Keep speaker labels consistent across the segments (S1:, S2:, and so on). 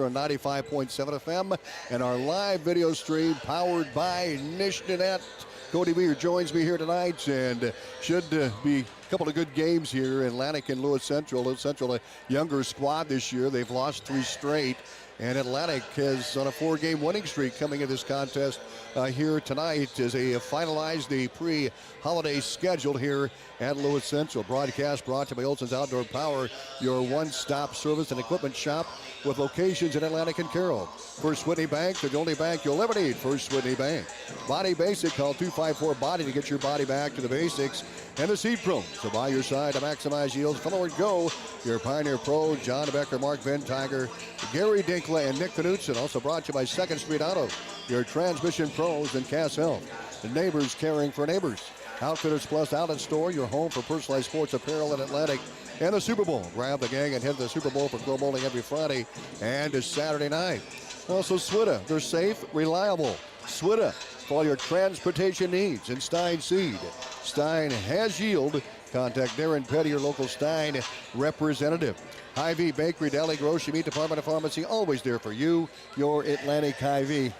S1: on 95.7 FM and our live video stream powered by Nishnanet. Cody Weir joins me here tonight, and should be a couple of good games here. Atlantic and Lewis Central. Lewis Central, a younger squad this year. They've lost 3 straight, and Atlantic is on a 4-game winning streak coming into this contest here tonight as they finalize the pre-holiday schedule here at Lewis Central. Broadcast brought to you by Olson's Outdoor Power, your one-stop service and equipment shop with locations in Atlantic and Carroll. First Whitney Bank, the only bank you'll ever need. First Whitney Bank. Body Basic, call 254-BODY to get your body back to the basics. And the Seed Pro, so by your side to maximize yields. Forward go, your Pioneer Pro, John Becker, Mark Van Tiger, Gary Dinkla, and Nick Knutson. Also brought to you by Second Street Auto, your transmission pros, and Cass Health. The neighbors caring for neighbors. Outfitters Plus Outlet Store, your home for personalized sports apparel in Atlantic. And the Super Bowl. Grab the gang and head to the Super Bowl for Glow Bowling every Friday and a Saturday night. Also Swida, they're safe, reliable. Swida for all your transportation needs. And Stein Seed. Stein has yield. Contact Darren Petty, your local Stein representative. Hy-Vee Bakery, Deli Grocery, Meat Department of Pharmacy, always there for you, your Atlantic Hy-Vee.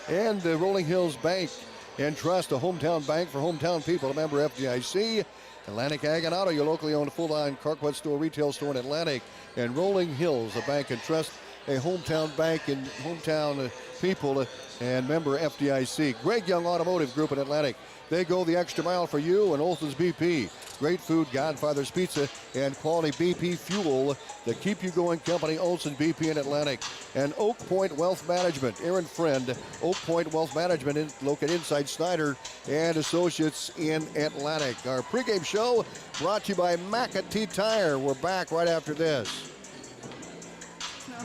S1: And the Rolling Hills Bank and Trust, a hometown bank for hometown people, a member FDIC. Atlantic Ag and Auto, your locally owned full-line Carquest store, retail store in Atlantic. And Rolling Hills, a bank and trust, a hometown bank and hometown people, and member FDIC. Greg Young Automotive Group in Atlantic. They go the extra mile for you, and Olson's BP. Great food, Godfather's Pizza, and quality BP fuel. The Keep You Going company, Olson's BP in Atlantic. And Oak Point Wealth Management, Aaron Friend, Oak Point Wealth Management, located inside Snyder and Associates in Atlantic. Our pregame show brought to you by McAtee Tire. We're back right after this.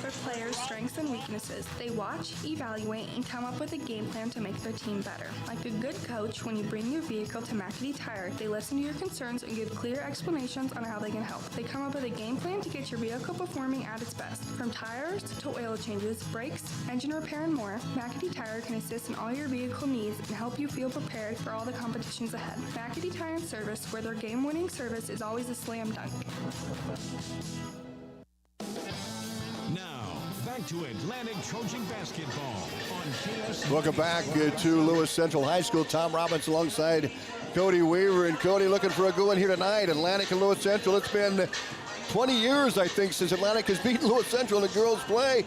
S2: Their players' strengths and weaknesses. They watch, evaluate, and come up with a game plan to make their team better. Like a good coach, when you bring your vehicle to McAtee Tire, they listen to your concerns and give clear explanations on how they can help. They come up with a game plan to get your vehicle performing at its best. From tires to oil changes, brakes, engine repair, and more, McAtee Tire can assist in all your vehicle needs and help you feel prepared for all the competitions ahead. McAtee Tire and Service, where their game-winning service is always a slam dunk.
S3: Now, back to Atlantic Trojan basketball on KS.
S1: Welcome back to Lewis Central High School. Tom Robbins alongside Cody Weaver. And Cody looking for a good one here tonight. Atlantic and Lewis Central. It's been 20 years, I think, since Atlantic has beaten Lewis Central in the girls' play.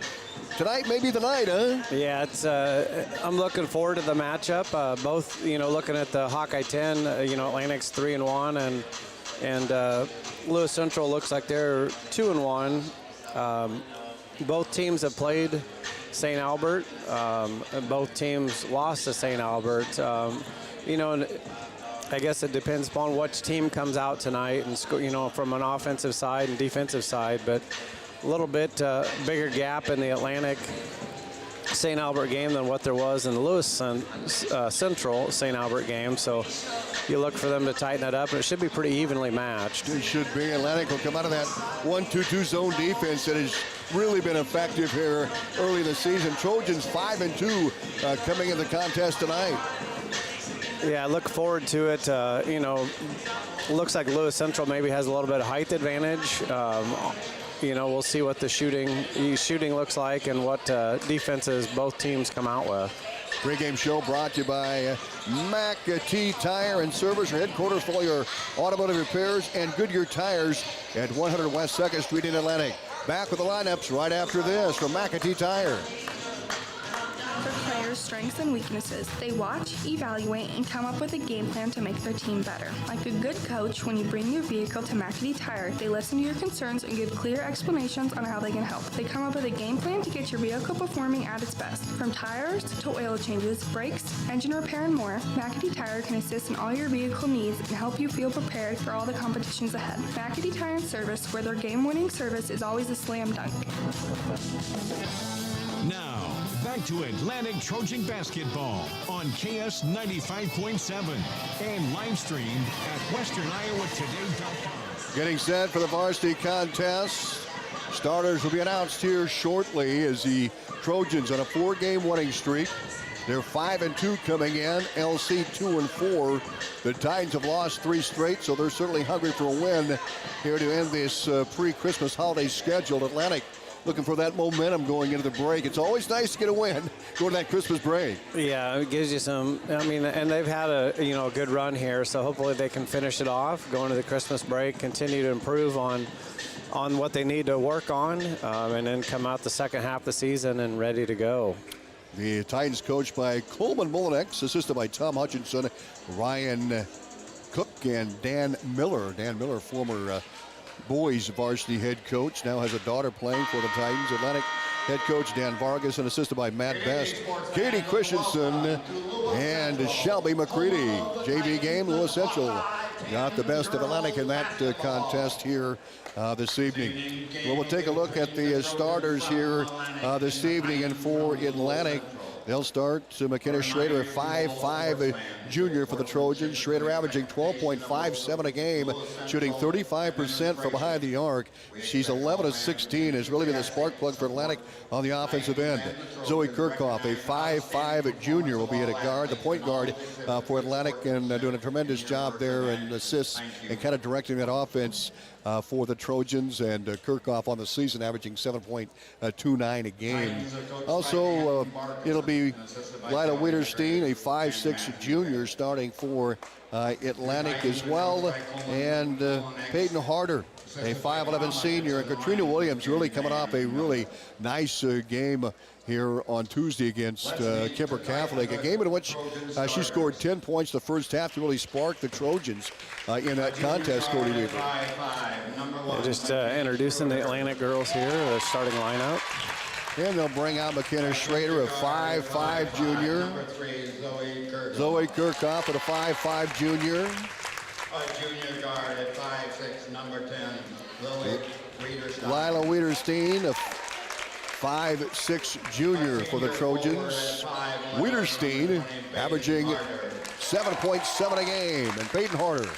S1: Tonight may be the night, huh?
S4: Yeah, it's. I'm looking forward to the matchup. Both, looking at the Hawkeye 10, Atlantic's 3-1, and Lewis Central looks like they're 2-1. Both teams have played St. Albert. And both teams lost to St. Albert. And I guess it depends upon which team comes out tonight, and from an offensive side and defensive side. But a little bit bigger gap in the Atlantic St. Albert game than what there was in the Lewis Central St. Albert game. So you look for them to tighten it up, and it should be pretty evenly matched.
S1: It should be. Atlantic will come out of that 1-2-2 zone defense that has really been effective here early in the season. Trojans 5-2 coming in the contest tonight.
S4: Yeah, I look forward to it. Looks like Lewis Central maybe has a little bit of height advantage. We'll see what the shooting looks like and what defenses both teams come out with.
S1: Pre-game show brought to you by McAtee Tire and Service, your headquarters for all your automotive repairs, and Goodyear Tires at 100 West 2nd Street in Atlantic. Back with the lineups right after this from McAtee Tire.
S2: Their players' strengths and weaknesses. They watch, evaluate, and come up with a game plan to make their team better. Like a good coach, when you bring your vehicle to McAtee Tire, they listen to your concerns and give clear explanations on how they can help. They come up with a game plan to get your vehicle performing at its best. From tires to oil changes, brakes, engine repair, and more, McAtee Tire can assist in all your vehicle needs and help you feel prepared for all the competitions ahead. McAtee Tire and Service, where their game-winning service is always a slam dunk.
S3: Now, back to Atlantic Trojan basketball on KS 95.7 and live streamed at westerniowatoday.com.
S1: Getting set for the varsity contest. Starters will be announced here shortly as the Trojans on a 4-game winning streak. They're 5-2 coming in. LC 2-4. The Titans have lost 3 straight, so they're certainly hungry for a win here to end this pre-Christmas holiday schedule. Atlantic looking for that momentum going into the break. It's always nice to get a win going to that Christmas break.
S4: Yeah, it gives you some. I mean, and they've had a good run here, so hopefully they can finish it off, go into the Christmas break, continue to improve on what they need to work on, and then come out the second half of the season and ready to go.
S1: The Titans coached by Coleman Molinex, assisted by Tom Hutchinson, Ryan Cook, and Dan Miller. Dan Miller, former boys varsity head coach, now has a daughter playing for the Titans. Atlantic head coach Dan Vargas, and assisted by Matt Best, Katie Christensen, and Shelby McCready. JV game, Lewis Central got the best of Atlantic in that contest here this evening. Well, we'll take a look at the starters here this evening, and for Atlantic, they'll start McKenna Schrader, a 5'5" junior for the Trojans. Schrader averaging 12.57 a game, shooting 35% from behind the arc. She's 11 of 16, has really been the spark plug for Atlantic on the offensive end. Zoe Kirchhoff, a 5'5" junior, will be at a guard, the point guard for Atlantic, and doing a tremendous job there and assists and kind of directing that offense for the Trojans. And Kirchhoff on the season averaging 7.29 a game. Also, it'll be Lila Wiederstein, a 5'6" junior, starting for Atlantic as well. And Peyton Harder, a 5'11" senior. And Katrina Williams really coming off a really nice game here on Tuesday against Kemper Catholic, a game in which she scored 10 points the first half to really spark the Trojans in that contest, Cody Weaver.
S4: Just introducing the Atlantic girls here, the starting lineup.
S1: And they'll bring out McKenna Schrader, a 5'5" junior. Zoe Kirchhoff at a 5'5" junior.
S5: Junior guard at 5'6", number 10,
S1: Lila Wiederstein, a 5'6" junior for the Trojans. Wiederstein averaging 7.7 a game. And Peyton Harder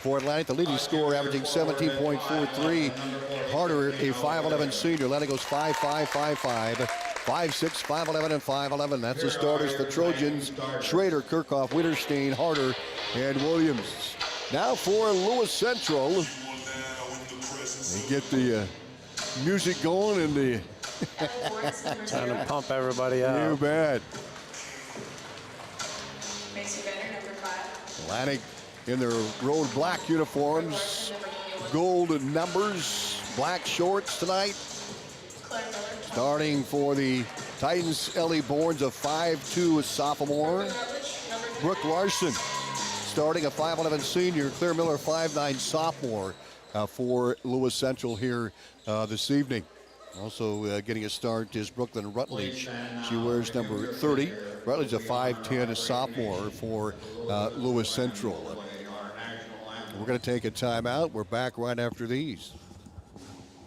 S1: for Atlantic, the leading scorer, averaging 17.43. Harder, a 5'11" senior. Atlantic goes 5'5", 5'5", 5'6", 5'11", and 5'11". That's the starters for the Trojans. Schrader, Kirchhoff, Wiederstein, Harder, and Williams. Now for Lewis Central. They get the music going and the
S4: Trying to pump everybody up.
S1: You bet.
S6: Macy Benner, number 5.
S1: Atlantic in their road black uniforms, gold numbers, black shorts tonight. Starting for the Titans, Ellie Bournes, a 5'2" sophomore. Brooke Larson starting, a 5'11" senior. Claire Miller, 5'9" sophomore for Lewis Central here this evening. Also getting a start is Brooklyn Rutledge. She wears number 30. Rutledge, a 5'10" sophomore for Lewis Central. We're going to take a timeout. We're back right after these.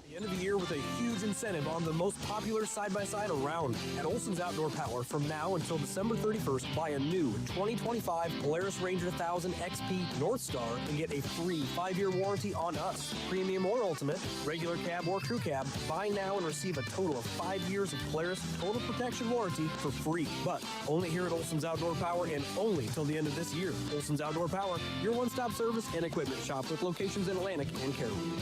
S7: The end of the year with a huge incentive on the most popular side-by-side around. At Olson's Outdoor Power, from now until December 31st, buy a new 2025 Polaris Ranger 1000 XP Northstar and get a free 5-year warranty on us. Premium or Ultimate, regular cab or crew cab, buy now and receive a total of 5 years of Polaris Total Protection Warranty for free. But only here at Olson's Outdoor Power and only till the end of this year. Olson's Outdoor Power, your one-stop service and equipment shop with locations in Atlantic and Carrollton.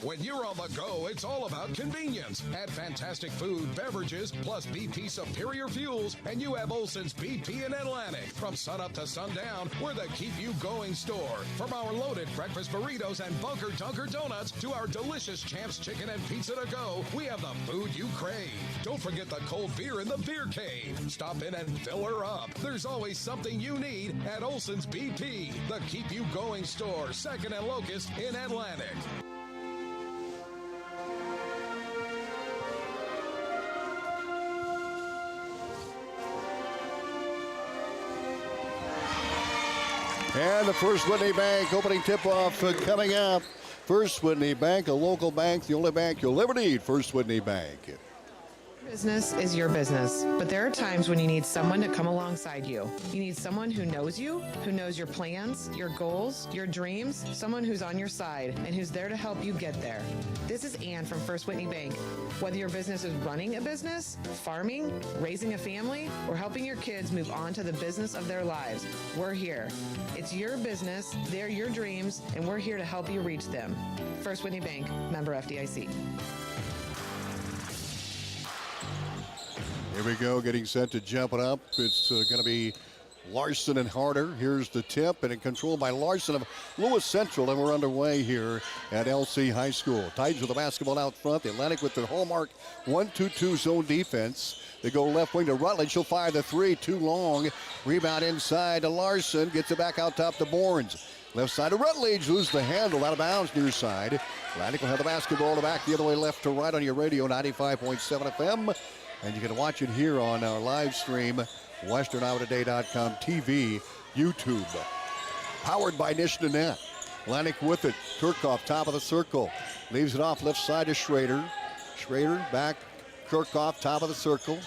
S8: When you're on the go, it's all about convenience. Add fantastic food, beverages, plus BP superior fuels, and you have Olson's BP in Atlantic. From sunup to sundown, we're the Keep You Going store. From our loaded breakfast burritos and Bunker Dunker donuts to our delicious Champs chicken and pizza to go, we have the food you crave. Don't forget the cold beer in the beer cave. Stop in and fill her up. There's always something you need at Olson's BP, the Keep You Going store, 2nd and Locust in Atlantic.
S1: And the First Whitney Bank opening tip-off coming up. First Whitney Bank, a local bank, the only bank you'll ever need. First Whitney Bank.
S9: Business is your business, but there are times when you need someone to come alongside you. You need someone who knows you, who knows your plans, your goals, your dreams, someone who's on your side and who's there to help you get there. This is Ann from First Whitney Bank. Whether your business is running a business, farming, raising a family, or helping your kids move on to the business of their lives, we're here. It's your business, they're your dreams, and we're here to help you reach them. First Whitney Bank, member FDIC.
S1: Here we go, getting set to jump it up. It's going to be Larson and Harder. Here's the tip, and controlled by Larson of Lewis Central, and we're underway here at LC High School. Titans with the basketball out front. The Atlantic with their hallmark 1-2-2 zone defense. They go left wing to Rutledge. She'll fire the three, too long. Rebound inside to Larson. Gets it back out top to Bournes. Left side to Rutledge. Loses the handle, out of bounds near side. Atlantic will have the basketball to back the other way, left to right on your radio, 95.7 FM. And you can watch it here on our live stream, WesternIowaToday.com TV, YouTube. Powered by Nishnanette. Atlantic with it. Kirchhoff, top of the circle. Leaves it off left side to Schrader. Schrader back. Kirchhoff, top of the circle.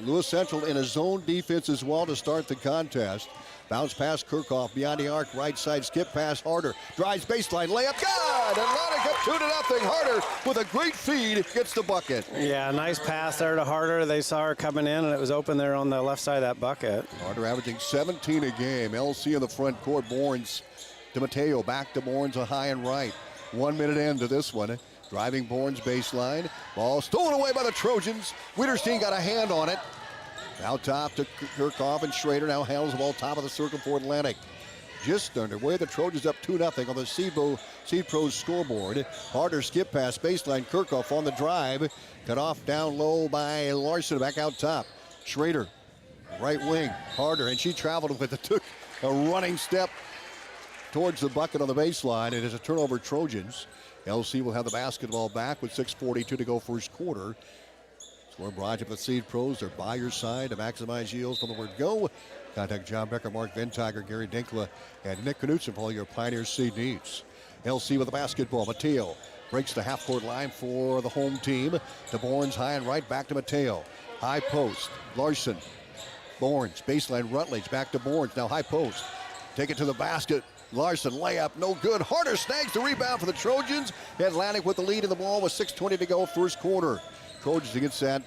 S1: Lewis Central in a zone defense as well to start the contest. Bounce pass Kirchhoff beyond the arc, right side skip pass Harder. Drives baseline, layup, good! Atlantic up 2-0. Harder with a great feed gets the bucket.
S4: Yeah, nice pass there to Harder. They saw her coming in, and it was open there on the left side of that bucket.
S1: Harder averaging 17 a game. LC in the front court. Bournes to Mateo, back to Bournes on high and right. 1 minute into this one. Driving Bournes baseline. Ball stolen away by the Trojans. Wiederstein got a hand on it. Out top to Kirchhoff, and Schrader now handles the ball top of the circle for Atlantic. Just underway, the Trojans up 2-0 on the Seed Pros scoreboard. Harder skip pass, baseline, Kirchhoff on the drive. Cut off down low by Larson, back out top. Schrader, right wing, Harder, and she traveled with it, took a running step towards the bucket on the baseline. It is a turnover, Trojans. LC will have the basketball back with 6:42 to go first quarter. Score brought to you by the Seed Pros. They're by your side to maximize yields from the word go. Contact John Becker, Mark Ventiger, Gary Dinkla, and Nick Knutson for all your Pioneer seed needs. LC with the basketball. Mateo breaks the half-court line for the home team. To Bournes, high and right, back to Mateo. High post, Larson. Bournes, baseline, Rutledge, back to Bournes. Now high post. Take it to the basket. Larson, layup, no good. Harder snags the rebound for the Trojans. Atlantic with the lead in the ball with 6:20 to go first quarter. Trojans against that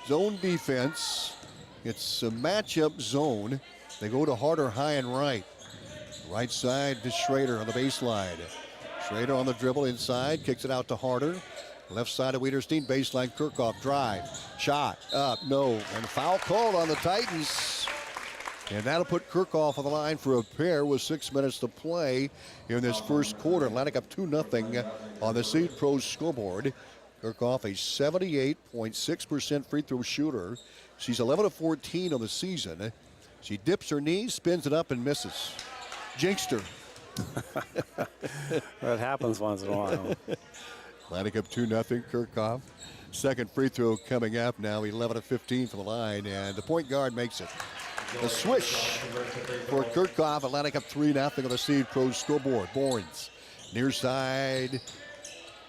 S1: zone defense. It's a matchup zone. They go to Harder, high and right. Right side to Schrader on the baseline. Schrader on the dribble inside, kicks it out to Harder. Left side of Wiederstein, baseline, Kirchhoff, drive, shot, up, no. And foul called on the Titans. And that'll put Kirchhoff on the line for a pair with 6 minutes to play in this first quarter. Atlantic up 2-0 on the Seed Pros scoreboard. Kirchhoff, a 78.6% free throw shooter. She's 11 of 14 on the season. She dips her knees, spins it up, and misses. Jinxed her.
S4: That happens once in a while.
S1: Atlantic up 2-0. Kirchhoff, second free throw coming up now, 11 of 15 from the line, and the point guard makes it. The swish for Kirchhoff. Atlantic up 3-0 on the Seed Pros scoreboard. Bournes, near side.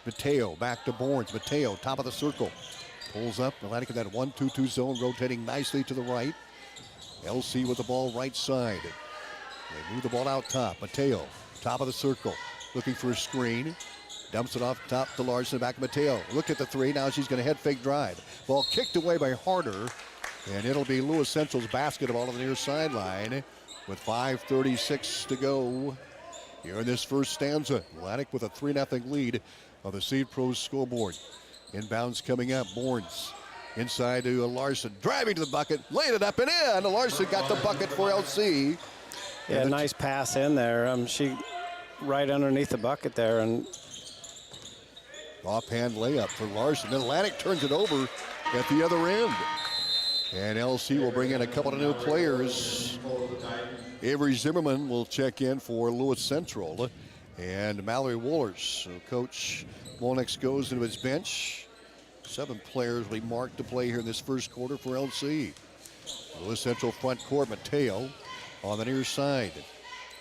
S1: Mateo back to Bournes. Mateo, top of the circle. Pulls up. Atlantic in that 1-2-2 zone, rotating nicely to the right. LC with the ball right side. They move the ball out top. Mateo, top of the circle, looking for a screen. Dumps it off top to Larson, back to Mateo. Look at the three. Now she's going to head fake drive. Ball kicked away by Harder. And it'll be Lewis Central's basketball on the near sideline with 5:36 to go here in this first stanza. Atlantic with a 3-0 lead on the Seed Pros scoreboard. Inbounds coming up. Bournes inside to Larson. Driving to the bucket. Laid it up and in. Larson got the bucket for LC.
S4: Yeah, nice pass in there. She right underneath the bucket there. And
S1: offhand layup for Larson. Then Atlantic turns it over at the other end. And LC will bring in a couple of new players. Avery Zimmerman will check in for Lewis Central. And Mallory Woolers. So Coach Molnix goes into his bench. 7 players will be marked to play here in this first quarter for LC. Lewis Central front court. Mateo on the near side.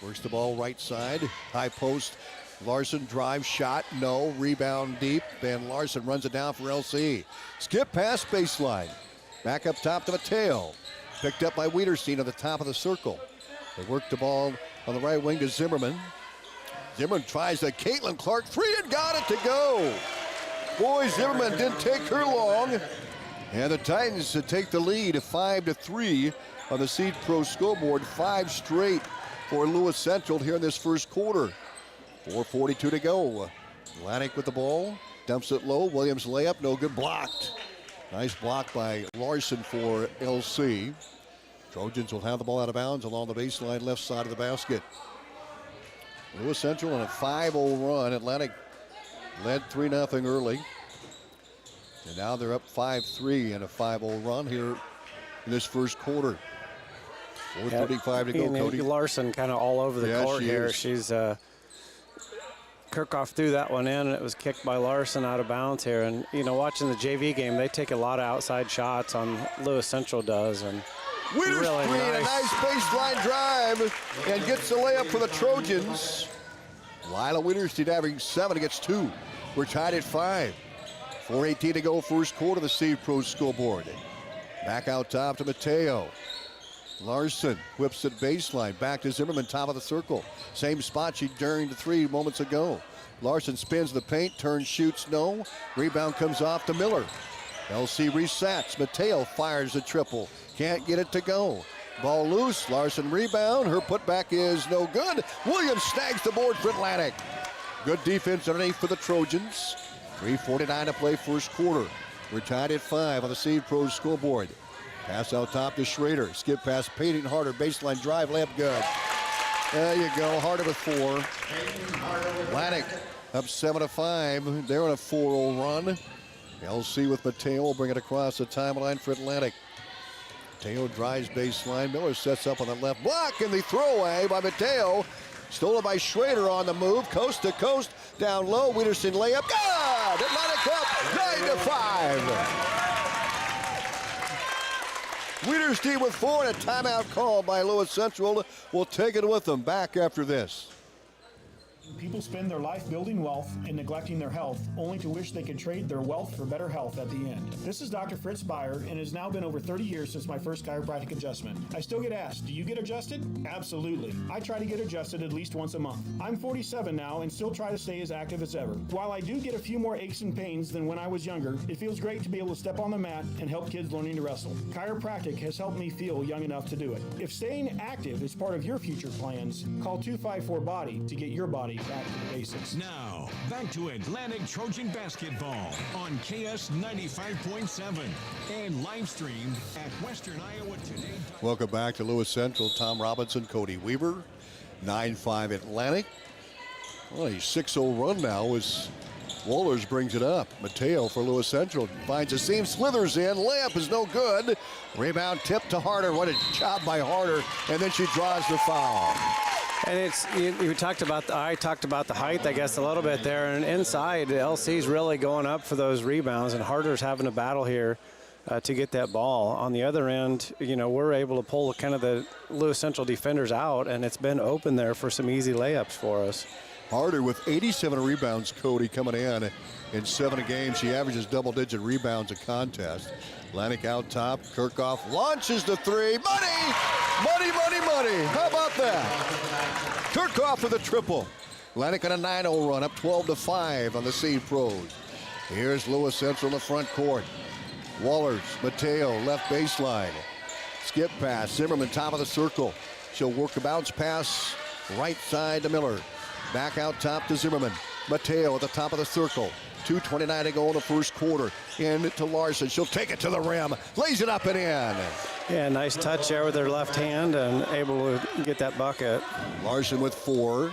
S1: Works the ball right side. High post. Larson drive shot. No. Rebound deep. And Larson runs it down for LC. Skip pass baseline. Back up top to Mateo. Picked up by Wiederstein at the top of the circle. They work the ball on the right wing to Zimmerman. Zimmerman tries a Caitlin Clark three and got it to go. Boy, Zimmerman didn't take her long. And the Titans take the lead 5-3 on the Seed Pro scoreboard. 5 straight for Lewis Central here in this first quarter. 4:42 to go. Atlantic with the ball. Dumps it low. Williams layup. No good. Blocked. Nice block by Larson for LC. Trojans will have the ball out of bounds along the baseline left side of the basket. Lewis Central on a 5-0 run. Atlantic led 3-0 early. And now they're up 5-3 in a 5-0 run here in this first quarter. 4:35 to go, Cody.
S4: Larson kind of all over the court here. She's Kirchhoff threw that one in, and it was kicked by Larson out of bounds here. And, you know, watching the JV game, they take a lot of outside shots on Lewis Central does. And
S1: Witherspoon,
S4: really
S1: a nice baseline drive, and gets the layup for the Trojans. Lila Witherspoon having 7 against 2. We're tied at 5. 4:18 to go, first quarter, the Steve Pro scoreboard. Back out top to Mateo. Larson whips it baseline, back to Zimmerman, top of the circle. Same spot she during the 3 moments ago. Larson spins the paint, turns, shoots, no. Rebound comes off to Miller. LC resets. Mateo fires a triple. Can't get it to go. Ball loose. Larson rebound. Her putback is no good. Williams snags the board for Atlantic. Good defense underneath for the Trojans. 3:49 to play first quarter. We're tied at 5 on the Steve Pro scoreboard. Pass out top to Schrader. Skip pass, Peyton Harder. Baseline drive, layup good. There you go. Harder with 4. Atlantic up 7-5. They're on a 4-0 run. LC with Mateo will bring it across the timeline for Atlantic. Mateo drives baseline. Miller sets up on the left block, and the throwaway by Mateo. Stolen by Schrader on the move. Coast to coast. Down low. Witherspoon layup. Good! Atlantic up 9-5. Witherspoon with 4 and a timeout call by Lewis Central. Will take it with them. Back after this.
S10: People spend their life building wealth and neglecting their health, only to wish they could trade their wealth for better health at the end. This is Dr. Fritz Beyer, and it has now been over 30 years since my first chiropractic adjustment. I still get asked, do you get adjusted? Absolutely. I try to get adjusted at least once a month. I'm 47 now and still try to stay as active as ever. While I do get a few more aches and pains than when I was younger, it feels great to be able to step on the mat and help kids learning to wrestle. Chiropractic has helped me feel young enough to do it. If staying active is part of your future plans, call 254-BODY to get your body back to the basics.
S3: Now, back to Atlantic Trojan basketball on KS 95.7 and live streamed at Western Iowa Today.
S1: Welcome back to Lewis Central. Tom Robinson, Cody Weaver, 9-5 Atlantic. Well, a 6-0 run now as Wohlers brings it up. Mateo for Lewis Central finds a seam, slithers in, layup is no good. Rebound tip to Harder. What a job by Harder, and then she draws the foul.
S4: And it's you talked about I talked about the height, I guess, a little bit there, and inside LC's really going up for those rebounds, and Harder's having a battle here to get that ball. On the other end, you know, we're able to pull kind of the Lewis Central defenders out, and it's been open there for some easy layups for us.
S1: Harder with 87 rebounds, Cody, coming in 7 games. She averages double-digit rebounds a contest. Atlantic out top. Kirchhoff launches the 3. Money! Money, money, money. How about that? Kirchhoff with a triple. Atlantic on a 9-0 run, up 12-5 on the Steve Pros. Here's Lewis Central in the front court. Wohlers, Mateo, left baseline. Skip pass. Zimmerman, top of the circle. She'll work a bounce pass right side to Miller. Back out top to Zimmerman. Mateo at the top of the circle. 2:29 to go in the first quarter. In to Larson. She'll take it to the rim. Lays it up and in.
S4: Yeah, nice touch there with her left hand and able to get that bucket.
S1: Larson with 4.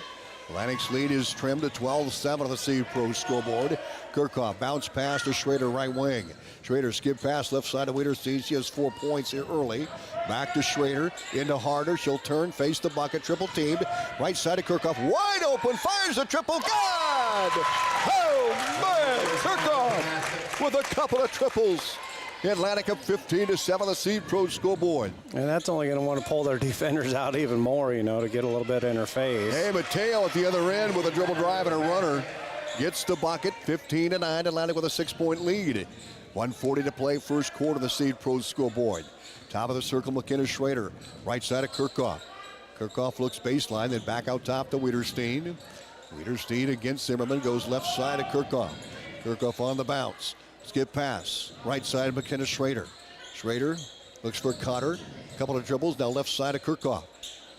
S1: Atlantic's lead is trimmed to 12-7 on the Steve Pro scoreboard. Kirchhoff bounce pass to Schrader, right wing. Schrader skip pass left side of Witherspoon. She has 4 points here early. Back to Schrader, into Harder. She'll turn, face the bucket, triple teamed. Right side of Kirchhoff, wide open, fires a triple. God! Oh, man! Kirchhoff with a couple of triples. Atlantic up 15-7 on the Steve Pro scoreboard.
S4: And that's only going to want to pull their defenders out even more, you know, to get a little bit in her face.
S1: Hey, Mateo at the other end with a dribble drive and a runner. Gets the bucket, 15-9. Atlantic with a 6-point lead. 1:40 to play, first quarter of the Steve Pro scoreboard. Top of the circle, McKenna Schrader. Right side of Kirchhoff. Kirchhoff looks baseline, then back out top to Witherspoon. Witherspoon against Zimmerman, goes left side of Kirchhoff. Kirchhoff on the bounce. Skip pass. Right side, McKenna Schrader. Schrader looks for Cotter. Couple of dribbles, now left side of Kirchhoff.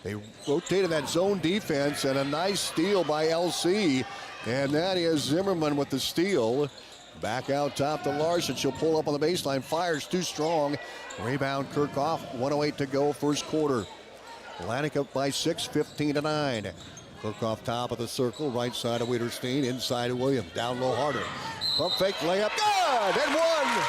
S1: They rotated that zone defense, and a nice steal by LC. And that is Zimmerman with the steal. Back out top to Larson. She'll pull up on the baseline. Fires too strong. Rebound Kirkhoff. 1:08 to go first quarter. Atlantic up by 6, 15-9. Kirkhoff top of the circle. Right side of Wiederstein. Inside of Williams. Down low Harder. Pump fake layup. Good! And one!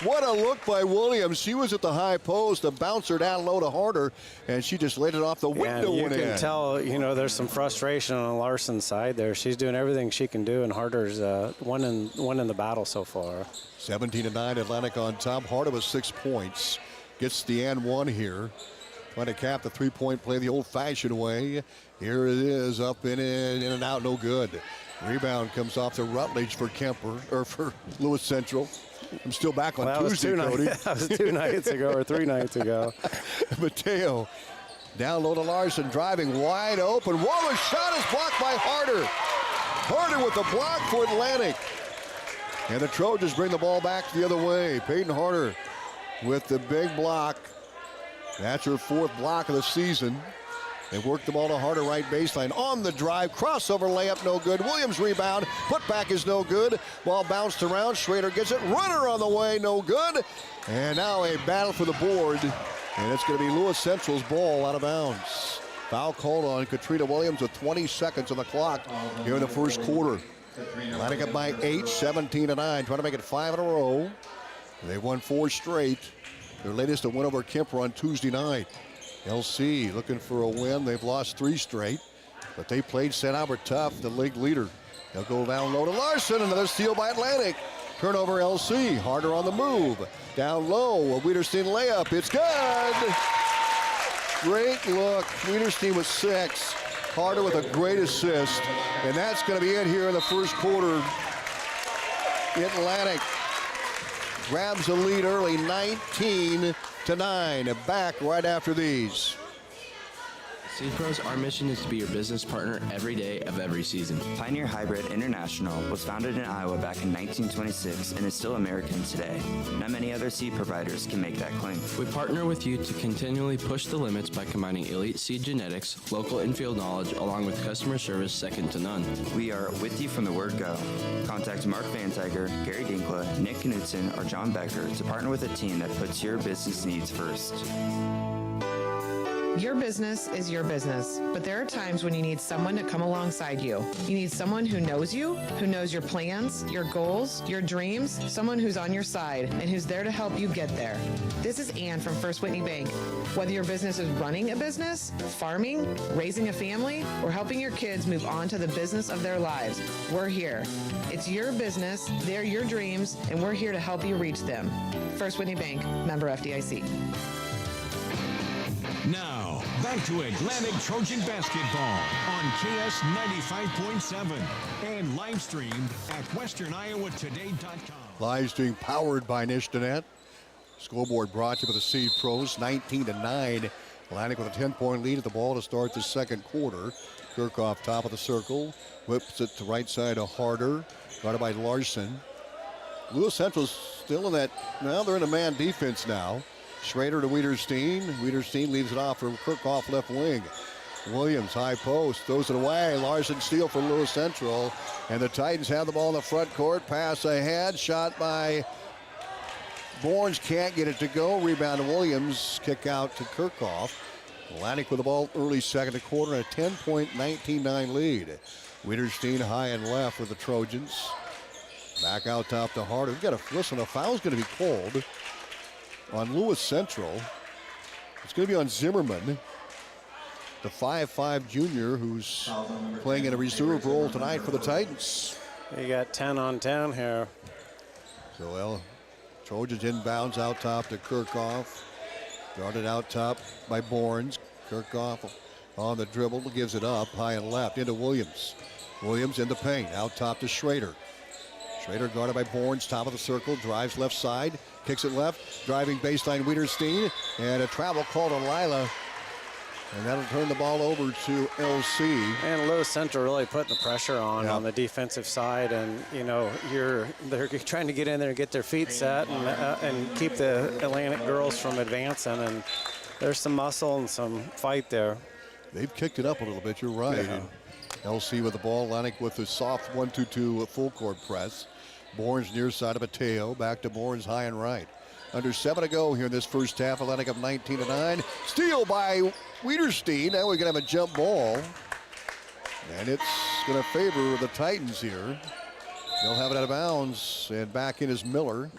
S1: What a look by Williams. She was at the high post. A bouncer down low to Harder, and she just laid it off the window.
S4: And you
S1: and
S4: can
S1: in.
S4: tell, there's some frustration on Larson's side there. She's doing everything she can do, and Harder's won in the battle so far.
S1: 17-9, Atlantic on top. Harder with 6 points. Gets the and one here. Trying to cap the three-point play the old-fashioned way. Here it is, up in and out, no good. Rebound comes off to Rutledge for Kemper, or for Lewis Central. I'm still back on Tuesday, Cody.
S4: That was 2 nights ago or 3 nights ago.
S1: Mateo down low to Larson, driving wide open. Wallace shot is blocked by Harder. Harder with the block for Atlantic. And the Trojans bring the ball back the other way. Peyton Harder with the big block. That's her 4th block of the season. They work the ball to Harder right baseline. On the drive, crossover layup, no good. Williams rebound, put back is no good. Ball bounced around, Schrader gets it. Runner on the way, no good. And now a battle for the board. And it's going to be Lewis Central's ball out of bounds. Foul called on Katrina Williams with 20 seconds on the clock here in the first quarter. Atlantic up by 8, 17-9, trying to make it 5 in a row. They've won 4 straight. Their latest a win over Kemper on Tuesday night. LC looking for a win. They've lost 3 straight, but they played St. Albert tough, the league leader. They'll go down low to Larson. Another steal by Atlantic. Turnover LC. Harder on the move. Down low. A Wiederstein layup. It's good. Great look. Wiederstein with 6. Harder with a great assist. And that's going to be it here in the first quarter. Atlantic grabs the lead early, 19-9. Back right after these.
S11: Seed Pros, our mission is to be your business partner every day of every season.
S12: Pioneer Hybrid International was founded in Iowa back in 1926 and is still American today. Not many other seed providers can make that claim.
S11: We partner with you to continually push the limits by combining elite seed genetics, local infield knowledge, along with customer service second to none.
S12: We are with you from the word go. Contact Mark Van Tiger, Gary Dinkla, Nick Knudsen, or John Becker to partner with a team that puts your business needs first.
S9: Your business is your business, but there are times when you need someone to come alongside you. You need someone who knows you, who knows your plans, your goals, your dreams, someone who's on your side and who's there to help you get there. This is Ann from First Whitney Bank. Whether your business is running a business, farming, raising a family, or helping your kids move on to the business of their lives, we're here. It's your business, they're your dreams, and we're here to help you reach them. First Whitney Bank, member FDIC.
S3: Now, back to Atlantic Trojan basketball on KS 95.7 and live streamed at westerniowatoday.com.
S1: Live stream powered by Nishtanet. Scoreboard brought to you by the Seed Pros, 19-9. Atlantic with a 10-point lead at the ball to start the second quarter. Kirkhoff top of the circle, whips it to right side of Harder, guarded by Larson. Lewis Central's still in that, now they're in a man defense now. Schrader to Wiederstein. Wiederstein leaves it off for Kirkhoff left wing. Williams, high post, throws it away. Larson steal for Lewis Central. And the Titans have the ball in the front court. Pass ahead, shot by Bournes, can't get it to go. Rebound to Williams, kick out to Kirkhoff. Atlantic with the ball early second quarter and a 10-point 19-9 lead. Wiederstein high and left with the Trojans. Back out top to Harder. We've got to listen, a foul's going to be called on Lewis Central. It's going to be on Zimmerman, the 5'5 junior who's playing in a reserve role tonight for the Titans.
S4: You got 10 on 10 here.
S1: So, well, Trojans inbounds out top to Kirkhoff. Guarded out top by Bournes. Kirkhoff on the dribble, gives it up high and left into Williams. Williams in the paint, out top to Schrader. Schrader guarded by Bournes, top of the circle, drives left side, kicks it left, driving baseline Wiederstein, and a travel call to Lila. And that'll turn the ball over to LC.
S4: And Lewis Central really putting the pressure on the defensive side, and they're trying to get in there and get their feet set and keep the Atlantic girls from advancing. And there's some muscle and some fight there.
S1: They've kicked it up a little bit. You're right.
S4: Yeah.
S1: LC with the ball. Atlantic with the soft 1-2-2 full court press. Bournes near side of Mateo. Back to Bournes high and right. Under 7 to go here in this first half. Atlantic up 19-9. Steal by Wiederstein. Now we're going to have a jump ball. And it's going to favor the Titans here. They'll have it out of bounds. And back in is Miller.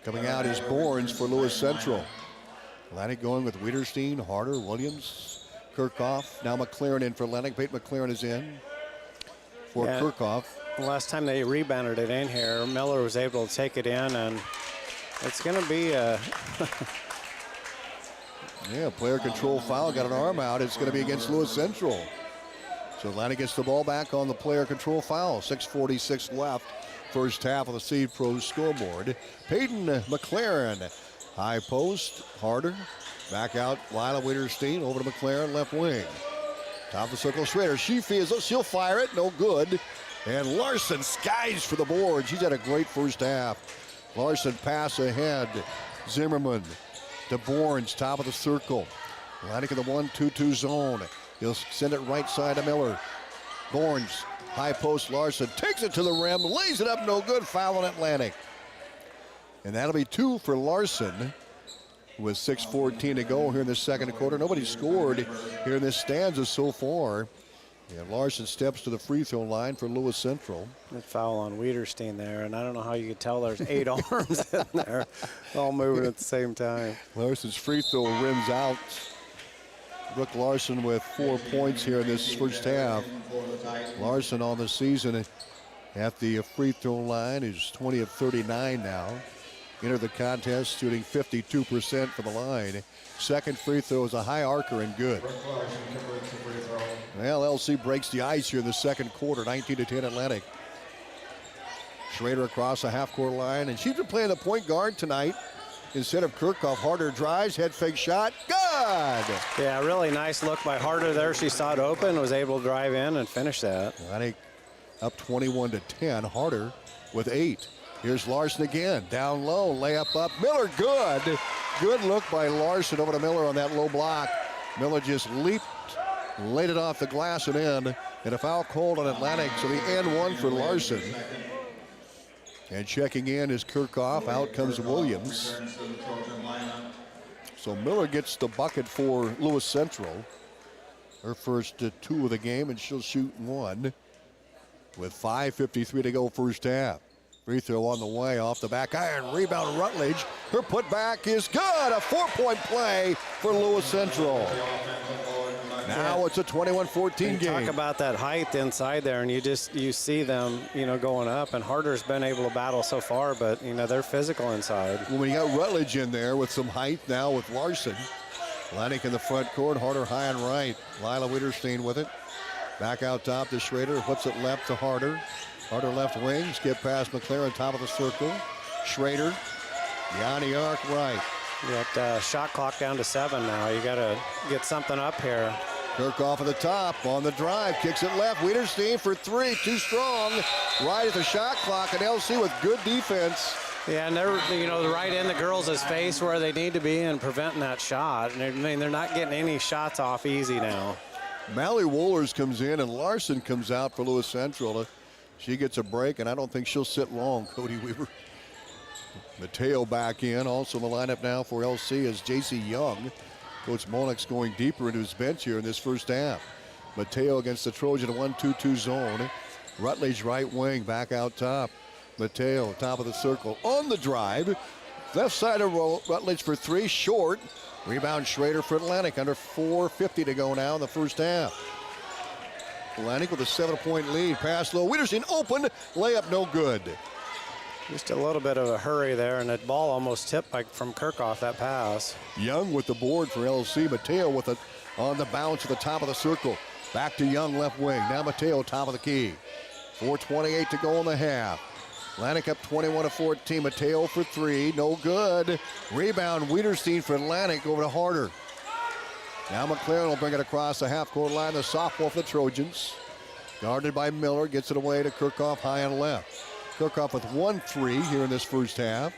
S1: Coming out is Bournes for Lewis Central. Atlantic going with Wiederstein, Harder, Williams, Kirchhoff. Now McLaren in for Atlantic. Peyton McLaren is in for Kirchhoff.
S4: The last time they rebounded it in here, Miller was able to take it in, and it's going to be a
S1: player control foul. Got an arm out. It's going to be against Lewis Central. So Atlantic gets the ball back on the player control foul. 6:46 left. First half of the Seed Pros scoreboard. Peyton McLaren. High post. Harder. Back out. Lila Wiederstein over to McLaren. Left wing. Top of the circle. Schrader. She feels. She'll fire it. No good. And Larson skies for the board. She's had a great first half. Larson pass ahead. Zimmerman to Bournes. Top of the circle. Atlantic in the 1-2-2 zone. He'll send it right side to Miller. Bournes, high post, Larson takes it to the rim, lays it up, no good, foul on Atlantic. And that'll be 2 for Larson with 6:14 to go here in the second quarter. Nobody scored here in this stanza so far. And Larson steps to the free throw line for Lewis Central.
S4: Good foul on Wiederstein there, and I don't know how you could tell there's 8 arms in there all moving at the same time.
S1: Larson's free throw rims out. Brooke Larson with 4 points here in this first half. Larson on the season at the free throw line is 20 of 39 now. Entered the contest shooting 52% from the line. Second free throw is a high arcer and good. Well, LC breaks the ice here in the second quarter, 19-10 Atlantic. Schrader across the half-court line, and she's been playing the point guard tonight. Instead of Kirchhoff, Harder drives, head fake shot, good!
S4: Yeah, really nice look by Harder there. She saw it open, was able to drive in and finish that.
S1: Atlantic up 21-10, Harder with 8. Here's Larson again, down low, layup up, Miller, good! Good look by Larson over to Miller on that low block. Miller just leaped, laid it off the glass and in, and a foul called on Atlantic, so the and 1 for Larson. And checking in is Kirchhoff. Out comes Williams. So Miller gets the bucket for Lewis Central. Her first 2 of the game, and she'll shoot 1 with 5:53 to go first half. Free throw on the way off the back iron. Rebound Rutledge. Her putback is good. A 4-point play for Lewis Central. Now it's a 21-14 game.
S4: Talk about that height inside there, and you see them, going up. And Harder's been able to battle so far, but they're physical inside.
S1: Well, when you got Rutledge in there with some height now with Larson. Atlantic in the front court. Harder high and right. Lila Wiederstein with it. Back out top to Schrader. Flips it left to Harder. Harder left wing. Skip past McLaren, top of the circle. Schrader. Beyond the arc right.
S4: You got shot clock down to 7 now. You got to get something up here.
S1: Kirchhoff at the top on the drive, kicks it left. Wiederstein for 3, too strong. Right at the shot clock, and LC with good defense.
S4: Yeah, and they're right in the girls' face where they need to be and preventing that shot. And they're not getting any shots off easy now.
S1: Mallory Wohlers comes in, and Larson comes out for Lewis Central. She gets a break, and I don't think she'll sit long, Cody Weaver. Mateo back in, also in the lineup now for LC is J.C. Young. Coach Monix going deeper into his bench here in this first half. Mateo against the Trojan 1-2-2 zone. Rutledge right wing, back out top. Mateo, top of the circle, on the drive. Left side of Rutledge for 3, short. Rebound Schrader for Atlantic, under 4:50 to go now in the first half. Atlantic with a 7-point lead. Pass low, Wiederstein open, layup no good.
S4: Just a little bit of a hurry there, and that ball almost tipped from Kirchhoff, that pass.
S1: Young with the board for LC. Mateo with it on the bounce at the top of the circle. Back to Young, left wing. Now Mateo, top of the key. 4:28 to go in the half. Atlantic up 21-14. Mateo for 3, no good. Rebound, Wiederstein for Atlantic over to Harder. Now McLaren will bring it across the half-court line. The sophomore for the Trojans. Guarded by Miller, gets it away to Kirchhoff, high and left. Kirchhoff with 1-3 here in this first half.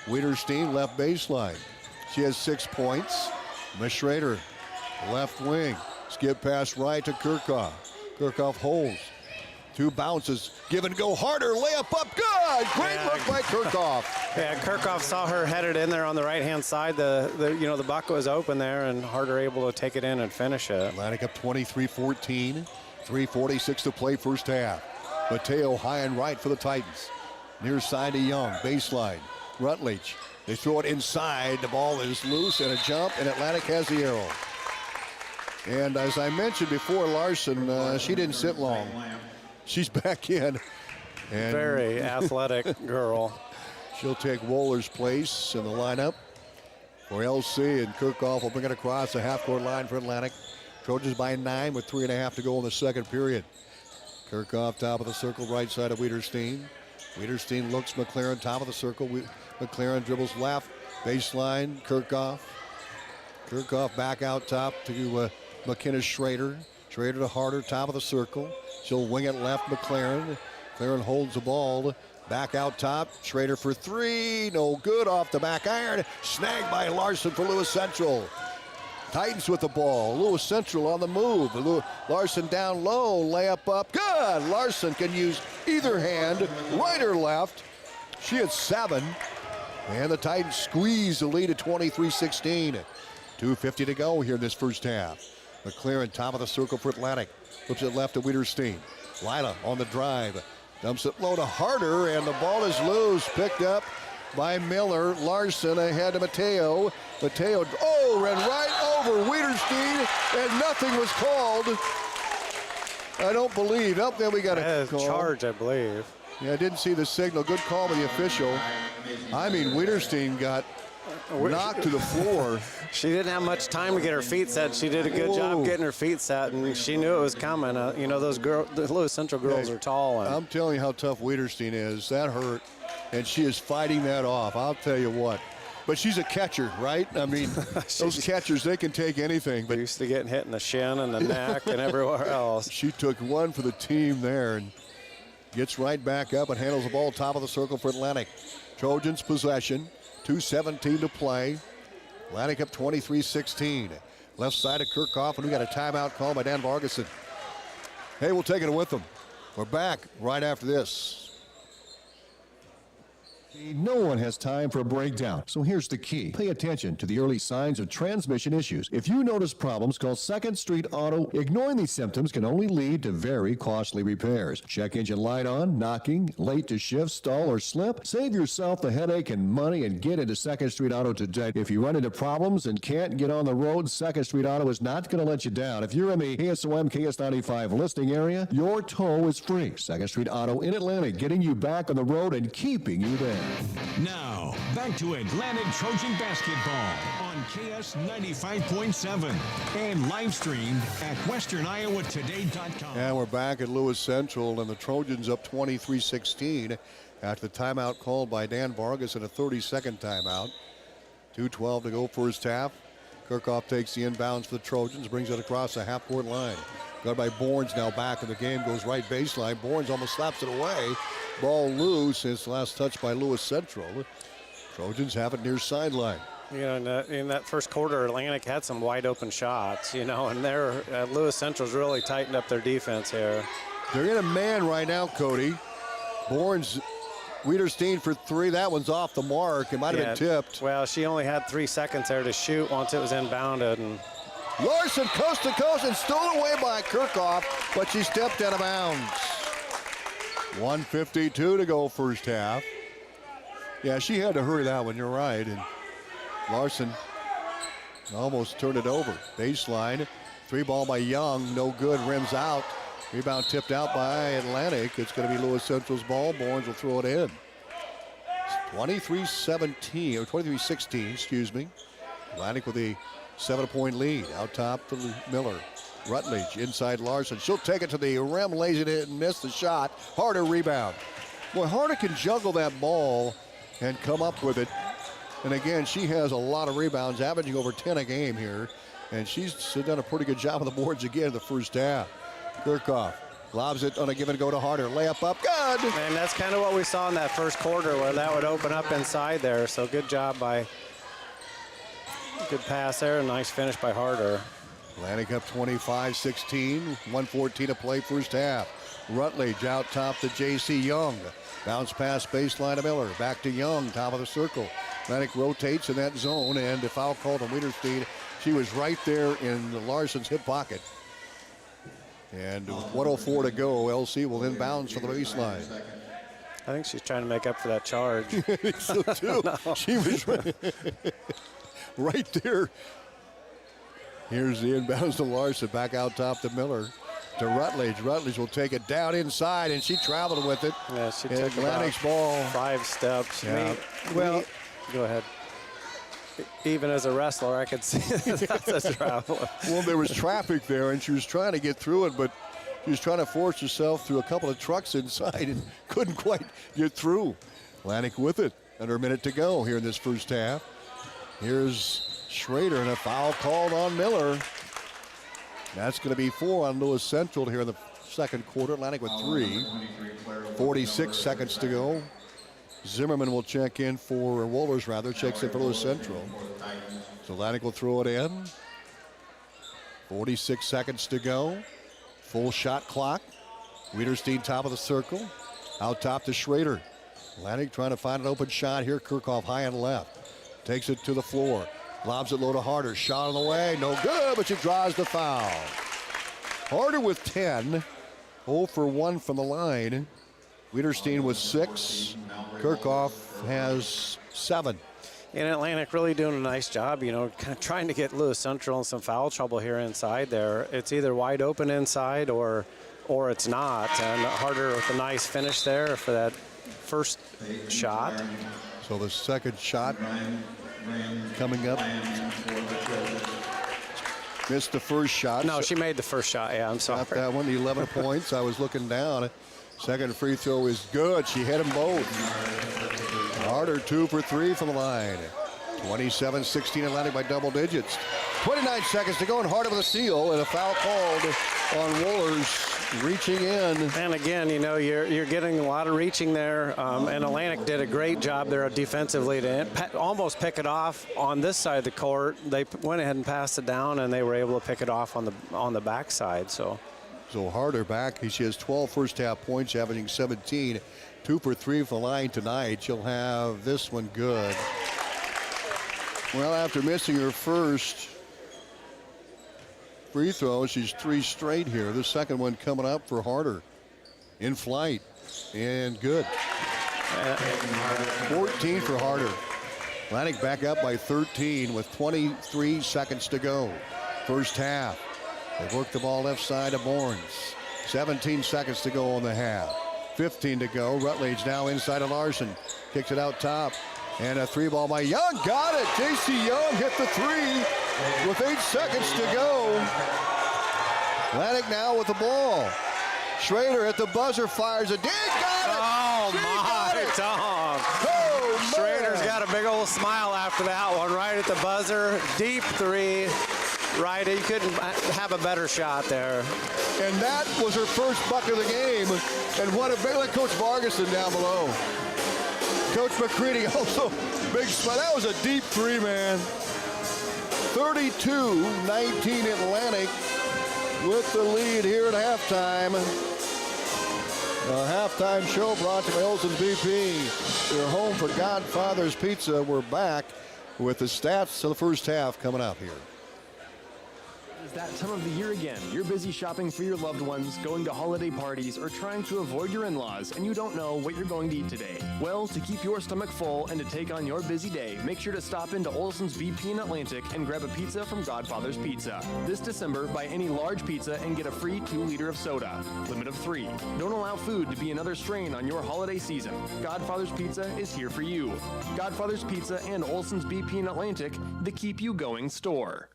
S1: Wiederstein left baseline. She has 6 points. Miss Schrader, left wing. Skip pass right to Kirchhoff. Kirchhoff holds. 2 bounces. Give and go. Harder. Layup up. Good. Great look by Kirchhoff.
S4: Yeah, Kirchhoff saw her headed in there on the right-hand side. The bucket was open there, and Harder able to take it in and finish it.
S1: Atlantic up 23-14. 3:46 to play first half. Mateo high and right for the Titans. Near side to Young. Baseline. Rutledge. They throw it inside. The ball is loose and a jump, and Atlantic has the arrow. And as I mentioned before, Larson, she didn't sit long. She's back in. And
S4: very athletic girl.
S1: She'll take Woller's place in the lineup for LC, and Kirchhoff will bring it across the half-court line for Atlantic. Trojans by 9 with 3.5 to go in the second period. Kirchhoff top of the circle, right side of Wiederstein. Wiederstein looks McLaren top of the circle. McLaren dribbles left, baseline, Kirchhoff. Kirchhoff back out top to McKinnis Schrader. Schrader to Harder, top of the circle. She'll wing it left, McLaren. McLaren holds the ball. Back out top. Schrader for 3. No good off the back iron. Snagged by Larson for Lewis Central. Titans with the ball. Lewis Central on the move. Larson down low. Layup up. Good. Larson can use either hand, right or left. She had 7. And the Titans squeeze the lead at 23-16. 2:50 to go here in this first half. McLaren top of the circle for Atlantic. Flips it left to Wiederstein. Lila on the drive. Dumps it low to Harder, and the ball is loose. Picked up by Miller. Larson ahead to Mateo. Mateo, ran right over Wiederstein, and nothing was called. I don't believe. Oh, then we got a call.
S4: Charge, I believe.
S1: Yeah, I didn't see the signal. Good call by the official. I mean, Wiederstein got knocked to the floor.
S4: She didn't have much time to get her feet set. She did a good job getting her feet set, and she knew it was coming. Those girls, the Lewis Central girls are tall. And
S1: I'm telling you how tough Wiederstein is. That hurt, and she is fighting that off. I'll tell you what. But she's a catcher, right? I mean, those catchers, they can take anything. But
S4: used to getting hit in the shin and the neck and everywhere else.
S1: She took one for the team there and gets right back up and handles the ball top of the circle for Atlantic. Trojans possession. 2:17 to play. Atlantic up 23-16. Left side of Kirchhoff, and we got a timeout call by Dan Vargason. Hey, we'll take it with them. We're back right after this.
S13: No one has time for a breakdown, so here's the key. Pay attention to the early signs of transmission issues. If you notice problems, call 2nd Street Auto. Ignoring these symptoms can only lead to very costly repairs. Check engine light on, knocking, late to shift, stall, or slip. Save yourself the headache and money and get into 2nd Street Auto today. If you run into problems and can't get on the road, 2nd Street Auto is not going to let you down. If you're in the KSOM KS95 listing area, your tow is free. 2nd Street Auto in Atlantic, getting you back on the road and keeping you there.
S3: Now, back to Atlantic Trojan basketball on KS 95.7 and live streamed at westerniowatoday.com.
S1: And we're back at Lewis Central, and the Trojans up 23-16 after the timeout called by Dan Vargas and a 30-second timeout. 2:12 to go first half. Kirchhoff takes the inbounds for the Trojans, brings it across the half-court line. Guarded by Bournes, now back in the game, goes right baseline. Bournes almost slaps it away. Ball loose. It's last touch by Lewis Central. Trojans have it near sideline.
S4: In that first quarter, Atlantic had some wide open shots, and Lewis Central's really tightened up their defense here.
S1: They're in a man right now, Cody. Bournes, Wiederstein for 3. That one's off the mark. It might have been tipped.
S4: Well, she only had 3 seconds there to shoot once it was inbounded. And
S1: Larson coast to coast and stolen away by Kirchhoff, but she stepped out of bounds. 1:52 to go first half. Yeah, she had to hurry that one. You're right. And Larson almost turned it over. Baseline. 3 ball by Young. No good. Rims out. Rebound tipped out by Atlantic. It's going to be Lewis Central's ball. Bournes will throw it in. 23-17, or 23-16, excuse me. Atlantic with a 7-point lead. Out top to Miller. Rutledge inside Larson. She'll take it to the rim, lays it in, missed the shot. Harder rebound. Boy, Harder can juggle that ball and come up with it. And again, she has a lot of rebounds, averaging over 10 a game here. And she's done a pretty good job on the boards again in the first half. Kirchhoff lobs it on a give and go to Harder. Layup up, good.
S4: And that's kind of what we saw in that first quarter, where that would open up inside there. So good job by, good pass there, nice finish by Harder.
S1: Atlantic up 25-16, 1:14 to play first half. Rutledge out top to J.C. Young. Bounce pass baseline to Miller. Back to Young, top of the circle. Atlantic rotates in that zone, and a foul called on Wiederstein. She was right there in Larson's hip pocket. And with 1:04 to go, LC will inbounds for the baseline.
S4: I think she's trying to make up for that charge.
S1: So too.
S4: No.
S1: She was right there. Here's the inbounds to Larson. Back out top to Miller. To Rutledge. Rutledge will take it down inside, and she traveled with it.
S4: Yeah, she took
S1: Atlantic's
S4: about
S1: ball.
S4: 5 steps.
S1: Yeah.
S4: Well, go ahead. Even as a wrestler, I could see that's a travel.
S1: Well, there was traffic there, and she was trying to get through it, but she was trying to force herself through a couple of trucks inside and couldn't quite get through. Atlantic with it. Under a minute to go here in this first half. Here's Schrader, and a foul called on Miller. That's going to be 4 on Lewis Central here in the second quarter. Atlantic with 3. 46 seconds to go. Zimmerman will check in for, Wohlers rather, checks in for Lewis Central. So Atlantic will throw it in. 46 seconds to go. Full shot clock. Wiederstein top of the circle. Out top to Schrader. Atlantic trying to find an open shot here. Kirchhoff high and left. Takes it to the floor. Lobs it low to Harder. Shot on the way. No good, but she draws the foul. Harder with 10. 0 for 1 from the line. Wiederstein with 6. Kirchhoff has 7.
S4: And Atlantic really doing a nice job, kind of trying to get Lewis Central in some foul trouble here inside there. It's either wide open inside or it's not. And Harder with a nice finish there for that first shot.
S1: So the second shot coming up. Missed the first shot.
S4: No, she made the first shot. Yeah, I'm sorry.
S1: Got that one, 11 points. I was looking down. Second free throw is good. She hit them both. Harder 2 for 3 from the line. 27-16 Atlantic by double digits. 29 seconds to go, and Harder with a steal, and a foul called on Wohlers reaching in.
S4: And again, you're getting a lot of reaching there, and Atlantic did a great job there defensively to almost pick it off on this side of the court. They went ahead and passed it down, and they were able to pick it off on the backside. So
S1: Harder back. She has 12 first half points, averaging 17. 2 for 3 from the line tonight. She'll have this one good. Well, after missing her first free throw, she's 3 straight here. The second one coming up for Harder. In flight. And good. 14 for Harder. Atlantic back up by 13 with 23 seconds to go. First half. They work the ball left side to Borns. 17 seconds to go on the half. 15 to go. Rutledge now inside of Larson. Kicks it out top. And a 3 ball by Young. Got it. J.C. Young hit the 3 with 8 seconds to go. Atlantic now with the ball. Schrader at the buzzer fires a dig. Got it.
S4: Oh,
S1: she
S4: my,
S1: got it.
S4: Tom.
S1: Oh,
S4: Schrader's
S1: man.
S4: got a big old smile after that one, right at the buzzer. Deep 3. Right, he couldn't have a better shot there.
S1: And that was her first bucket of the game. And what a big, like Coach Vargason down below. Coach McCready also big spot. That was a deep 3, man. 32-19 Atlantic with the lead here at halftime. A halftime show brought to you by Olson's BP. Your home for Godfather's Pizza. We're back with the stats of the first half coming up here.
S7: It's that time of the year again. You're busy shopping for your loved ones, going to holiday parties, or trying to avoid your in-laws, and you don't know what you're going to eat today. Well, to keep your stomach full and to take on your busy day, make sure to stop into Olson's BP in Atlantic and grab a pizza from Godfather's Pizza. This December, buy any large pizza and get a free 2-liter of soda. Limit of 3. Don't allow food to be another strain on your holiday season. Godfather's Pizza is here for you. Godfather's Pizza and Olson's BP in Atlantic, the keep you going store.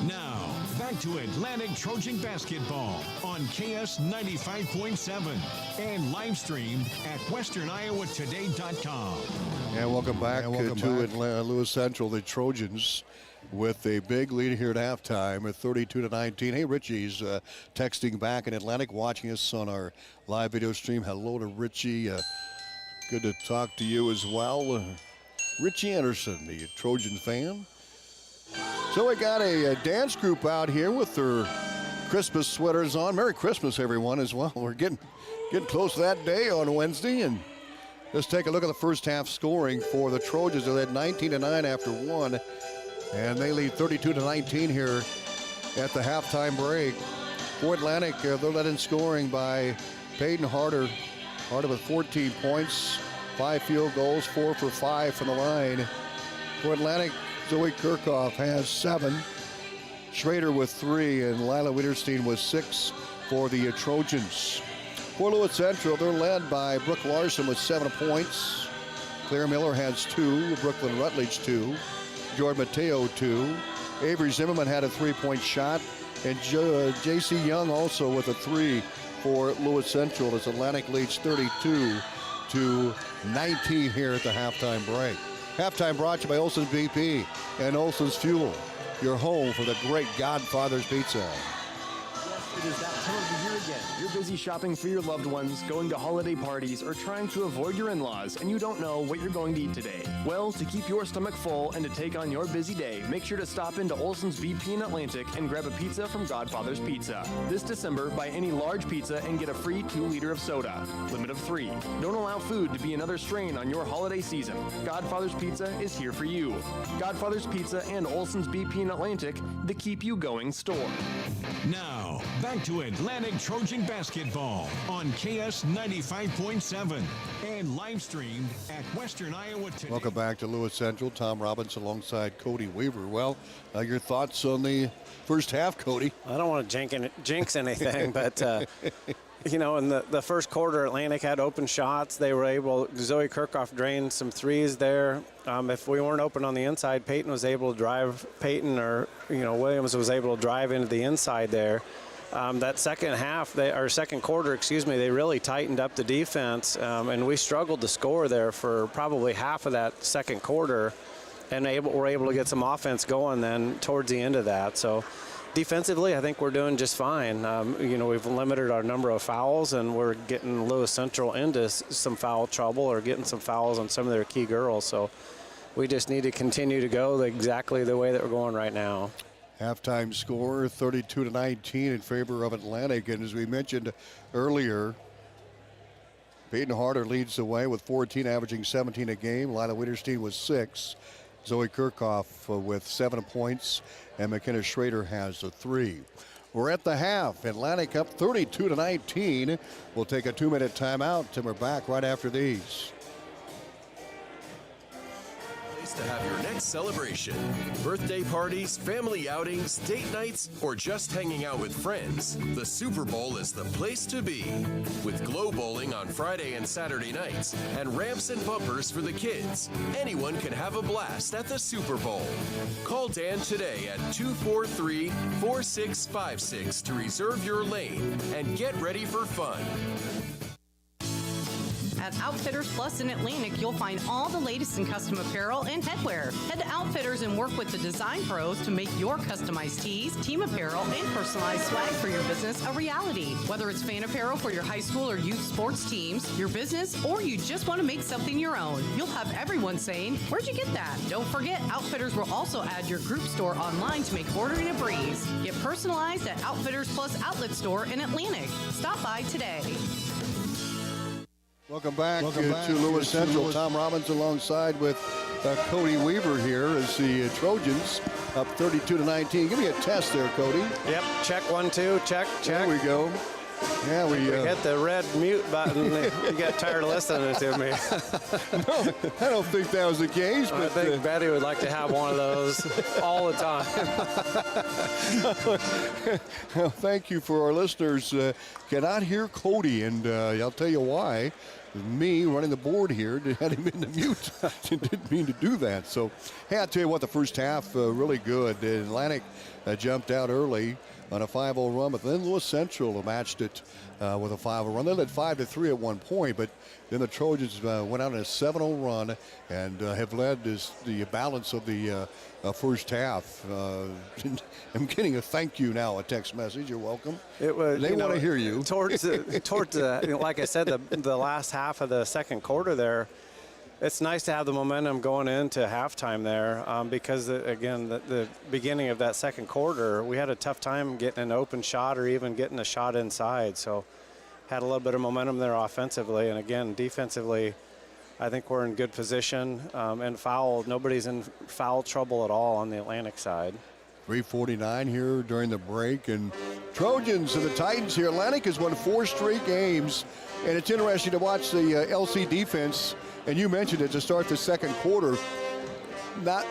S3: Now, back to Atlantic Trojan basketball on KS 95.7 and live streamed at westerniowatoday.com.
S1: And welcome back to Atlanta, Lewis Central, the Trojans with a big lead here at halftime at 32-19. Hey, Richie's texting back in Atlantic, watching us on our live video stream. Hello to Richie. Good to talk to you as well. Richie Anderson, the Trojan fan. So we got a dance group out here with their Christmas sweaters on. Merry Christmas, everyone, as well. We're getting close to that day on Wednesday, and let's take a look at the first half scoring for the Trojans. They led 19-9 after one, and they lead 32-19 here at the halftime break. For Atlantic, they're led in scoring by Peyton Harder. Harder with 14 points, 5 field goals, 4 for 5 from the line. For Atlantic, Zoe Kirchhoff has 7. Schrader with 3, and Lila Wiederstein with 6 for the Trojans. For Lewis Central, they're led by Brooke Larson with 7 points. Claire Miller has 2. Brooklyn Rutledge 2. Jordan Mateo 2. Avery Zimmerman had a 3-point shot. And J.C. Young also with a 3 for Lewis Central as Atlantic leads 32-19 here at the halftime break. Halftime brought to you by Olson's BP and Olson's Fuel, your home for the great Godfather's Pizza.
S7: It is that time of the year again. You're busy shopping for your loved ones, going to holiday parties, or trying to avoid your in-laws, and you don't know what you're going to eat today. Well, to keep your stomach full and to take on your busy day, make sure to stop into Olson's BP in Atlantic and grab a pizza from Godfather's Pizza. This December, buy any large pizza and get a free 2-liter of soda. Limit of 3. Don't allow food to be another strain on your holiday season. Godfather's Pizza is here for you. Godfather's Pizza and Olson's BP in Atlantic, the keep you going store.
S3: Now, back to Atlantic Trojan basketball on KS 95.7 and live streamed at Western Iowa Today.
S1: Welcome back to Lewis Central. Tom Robbins alongside Cody Weaver. Well, your thoughts on the first half, Cody?
S4: I don't want to jinx anything, but you know, in the first quarter, Atlantic had open shots. They were able, Zoe Kirchhoff drained some threes there. If we weren't open on the inside, Peyton was able to drive, Williams was able to drive into the inside there. That second quarter, they really tightened up the defense, and we struggled to score there for probably half of that second quarter, and were able to get some offense going then towards the end of that. So defensively, I think we're doing just fine. We've limited our number of fouls, and we're getting Lewis Central into some foul trouble or getting some fouls on some of their key girls. So we just need to continue to go exactly the way that we're going right now.
S1: Halftime score 32-19 in favor of Atlantic, and as we mentioned earlier, Peyton Harder leads the way with 14, averaging 17 a game. Lila Wiederstein with 6. Zoe Kirchhoff with 7 points, and McKenna Schrader has a 3. We're at the half. Atlantic up 32-19. We'll take a 2-minute timeout, and we're back right after these.
S14: To have your next celebration. Birthday parties, family outings, date nights, or just hanging out with friends. The Super Bowl is the place to be. With Glow Bowling on Friday and Saturday nights and ramps and bumpers for the kids, anyone can have a blast at the Super Bowl. Call Dan today at 243-4656 to reserve your lane and get ready for fun.
S15: At Outfitters Plus in Atlantic, you'll find all the latest in custom apparel and headwear. Head to Outfitters and work with the design pros to make your customized tees, team apparel, and personalized swag for your business a reality. Whether it's fan apparel for your high school or youth sports teams, your business, or you just want to make something your own, you'll have everyone saying, "Where'd you get that?" Don't forget, Outfitters will also add your group store online to make ordering a breeze. Get personalized at Outfitters Plus Outlet Store in Atlantic. Stop by today.
S1: Welcome back to Lewis Central. Tom Robbins alongside with Cody Weaver here as the Trojans up 32-19. Give me a test there, Cody.
S4: Yep, check 1, 2, check.
S1: There we go. Yeah, we
S4: hit the red mute button. You got tired of listening to me.
S1: No, I don't think that was the case. But
S4: I think Betty would like to have one of those all the time.
S1: Well, thank you for our listeners. Cannot hear Cody, and I'll tell you why. Me running the board here had him in the mute. Didn't mean to do that. So, hey, I'll tell you what, the first half really good. Atlantic jumped out early on a 5-0 run, but then Lewis Central matched it with a 5-0 run. They led 5-3 at one point, but then the Trojans went out on a 7-0 run and have led the balance of the first half. I'm getting a thank you now, a text message. You're welcome. They want to hear you.
S4: Towards like I said, the last half of the second quarter there, it's nice to have the momentum going into halftime there because, again, the beginning of that second quarter, we had a tough time getting an open shot or even getting a shot inside. So had a little bit of momentum there offensively. And, again, defensively, I think we're in good position. And nobody's in foul trouble at all on the Atlantic side.
S1: 3:49 here during the break. And Trojans and the Titans here. Atlantic has won 4 straight games. And it's interesting to watch the LC defense. And you mentioned it to start the second quarter.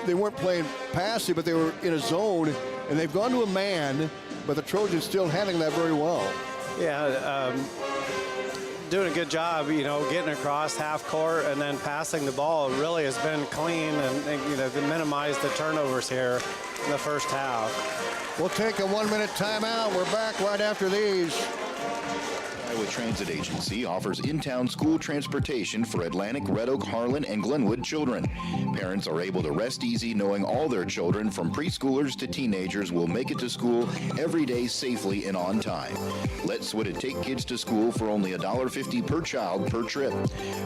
S1: They weren't playing passive, but they were in a zone, and they've gone to a man, but the Trojans still handling that very well.
S4: Yeah, doing a good job, getting across half court and then passing the ball really has been clean and they minimized the turnovers here in the first half.
S1: We'll take a 1-minute timeout. We're back right after these.
S16: Iowa Transit Agency offers in-town school transportation for Atlantic, Red Oak, Harlan, and Glenwood children. Parents are able to rest easy knowing all their children, from preschoolers to teenagers, will make it to school every day safely and on time. Let SWITA take kids to school for only $1.50 per child per trip.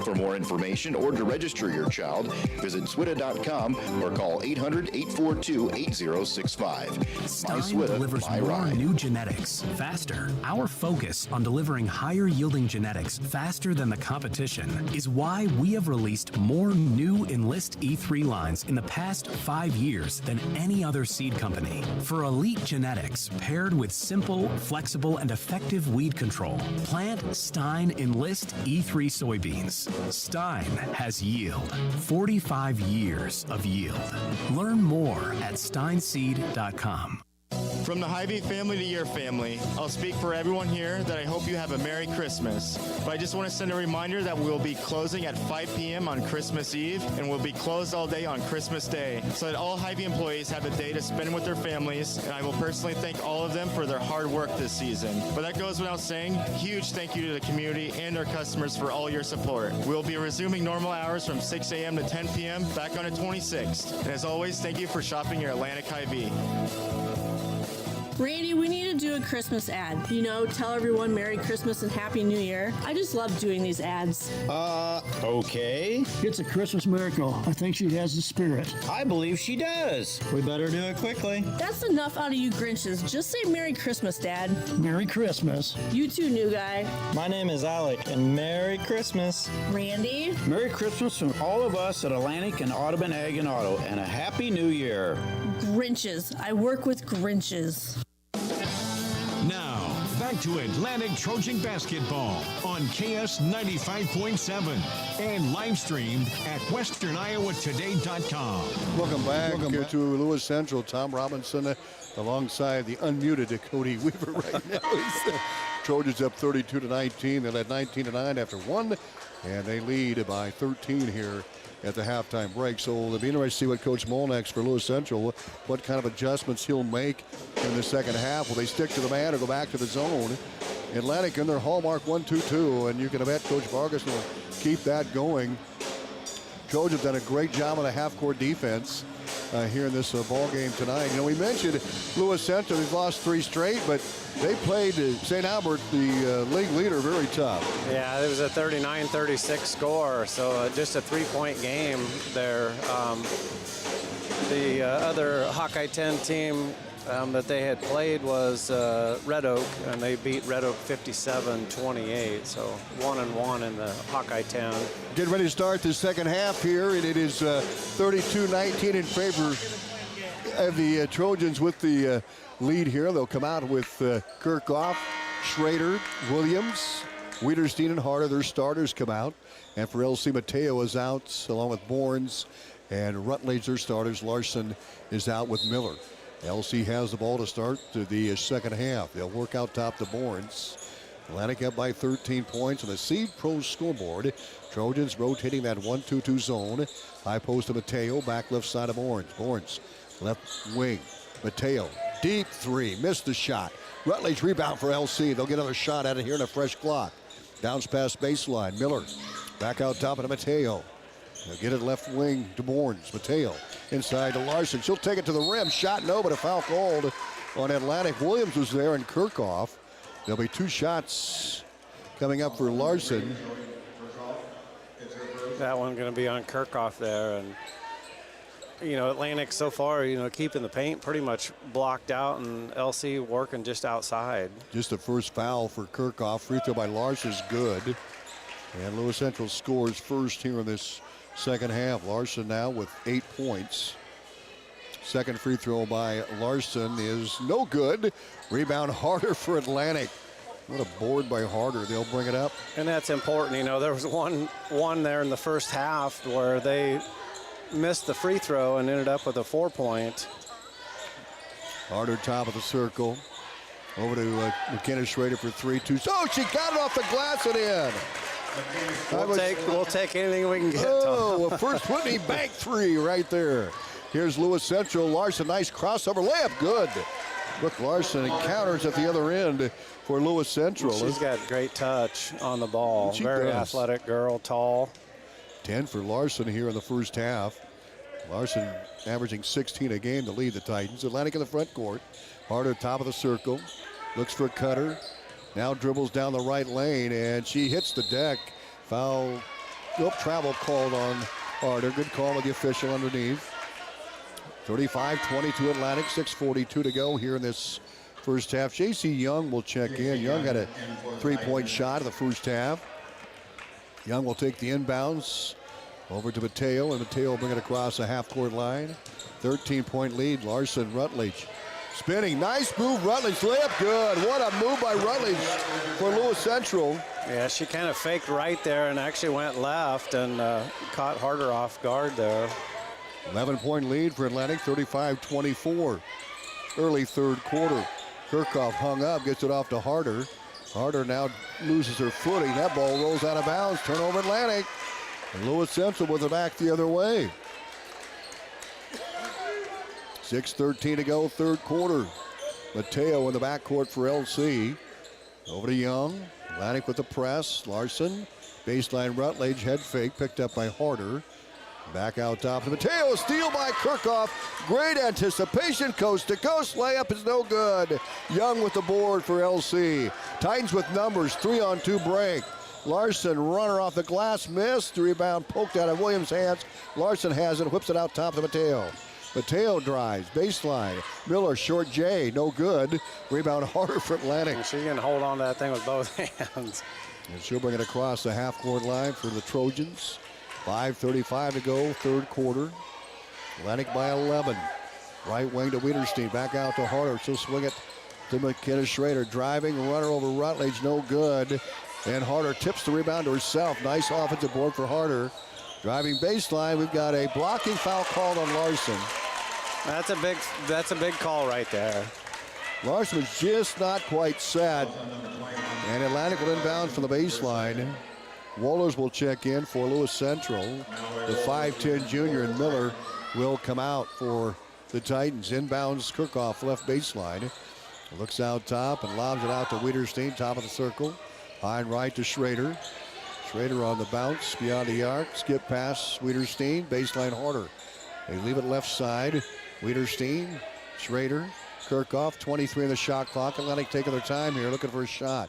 S16: For more information or to register your child, visit SWITA.com or call 800-842-8065.
S7: Stein delivers more new genetics faster. Our focus on delivering higher yielding genetics faster than the competition is why we have released more new Enlist E3 lines in the past 5 years than any other seed company. For elite genetics paired with simple, flexible, and effective weed control, plant Stein Enlist E3 soybeans. Stein has yield. 45 years of yield. Learn more at steinseed.com.
S17: From the Hy-Vee family to your family, I'll speak for everyone here that I hope you have a Merry Christmas. But I just want to send a reminder that we'll be closing at 5 p.m. on Christmas Eve, and we'll be closed all day on Christmas Day, so that all Hy-Vee employees have a day to spend with their families, and I will personally thank all of them for their hard work this season. But that goes without saying, huge thank you to the community and our customers for all your support. We'll be resuming normal hours from 6 a.m. to 10 p.m. back on the 26th. And as always, thank you for shopping your Atlantic Hy-Vee.
S18: Randy, we need to do a Christmas ad. Tell everyone Merry Christmas and Happy New Year. I just love doing these ads.
S19: Okay.
S10: It's a Christmas miracle. I think she has the spirit.
S19: I believe she does. We better do it quickly.
S18: That's enough out of you Grinches. Just say Merry Christmas, Dad.
S10: Merry Christmas.
S18: You too, new guy.
S19: My name is Alec, and Merry Christmas.
S18: Randy.
S20: Merry Christmas from all of us at Atlantic and Audubon Ag and Auto, and a Happy New Year.
S18: Grinches. I work with Grinches.
S3: Now, back to Atlantic Trojan basketball on KS 95.7 and live streamed at westerniowatoday.com.
S1: Welcome back to Lewis Central. Tom Robinson alongside the unmuted Cody Weaver right now. Trojans up 32-19. They led 19-9 after one, and they lead by 13 here at the halftime break. So it'll be interesting to see what Coach Molnax for Lewis Central, what kind of adjustments he'll make in the second half. Will they stick to the man or go back to the zone? Atlantic in their hallmark 1-2-2, and you can bet Coach Vargas will keep that going. Trojans have done a great job on the half-court defense here in this ball game tonight. We mentioned Lewis Central. They've lost 3 straight, but they played St. Albert, the league leader, very tough.
S4: Yeah, it was a 39-36 score, so just a 3-point game there. The other Hawkeye 10 team that they had played was Red Oak, and they beat Red Oak 57-28, so 1-1 in the Hawkeye 10.
S1: Getting ready to start the second half here, and it is 32-19 in favor of the Trojans with the lead here. They'll come out with Kirchhoff, Schrader, Williams, Wiederstein, and Harder. Their starters come out. And for LC, Mateo is out along with Bournes. And Rutledge, their starters. Larson is out with Miller. LC has the ball to start the second half. They'll work out top to Bournes. Atlantic up by 13 points on the Seed Pro scoreboard. Trojans rotating that 1-2-2 zone. High post to Mateo, back left side of Bournes. Bournes, left wing. Mateo, deep three, missed the shot. Rutledge rebound for LC. They'll get another shot at it here in a fresh clock. Bounce past baseline. Miller, back out top to Mateo. They'll get it left wing to Bournes. Mateo inside to Larson. She'll take it to the rim. Shot no, but a foul called on Atlantic. Williams was there and Kirchhoff. There'll be 2 shots coming up for Larson.
S4: that one going to be on Kirchhoff there. And, Atlantic so far, keeping the paint pretty much blocked out, and LC working just outside.
S1: Just the first foul for Kirchhoff. Free throw by Larson is good. And Lewis Central scores first here in this second half. Larson now with 8 points. Second free throw by Larson is no good. Rebound Harder for Atlantic. What a board by Harder. They'll bring it up.
S4: And that's important. There was one there in the first half where they missed the free throw and ended up with a 4-point.
S1: Harder top of the circle. Over to McKenna Schrader for 3-2. Oh, she got it off the glass and in.
S4: We'll take anything we can get.
S1: Oh, a first Whitney bank three right there. Here's Lewis Central. Larson, nice crossover layup, good. Look, Larson encounters at the other end for Lewis Central.
S4: She's got great touch on the ball.
S1: She
S4: Very
S1: does.
S4: athletic girl, tall.
S1: 10 for Larson here in the first half. Larson averaging 16 a game to lead the Titans. Atlantic in the front court. Harder top of the circle. Looks for Cutter. Now dribbles down the right lane, and she hits the deck. Foul. Travel called on Harder. Good call with the official underneath. 35-22 Atlantic. 6:42 to go here in this first half. J.C. Young will check in. Young had a 3-point shot in the first half. Young will take the inbounds over to Mateo, and Mateo will bring it across the half-court line. 13-point lead. Larson, Rutledge. Spinning, nice move, Rutledge, layup good. What a move by Rutledge for Lewis Central.
S4: Yeah, she kind of faked right there and actually went left and caught Harder off guard there.
S1: 11-point lead for Atlantic, 35-24. Early third quarter. Kirchhoff hung up, gets it off to Harder. Harder now loses her footing. That ball rolls out of bounds. Turnover Atlantic. And Lewis Central with it back the other way. 6:13 to go, third quarter. Mateo in the backcourt for LC. Over to Young. Atlantic with the press. Larson. Baseline Rutledge. Head fake picked up by Harder. Back out top to Mateo. Steal by Kirchhoff. Great anticipation. Coast to coast. Layup is no good. Young with the board for LC. Titans with numbers. 3-on-2 break. Larson, runner off the glass, missed. The rebound poked out of Williams' hands. Larson has it. Whips it out top to Mateo. Mateo drives, baseline. Miller, short J, no good. Rebound Harder for Atlantic.
S4: And she's going to hold on to that thing with both hands.
S1: And she'll bring it across the half-court line for the Trojans. 5:35 to go, third quarter. Atlantic by 11. Right wing to Wiederstein, back out to Harder. She'll swing it to McKenna Schrader. Driving, runner over Rutledge, no good. And Harder tips the rebound to herself. Nice offensive board for Harder. Driving baseline, we've got a blocking foul called on Larson.
S4: That's a big call right there.
S1: Larson was just not quite set. And Atlantic will inbound from the baseline. Wohlers will check in for Lewis Central. The 5'10 junior and Miller will come out for the Titans. Inbounds Kirchhoff left baseline. Looks out top and lobs it out to Wiederstein, top of the circle. High and right to Schrader. Schrader on the bounce, beyond the arc. Skip pass, Wiederstein, baseline Harder. They leave it left side. Wiederstein, Schrader, Kirchhoff, 23 in the shot clock. Atlantic taking their time here, looking for a shot.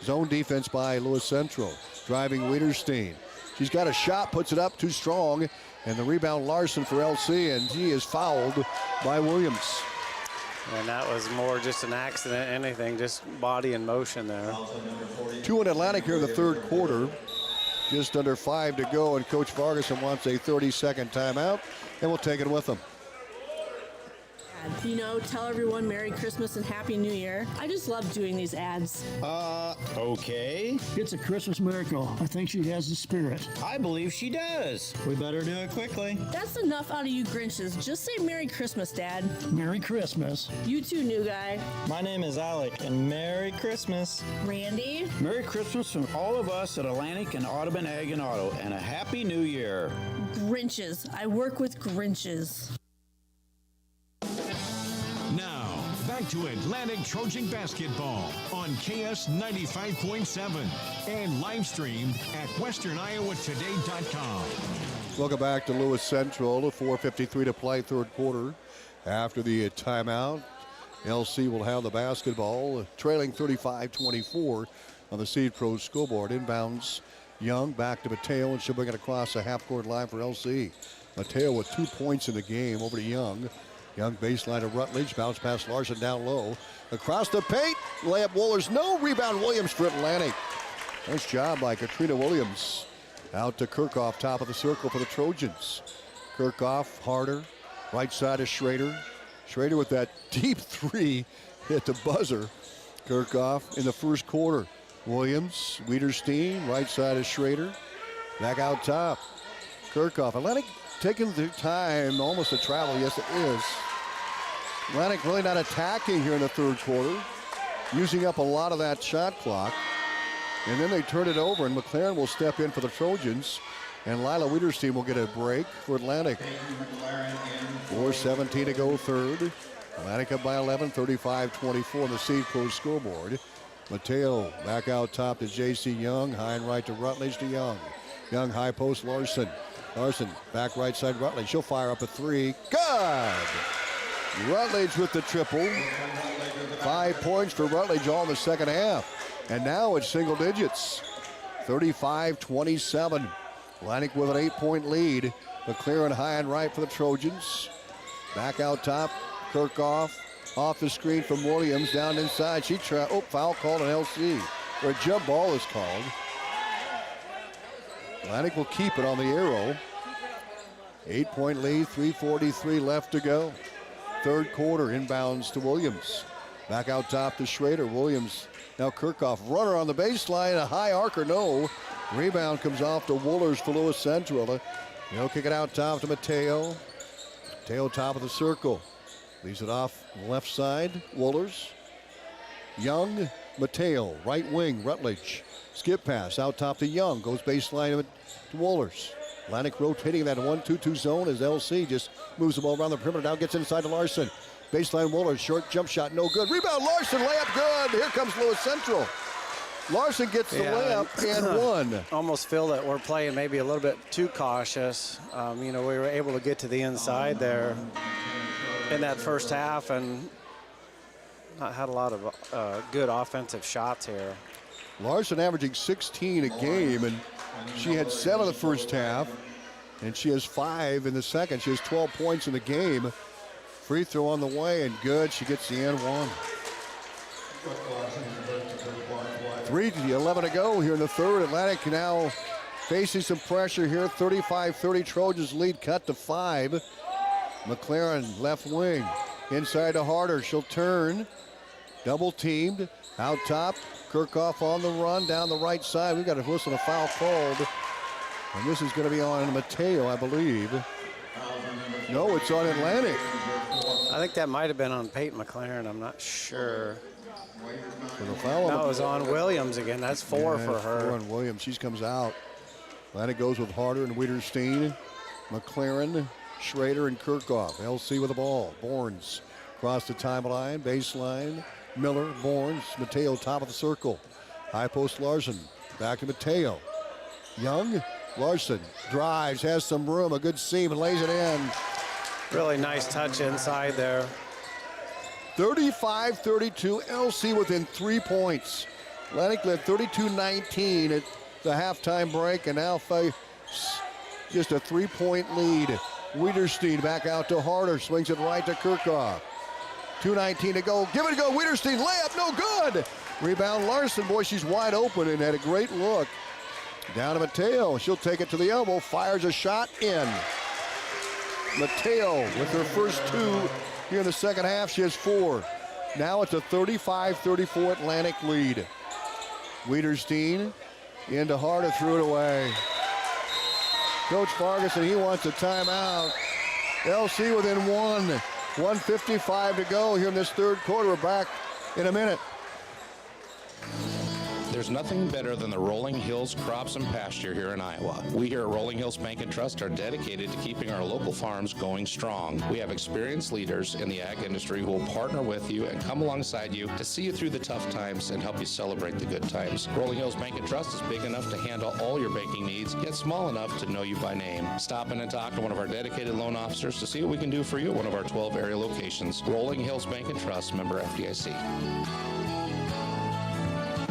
S1: Zone defense by Lewis Central. Driving Wiederstein. She's got a shot, puts it up, too strong. And the rebound Larson for LC, and he is fouled by Williams.
S4: And that was more just an accident, anything, just body in motion there.
S1: 2 in Atlantic here in the third quarter. Just under 5 to go, and Coach Vargason wants a 30-second timeout, and we'll take it with him.
S18: Tell everyone Merry Christmas and Happy New Year. I just love doing these ads.
S20: Okay.
S10: It's a Christmas miracle. I think she has the spirit.
S20: I believe she does. We better do it quickly.
S18: That's enough out of you Grinches. Just say Merry Christmas, Dad.
S10: Merry Christmas.
S18: You too, new guy.
S19: My name is Alec, and Merry Christmas.
S18: Randy.
S20: Merry Christmas from all of us at Atlantic and Audubon Ag and Auto, and a Happy New Year.
S18: Grinches. I work with Grinches.
S3: Now, back to Atlantic Trojan basketball on KS 95.7 and live streamed at westerniowatoday.com.
S1: Welcome back to Lewis Central. 4:53 to play, third quarter. After the timeout, LC will have the basketball, trailing 35-24 on the Seed Pro scoreboard. Inbounds Young back to Mateo, and she'll bring it across the half-court line for LC. Mateo with 2 points in the game over to Young. Young baseline to Rutledge. Bounce pass Larson down low. Across the paint. Layup Wohlers. No rebound Williams for Atlantic. Nice job by Katrina Williams. Out to Kirchhoff, top of the circle for the Trojans. Kirchhoff, Harder. Right side is Schrader. Schrader with that deep three hit the buzzer. Kirchhoff in the first quarter. Williams, Wiederstein. Right side is Schrader. Back out top. Kirchhoff. Atlantic taking the time almost to travel. Yes, it is. Atlantic really not attacking here in the third quarter, using up a lot of that shot clock. And then they turn it over, and McLaren will step in for the Trojans. And Lila Wiederstein will get a break for Atlantic. 4:17 to go third. Atlantic up by 11, 35-24 on the Seed Pro scoreboard. Mateo back out top to J.C. Young. High and right to Rutledge to Young. Young high post Larson. Larson back right side Rutledge. She'll fire up a three. Good! Rutledge with the triple. 5 points for Rutledge all in the second half. And now it's single digits. 35-27. Atlantic with an 8-point lead. McLaren high and right for the Trojans. Back out top. Kirchhoff off the screen from Williams. Down inside. Foul called on LC. Or a jump ball is called. Atlantic will keep it on the arrow. 8-point lead. 3:43 left to go. Third quarter, inbounds to Williams. Back out top to Schrader. Williams, now Kirchhoff. Runner on the baseline, a high arcer, no. Rebound comes off to Wohlers for Lewis Central. He'll kick it out top to Mateo. Mateo top of the circle. Leaves it off left side, Wohlers. Young, Mateo, right wing, Rutledge. Skip pass out top to Young. Goes baseline to Wohlers. Atlantic rotating that 1-2-2 zone as LC just moves the ball around the perimeter. Now gets inside to Larson. Baseline Wohlers, short jump shot, no good. Rebound Larson, layup good. Here comes Lewis Central. Larson gets the layup and one.
S4: Almost feel that we're playing maybe a little bit too cautious. We were able to get to the inside there in that first half and not had a lot of good offensive shots here.
S1: Larson averaging 16 a game, and she had 7 in the first half, and she has 5 in the second. She has 12 points in the game. Free throw on the way, and good. She gets the and one. 3:11 to go here in the third. Atlantic now facing some pressure here. 35-30 Trojans lead cut to 5. McLaren left wing. Inside to Harder. She'll turn. Double teamed. Out top. Kirchhoff on the run down the right side. We've got a whistle, a foul called. And this is going to be on Mateo, I believe. No, it's on Atlantic.
S4: I think that might have been on Peyton McLaren. I'm not sure.
S1: The foul
S4: no, it was on Williams again. That's 4 for her.
S1: 4 on Williams. She comes out. Atlantic goes with Harder and Wiederstein. McLaren, Schrader, and Kirchhoff. LC with the ball. Borns across the timeline, baseline. Miller, Borns, Mateo top of the circle. High post Larson. Back to Mateo. Young, Larson drives, has some room, a good seam, and lays it in.
S4: Really nice touch inside there.
S1: 35-32, LC within 3 points. Atlantic led 32-19 at the halftime break, and now just a 3-point lead. Wiederstein back out to Harder, swings it right to Kirchhoff. 2:19 to go, give it a go, Wiederstein, layup, no good. Rebound Larson, boy, she's wide open and had a great look. Down to Mateo, she'll take it to the elbow, fires a shot in. Mateo with her first 2 here in the second half, she has 4. Now it's a 35-34 Atlantic lead. Wiederstein into Harder, threw it away. Coach Farguson, he wants a timeout. LC within 1. 1:55 to go here in this third quarter. We're back in a minute.
S21: There's nothing better than the Rolling Hills Crops and Pasture here in Iowa. We here at Rolling Hills Bank and Trust are dedicated to keeping our local farms going strong. We have experienced leaders in the ag industry who will partner with you and come alongside you to see you through the tough times and help you celebrate the good times. Rolling Hills Bank and Trust is big enough to handle all your banking needs, yet small enough to know you by name. Stop in and talk to one of our dedicated loan officers to see what we can do for you at one of our 12 area locations. Rolling Hills Bank and Trust, member FDIC.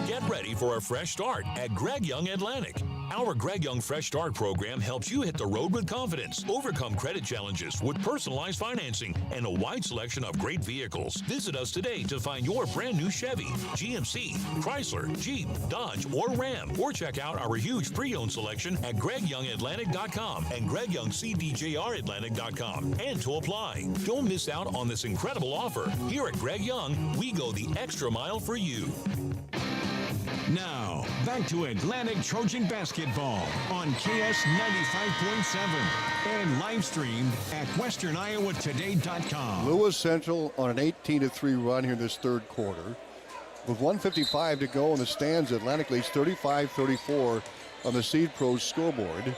S22: Get ready for a fresh start at Greg Young Atlantic.
S2: Our Greg Young Fresh Start program helps you hit the road with confidence, overcome credit challenges with personalized financing and a wide selection of great vehicles. Visit us today to find your brand new Chevy, GMC, Chrysler, Jeep, Dodge, or Ram, or check out our huge pre-owned selection at GregYoungAtlantic.com and GregYoungCDJRAtlantic.com. And to apply. Don't miss out on this incredible offer. Here at Greg Young, we go the extra mile for you.
S3: Now, back to Atlantic Trojan basketball on KS 95.7 and live streamed at WesternIowaToday.com.
S1: Lewis Central on an 18-3 run here in this third quarter. With 1:55 to go in the stands, Atlantic leads 35-34 on the Seed Pros scoreboard.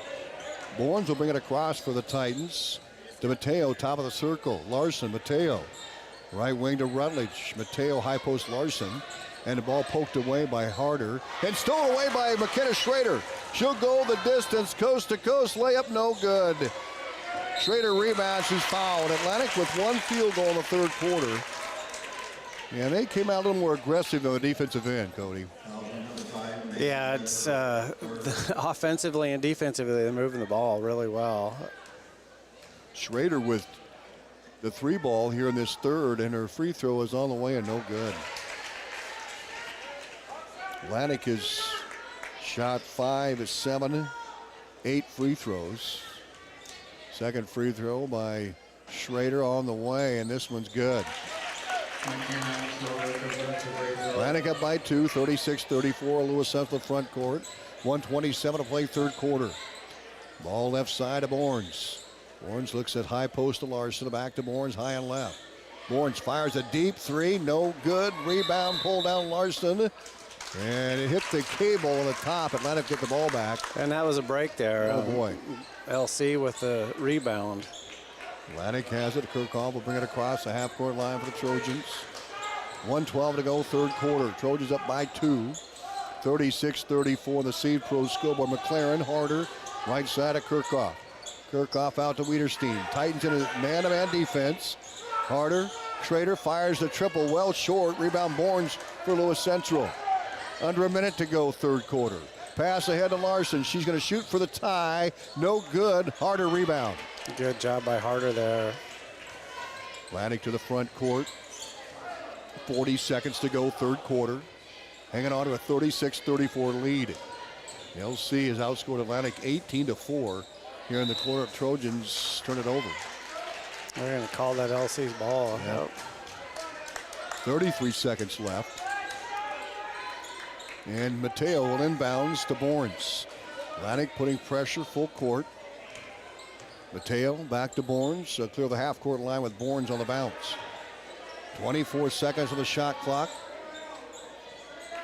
S1: Bournes will bring it across for the Titans. To Mateo, top of the circle. Larson, Mateo. Right wing to Rutledge. Mateo, high post Larson. And the ball poked away by Harder. And stolen away by McKenna Schrader. She'll go the distance, coast to coast. Layup no good. Schrader rebounds, she's fouled. Atlantic with one field goal in the third quarter. And they came out a little more aggressive on the defensive end, Cody.
S4: Yeah, it's offensively and defensively, they're moving the ball really well.
S1: Schrader with the three ball here in this third, and her free throw is on the way and no good. Atlantic has shot 5 of 7, 8 free throws. Second free throw by Schrader on the way, and this one's good. Atlantic up by 2, 36-34. Lewis Central front court. 1:27 to play third quarter. Ball left side of Bournes. Bournes looks at high post to Larson. Back to Bournes, high and left. Bournes fires a deep three, no good. Rebound pulled down Larson. And it hit the cable on the top. Atlantic get the ball back.
S4: And that was a break there.
S1: Oh, boy.
S4: LC with the rebound.
S1: Atlantic has it. Kirkhoff will bring it across the half-court line for the Trojans. 1:12 to go, third quarter. Trojans up by 2. 36-34 the Seed Pros scoreboard. McLaren, Harder, right side of Kirkhoff. Kirkhoff out to Wiederstein. Titans in a man-to-man defense. Harder, Schrader fires the triple well short. Rebound Bournes for Lewis Central. Under a minute to go, third quarter. Pass ahead to Larson. She's going to shoot for the tie. No good. Harder rebound.
S4: Good job by Harder there.
S1: Atlantic to the front court. 40 seconds to go, third quarter. Hanging on to a 36-34 lead. LC has outscored Atlantic 18-4 here in the quarter. Trojans turn it over.
S4: They're going to call that LC's ball.
S1: Yep. 33 seconds left. And Mateo will inbounds to Bournes. Atlantic putting pressure full court. Mateo back to Bournes. Clear the half-court line with Bournes on the bounce. 24 seconds on the shot clock.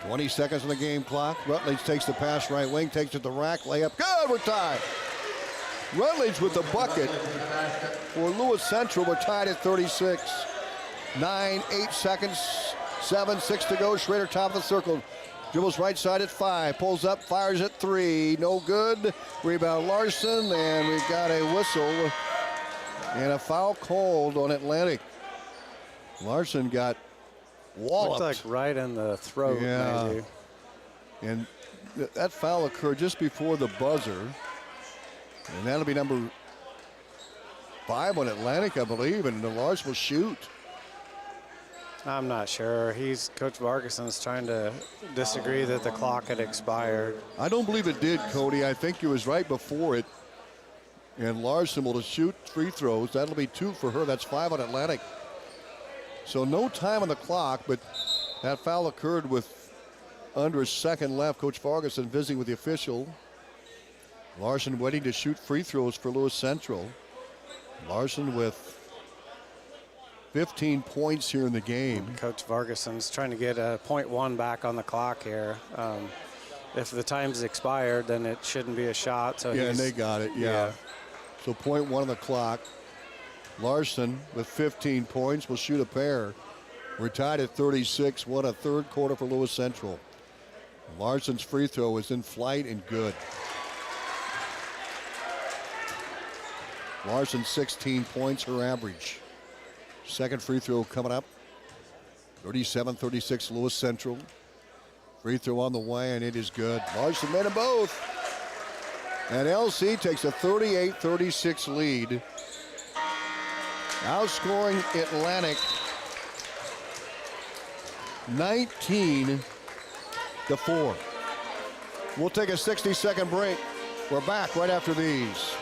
S1: 20 seconds on the game clock. Rutledge takes the pass right wing, takes it to the rack, layup. Good, we're tied. Rutledge with the bucket for Lewis Central. We're tied at 36. 9, 8 seconds, 7, 6 to go. Schrader top of the circle. Dribbles right side at 5, pulls up, fires at 3, no good. Rebound Larson, and we've got a whistle and a foul called on Atlantic. Larson got walloped.
S4: Looked like right in the throat.
S1: Yeah.
S4: Maybe.
S1: And that foul occurred just before the buzzer. And that'll be number 5 on Atlantic, I believe, and Larson will shoot.
S4: I'm not sure. Coach Vargason's trying to disagree that the clock had expired.
S1: I don't believe it did, Cody. I think it was right before it. And Larson will shoot free throws. That'll be 2 for her. That's 5 on Atlantic. So no time on the clock, but that foul occurred with under a second left. Coach Vargason visiting with the official. Larson waiting to shoot free throws for Lewis Central. Larson with 15 points here in the game.
S4: Coach Vargason's trying to get a .1 back on the clock here. If the time's expired, then it shouldn't be a shot. So
S1: yeah, and they got it, yeah. So .1 on the clock. Larson with 15 points will shoot a pair. We're tied at 36. What a third quarter for Lewis Central. Larson's free throw is in flight and good. Larson 16 points, her average. Second free throw coming up. 37-36 Lewis Central. Free throw on the way, and it is good. Larson made them both. And LC takes a 38-36 lead. Outscoring Atlantic 19-4. We'll take a 60-second break. We're back right after these.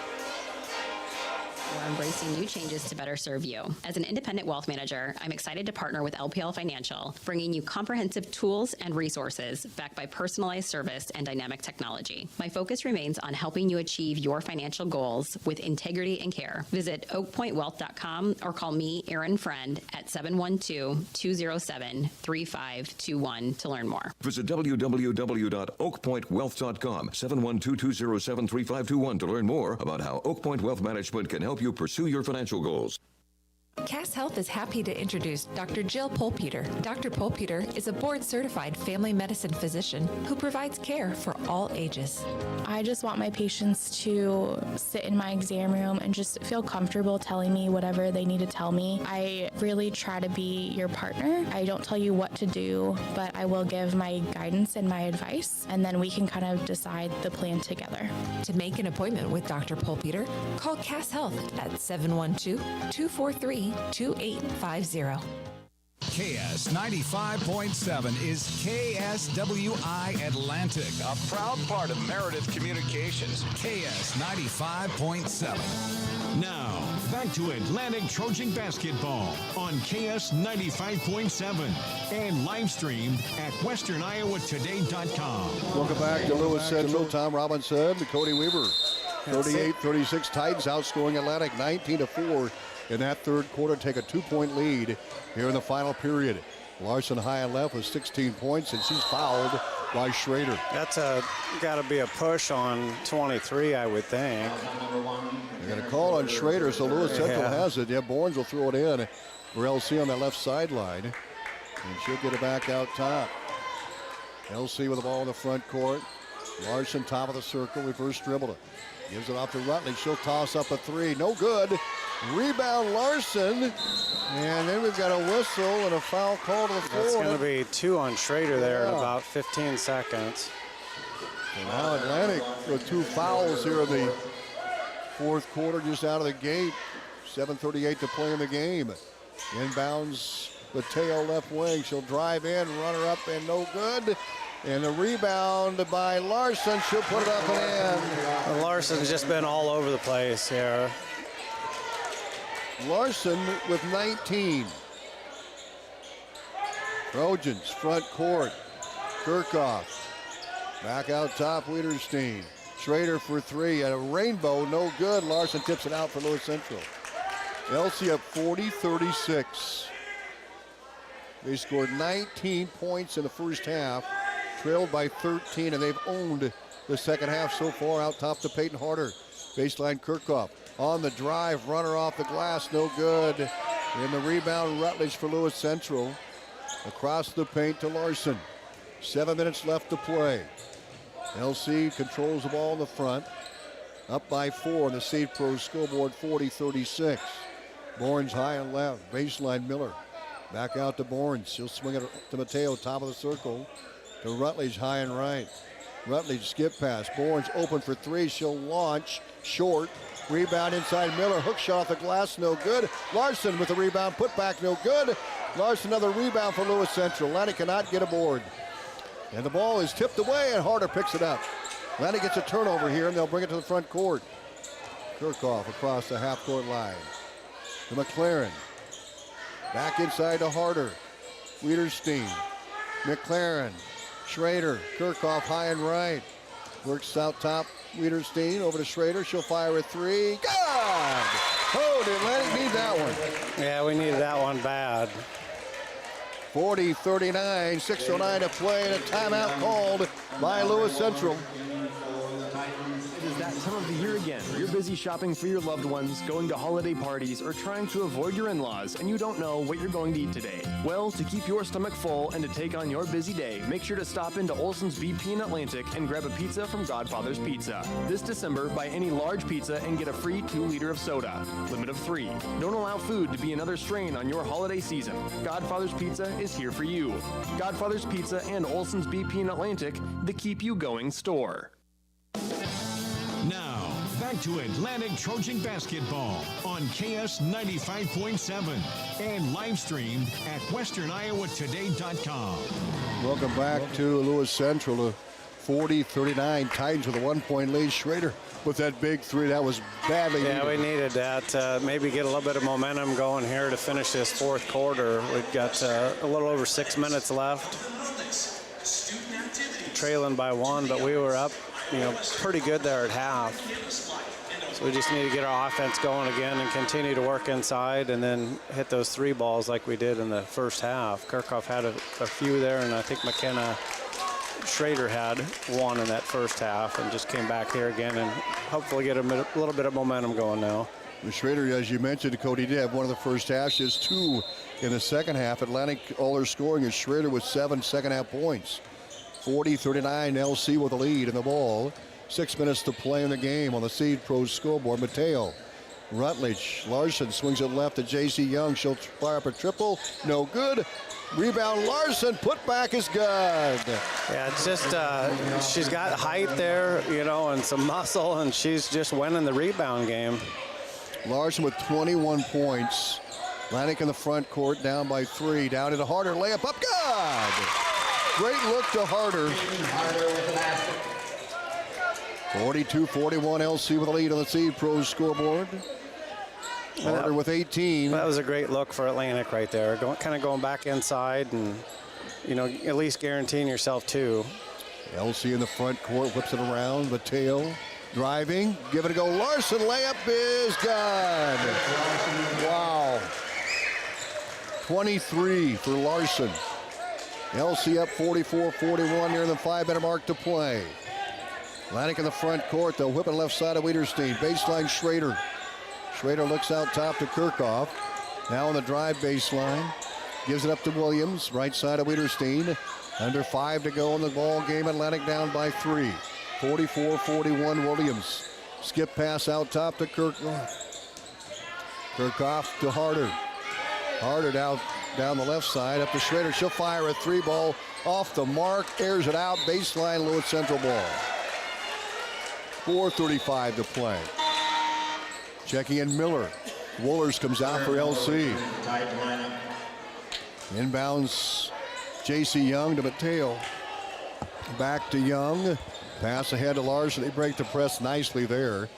S5: We're embracing new changes to better serve you. As an independent wealth manager, I'm excited to partner with LPL Financial, bringing you comprehensive tools and resources backed by personalized service and dynamic technology. My focus remains on helping you achieve your financial goals with integrity and care. Visit oakpointwealth.com or call me, Erin Friend, at 712-207-3521 to learn more.
S22: Visit www.oakpointwealth.com, 712-207-3521 to learn more about how Oak Point Wealth Management can help you pursue your financial goals.
S23: Cass Health is happy to introduce Dr. Jill Polpeter. Dr. Polpeter is a board-certified family medicine physician who provides care for all ages.
S24: I just want my patients to sit in my exam room and just feel comfortable telling me whatever they need to tell me. I really try to be your partner. I don't tell you what to do, but I will give my guidance and my advice, and then we can kind of decide the plan together.
S23: To make an appointment with Dr. Polpeter, call Cass Health at 712-243-2850.
S25: KS 95.7 is KSWI Atlantic, a proud part of Meredith Communications. KS 95.7.
S3: Now, back to Atlantic Trojan basketball on KS 95.7 and live streamed at westerniowatoday.com.
S1: Welcome back to Lewis Central. Tom Robinson, Cody Weaver. 38-36 Titans outscoring Atlantic 19-4 in that third quarter. Take a 2-point lead here in the final period. Larson high and left with 16 points, and she's fouled by Schrader.
S4: That's got to be a push on 23, I would think.
S1: They're going to call on Schrader, so Lewis Central has it. Yeah, Bournes will throw it in for LC on the left sideline, and she'll get it back out top. LC with the ball in the front court. Larson top of the circle, reverse dribbled it. Gives it off to Rutledge. She'll toss up a three. No good. Rebound Larson. And then we've got a whistle and a foul call to the floor.
S4: That's going to be 2 on Schrader there in about 15 seconds.
S1: And now Atlantic with 2 fouls here in the fourth quarter, just out of the gate. 7:38 to play in the game. Inbounds Mateo left wing. She'll drive in, runner up, and no good. And the rebound by Larson. She'll put it up and in.
S4: And Larson's just been all over the place here.
S1: Larson with 19. Trojans front court. Kirchhoff back out top. Wiederstein. Schrader for 3 at a rainbow. No good. Larson tips it out for Lewis Central. LC up 40-36. They scored 19 points in the first half. Trailed by 13, and they've owned the second half so far. Out top to Peyton Harder. Baseline Kirchhoff on the drive. Runner off the glass. No good. And the rebound Rutledge for Lewis Central. Across the paint to Larson. 7 minutes left to play. LC controls the ball in the front. Up by 4 on the Save Pro scoreboard, 40-36. Bournes high and left. Baseline Miller. Back out to Bournes. She'll swing it to Mateo, top of the circle. To Rutledge high and right. Rutledge skip pass. Bournes open for 3. She'll launch. Short. Rebound inside Miller. Hook shot off the glass. No good. Larson with the rebound. Put back. No good. Larson another rebound for Lewis Central. Atlantic cannot get a board. And the ball is tipped away and Harder picks it up. Atlantic gets a turnover here and they'll bring it to the front court. Kirchhoff across the half court line. To McLaren. Back inside to Harder. Wiederstein. McLaren. Schrader, Kirchhoff high and right. Works out top, Wiederstein over to Schrader. She'll fire a 3. Good! Oh, did Atlantic need that one?
S4: Yeah, we needed that one bad.
S1: 40-39, 6:09 to play, and a timeout called by Lewis Central.
S7: It is that time of the year again. You're busy shopping for your loved ones, going to holiday parties, or trying to avoid your in-laws, and you don't know what you're going to eat today. Well, to keep your stomach full and to take on your busy day, make sure to stop into Olson's BP in Atlantic and grab a pizza from Godfather's Pizza. This December, buy any large pizza and get a free 2 liter of soda. Limit of 3. Don't allow food to be another strain on your holiday season. Godfather's Pizza is here for you. Godfather's Pizza and Olson's BP in Atlantic, the keep you going store.
S3: Now, to Atlantic Trojan Basketball on KS 95.7 and live streamed at westerniowatoday.com.
S1: Welcome back to Lewis Central. 40-39, Titans with a 1-point lead. Schrader with that big three. That was badly needed.
S4: Yeah, we needed that. Maybe get a little bit of momentum going here to finish this fourth quarter. We've got a little over 6 minutes left. Trailing by 1, but we were up, pretty good there at half. So we just need to get our offense going again and continue to work inside and then hit those 3 balls like we did in the first half. Kirchhoff had a few there, and I think McKenna Schrader had 1 in that first half and just came back here again and hopefully get a little bit of momentum going now.
S1: Schrader, as you mentioned, Cody, did have 1 in the first half. She has 2 in the second half. Atlantic, all her scoring is Schrader with 7 second half points. 40-39, LC with the lead in the ball. 6 minutes to play in the game on the Seed Pro scoreboard. Mateo, Rutledge, Larson swings it left to J.C. Young. She'll fire up a triple. No good. Rebound Larson, put back is good.
S4: Yeah, it's just, she's got height there, and some muscle, and she's just winning the rebound game.
S1: Larson with 21 points. Atlantic in the front court, down by 3. Down to Harder, layup up, good. Great look to Harder. 42-41, LC with a lead on the Seed Pros scoreboard. Harder with 18.
S4: That was a great look for Atlantic right there. Kind of going back inside and, at least guaranteeing yourself 2.
S1: LC in the front court, whips it around. Mateo driving, give it a go. Larson, layup is good. Wow. 23 for Larson. LC up 44-41 near the 5-minute mark to play. Atlantic in the front court. They'll whip it left side of Wiederstein. Baseline Schrader. Schrader looks out top to Kirchhoff. Now on the drive baseline. Gives it up to Williams. Right side of Wiederstein. Under 5 to go in the ball game. Atlantic down by 3. 44-41 Williams. Skip pass out top to Kirchhoff. Kirchhoff to Harder. Harder down the left side up to Schrader. She'll fire a 3 ball off the mark. Airs it out. Baseline Lewis Central ball. 4:35 to play. Checking in Miller. Woolers comes out for LC. Inbounds J.C. Young to Mateo. Back to Young. Pass ahead to Larson. They break the press nicely there.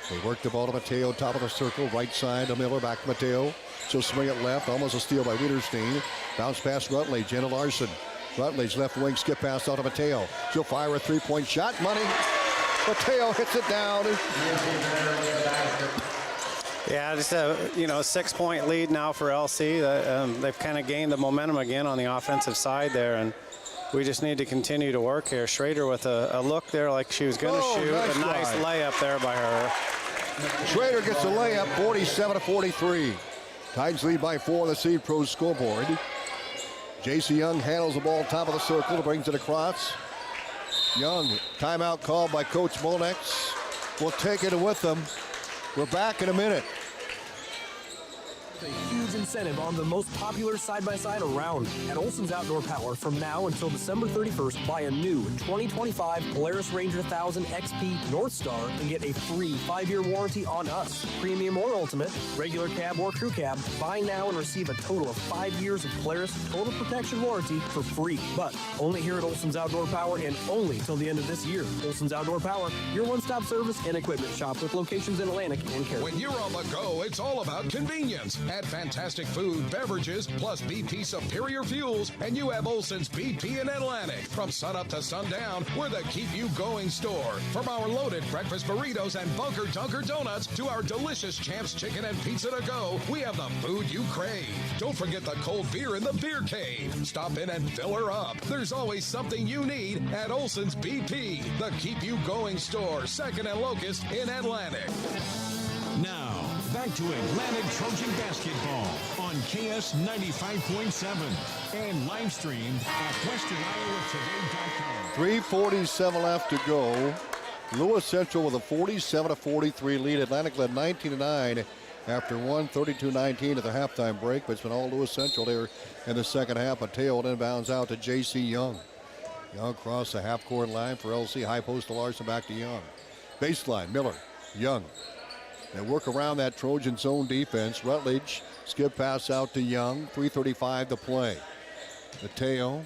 S1: They work the ball to Mateo, top of the circle. Right side to Miller. Back to Mateo. She'll swing it left. Almost a steal by Wiederstein. Bounce past Rutledge. Into Larson. Rutledge left wing. Skip pass out to Mateo. She'll fire a 3-point shot. Money. Mateo hits it down.
S4: Yeah, just a 6-point lead now for LC. They've kind of gained the momentum again on the offensive side there, and we just need to continue to work here. Schrader with a look there like she was going to shoot. A nice layup there by her.
S1: Schrader gets a layup, 47-43. Titans lead by 4 on the Seed Pros scoreboard. J.C. Young handles the ball top of the circle, brings it across. Young, timeout called by Coach Monex. We'll take it with them. We're back in a minute.
S7: A huge incentive on the most popular side-by-side around at Olson's Outdoor Power. From now until December 31st, buy a new 2025 Polaris Ranger 1000 XP North Star and get a free 5-year warranty on us. Premium or Ultimate, regular cab or crew cab, buy now and receive a total of 5 years of Polaris Total Protection Warranty for free. But only here at Olson's Outdoor Power and only till the end of this year. Olson's Outdoor Power, your one-stop service and equipment shop with locations in Atlantic and Carroll.
S6: When you're on the go, it's all about convenience. Add fantastic food, beverages, plus BP superior fuels, and you have Olson's BP in Atlantic. From sunup to sundown, we're the Keep You Going store. From our loaded breakfast burritos and Bunker Dunker donuts to our delicious Champs chicken and pizza to go, we have the food you crave. Don't forget the cold beer in the beer cave. Stop in and fill her up. There's always something you need at Olson's BP, the Keep You Going store, 2nd and Locust in Atlantic.
S3: Now, back to Atlantic Trojan Basketball on KS 95.7 and live streamed at westerniowatoday.com.
S1: 3:47 left to go. Lewis Central with a 47-43 lead. Atlantic led 19-9 after 32-19 at the halftime break, but it's been all Lewis Central there in the second half. Mateo inbounds out to J.C. Young. Young across the half-court line for LC. High post to Larson, back to Young. Baseline, Miller. Young. They work around that Trojan zone defense. Rutledge, skip pass out to Young. 3:35 to play. Mateo.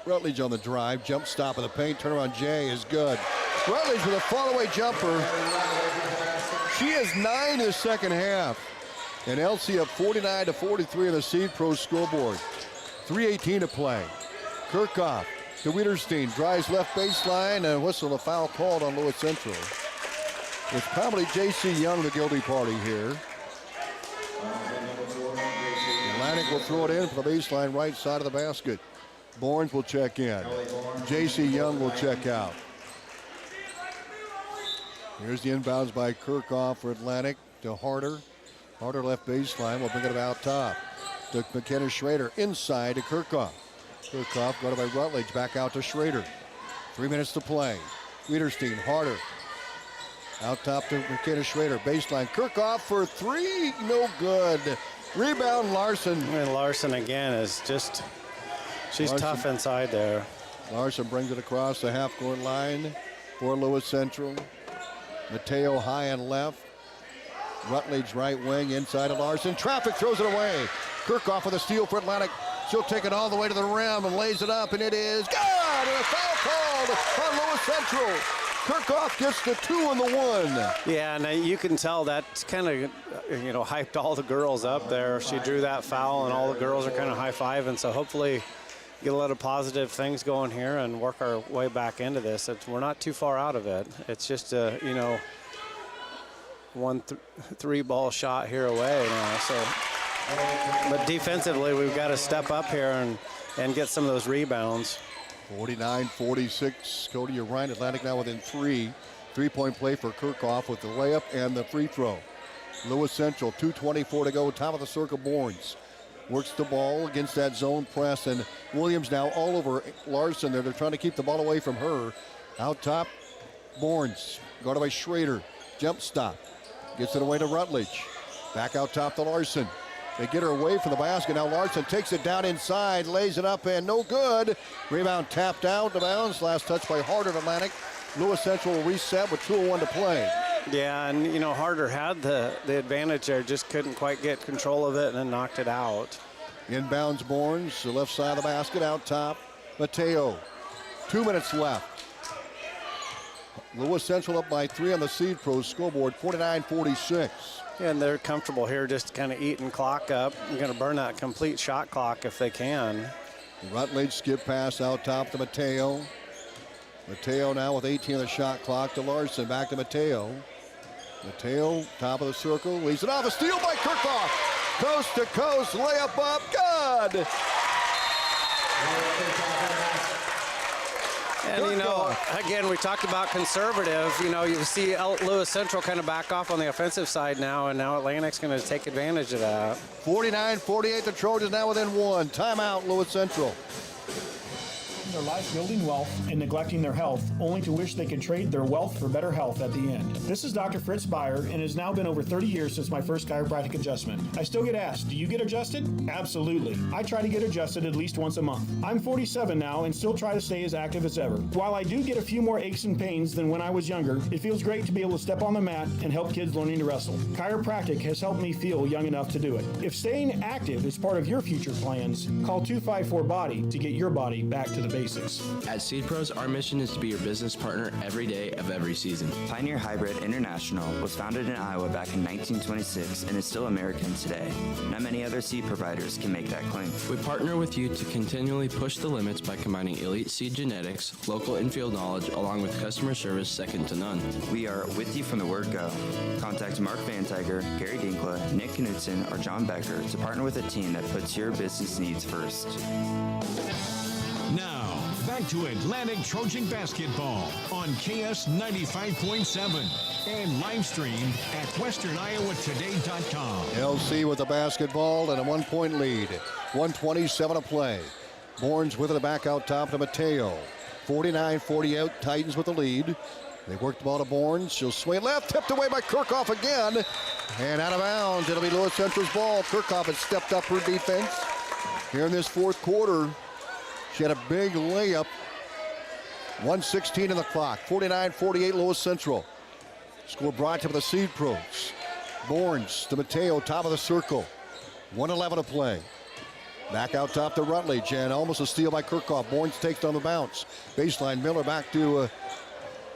S1: Rutledge on the drive. Jump stop of the paint. Turnaround J is good. Rutledge with a fall-away jumper. She is 9 in the second half. And LC up 49-43 on the Seed Pro scoreboard. 3:18 to play. Kirchhoff to Wiederstein. Drives left baseline and whistle a foul called on Lewis Central. It's probably J.C. Young, the guilty party here. Atlantic will throw it in for the baseline right side of the basket. Bournes will check in. J.C. Young will check out. Here's the inbounds by Kirchhoff for Atlantic to Harder. Harder left baseline will bring it out top. To McKenna Schrader inside to Kirchhoff. Kirchhoff guarded by Rutledge, back out to Schrader. 3 minutes to play. Wiederstein, Harder. Out top to McKenna Schrader, baseline. Kirchhoff for three, no good. Rebound Larson.
S4: And Larson again is just, she's tough inside there.
S1: Larson brings it across the half-court line for Lewis Central. Mateo high and left. Rutledge right wing inside of Larson. Traffic throws it away. Kirchhoff with a steal for Atlantic. She'll take it all the way to the rim and lays it up, and it is good! And a foul called on Lewis Central. Kirchhoff gets the 2 and the 1.
S4: Yeah, and you can tell that kind of, hyped all the girls up there. She drew that foul, and all the girls are kind of high-fiving. So hopefully get a lot of positive things going here and work our way back into this. We're not too far out of it. It's just a, one three-ball shot here away now. So, but defensively, we've got to step up here and get some of those rebounds.
S1: 49-46. Cody, you're right. Atlantic now within 3. 3-point play for Kirchhoff with the layup and the free throw. Lewis Central, 2:24 to go. Top of the circle, Bournes. Works the ball against that zone press, and Williams now all over Larson there. They're trying to keep the ball away from her. Out top, Bournes. Guarded by Schrader. Jump stop. Gets it away to Rutledge. Back out top to Larson. They get her away from the basket. Now Larson takes it down inside, lays it up, and no good. Rebound tapped out of bounds. Last touch by Harder of Atlantic. Lewis Central will reset with 2:01 to play.
S4: Yeah, and Harder had the advantage there, just couldn't quite get control of it and then knocked it out.
S1: Inbounds Bournes, the left side of the basket, out top. Mateo, 2 minutes left. Lewis Central up by 3 on the Seed Pro scoreboard, 49-46.
S4: Yeah, and they're comfortable here just kind of eating clock up. You're going to burn that complete shot clock if they can.
S1: Rutledge skip pass out top to Mateo. Mateo now with 18 on the shot clock to Larson. Back to Mateo. Mateo, top of the circle, leaves it off. A steal by Kirchhoff. Coast to coast, layup up, good.
S4: And, again, we talked about conservative. You see Lewis Central kind of back off on the offensive side now, and now Atlantic's going to take advantage of that.
S1: 49-48, the Trojans now within 1. Timeout, Lewis Central.
S10: Their life building wealth and neglecting their health, only to wish they could trade their wealth for better health at the end. This is Dr. Fritz Beyer, and it has now been over 30 years since my first chiropractic adjustment. I still get asked, do you get adjusted? Absolutely. I try to get adjusted at least once a month. I'm 47 now and still try to stay as active as ever. While I do get a few more aches and pains than when I was younger, it feels great to be able to step on the mat and help kids learning to wrestle. Chiropractic has helped me feel young enough to do it. If staying active is part of your future plans, call 254-BODY to get your body back to the basics.
S8: At Seed Pros, our mission is to be your business partner every day of every season.
S9: Pioneer Hybrid International was founded in Iowa back in 1926 and is still American today. Not many other seed providers can make that claim.
S8: We partner with you to continually push the limits by combining elite seed genetics, local infield knowledge, along with customer service second to none.
S9: We are with you from the word go. Contact Mark Van Tiger, Gary Dinkla, Nick Knudsen, or John Becker to partner with a team that puts your business needs first.
S3: Now, back to Atlantic Trojan basketball on KS 95.7 and live streamed at westerniowatoday.com.
S1: LC with the basketball and a 1-point lead. 1:27 to play. Bournes with it back out top to Mateo. 49-48, Titans with the lead. They work the ball to Bournes. She'll swing left, tipped away by Kirchhoff again. And out of bounds. It'll be Lewis Central's ball. Kirchhoff has stepped up her defense here in this fourth quarter. She had a big layup. 1:16 in the clock. 49-48 Lewis Central. Score brought to you by the Seed Pros. Bournes to Mateo, top of the circle. 1:11 to play. Back out top to Rutledge, and almost a steal by Kirchhoff. Bournes takes on the bounce. Baseline, Miller back to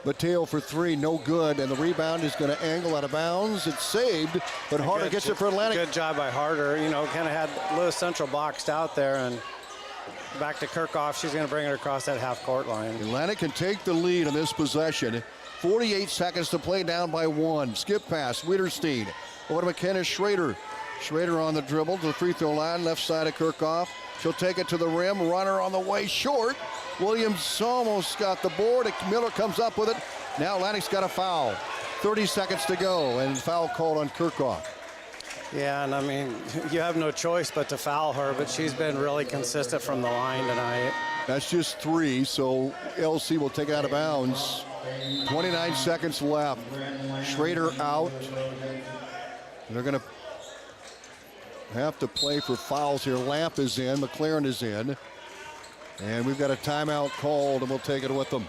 S1: Mateo for three, no good, and the rebound is going to angle out of bounds. It's saved, but Harder gets it for Atlantic.
S4: Good job by Harder. You know, kind of had Lewis Central boxed out there, and back to Kirchhoff. She's going to bring it across that half-court line.
S1: Atlantic can take the lead in this possession. 48 seconds to play, down by one. Skip pass, Wiederstein over to McKenna Schrader. Schrader on the dribble to the free throw line, left side of Kirchhoff. She'll take it to the rim. Runner on the way, short. Williams almost got the board. Miller comes up with it. Now Atlantic's got a foul. 30 seconds to go, and foul called on Kirchhoff.
S4: Yeah, and I mean, you have no choice but to foul her, but she's been really consistent from the line tonight.
S1: That's just three, so LC will take it out of bounds. 29 seconds left. Schrader out. And they're going to have to play for fouls here. Lamp is in, McLaren is in. And we've got a timeout called, and we'll take it with them.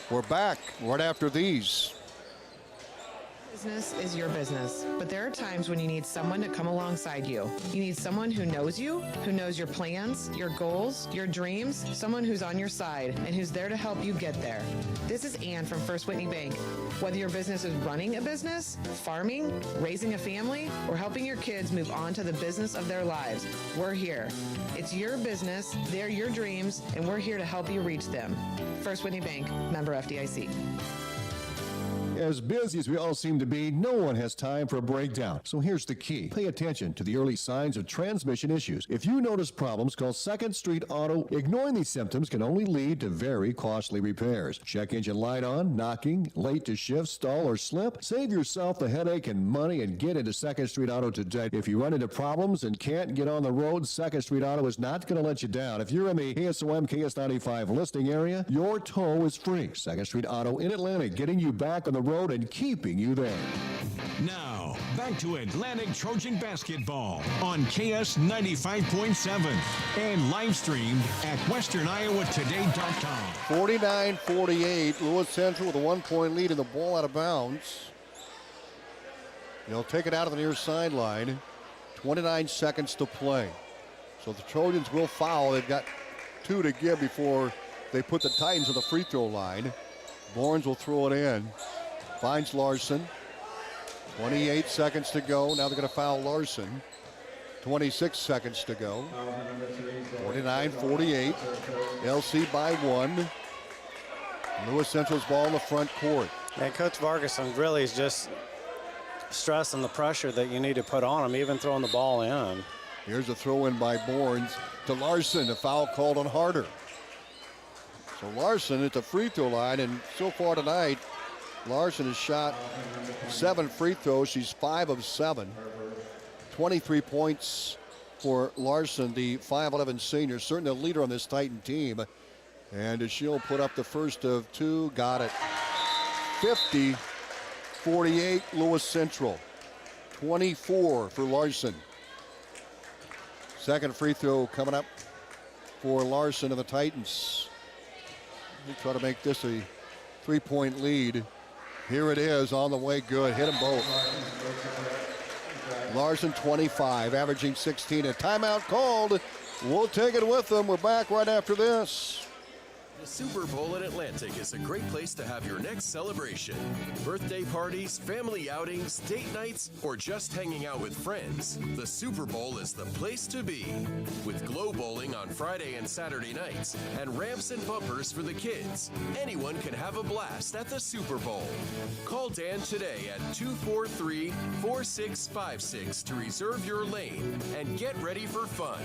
S1: We're back right after these.
S11: Business is your business, but there are times when you need someone to come alongside you. You need someone who knows you, who knows your plans, your goals, your dreams, someone who's on your side and who's there to help you get there. This is Ann from First Whitney Bank. Whether your business is running a business, farming, raising a family, or helping your kids move on to the business of their lives, we're here. It's your business, they're your dreams, and we're here to help you reach them. First Whitney Bank, member FDIC.
S12: As busy as we all seem to be, no one has time for a breakdown. So here's the key. Pay attention to the early signs of transmission issues. If you notice problems, call 2nd Street Auto. Ignoring these symptoms can only lead to very costly repairs. Check engine light on, knocking, late to shift, stall, or slip. Save yourself the headache and money and get into 2nd Street Auto today. If you run into problems and can't get on the road, 2nd Street Auto is not going to let you down. If you're in the KSOM KS95 listing area, your tow is free. 2nd Street Auto in Atlantic, getting you back on the road and keeping you there.
S3: Now, back to Atlantic Trojan basketball on KS 95.7 and live streamed at westerniowatoday.com.
S1: 49-48, Lewis Central with a 1-point lead and the ball out of bounds. They'll take it out of the near sideline. 29 seconds to play. So the Trojans will foul. They've got 2 to give before they put the Titans on the free throw line. Bournes will throw it in. Finds Larson. 28 seconds to go. Now they're going to foul Larson. 26 seconds to go. 49-48. LC by 1. Lewis Central's ball in the front court.
S4: And Coach Vargason really is just stressing the pressure that you need to put on him, even throwing the ball in.
S1: Here's a throw in by Bournes to Larson. A foul called on Harder. So Larson at the free throw line, and so far tonight, Larson has shot 7 free throws. She's 5 of 7. 23 points for Larson, the 5'11 senior, certainly the leader on this Titan team. And she'll put up the first of 2. Got it. 50-48 Lewis Central. 24 for Larson. Second free throw coming up for Larson and the Titans. They try to make this a 3-point lead. Here it is on the way. Good. Hit them both. Larson 25, averaging 16. A timeout called. We'll take it with them. We're back right after this.
S13: The Super Bowl at Atlantic is a great place to have your next celebration. Birthday parties, family outings, date nights, or just hanging out with friends. The Super Bowl is the place to be. With Glow Bowling on Friday and Saturday nights and ramps and bumpers for the kids, anyone can have a blast at the Super Bowl. Call Dan today at 243-4656 to reserve your lane and get ready for fun.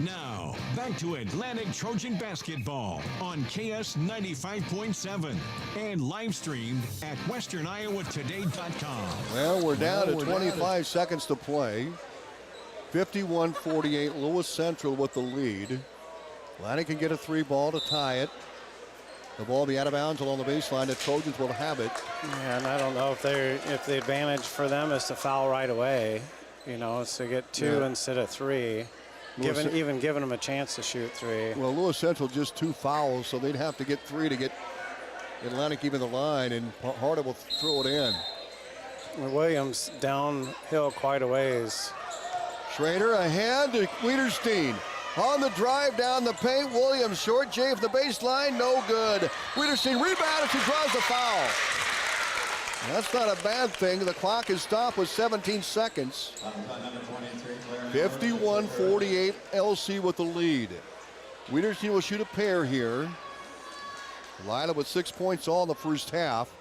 S3: Now, back to Atlantic Trojan basketball on KS 95.7 and live streamed at westerniowatoday.com.
S1: Well, we're down to 25 seconds to play. 51-48, Lewis Central with the lead. Atlantic can get a 3-ball to tie it. The ball will be out of bounds along the baseline. The Trojans will have it.
S4: Yeah, and I don't know if the advantage for them is to foul right away. You know, it's to get 2 instead of 3. Even giving them a chance to shoot 3.
S1: Well, Lewis Central just 2 fouls, so they'd have to get 3 to get Atlantic even the line, and Harder will throw it in.
S4: Williams downhill quite a ways.
S1: Schrader ahead to Wiederstein. On the drive down the paint, Williams short. Jay from the baseline, no good. Wiederstein rebound as he draws the foul. That's not a bad thing. The clock is stopped with 17 seconds. 51-48, LC with the lead. Wiederstein will shoot a pair here. Lila with 6 points all in the first half.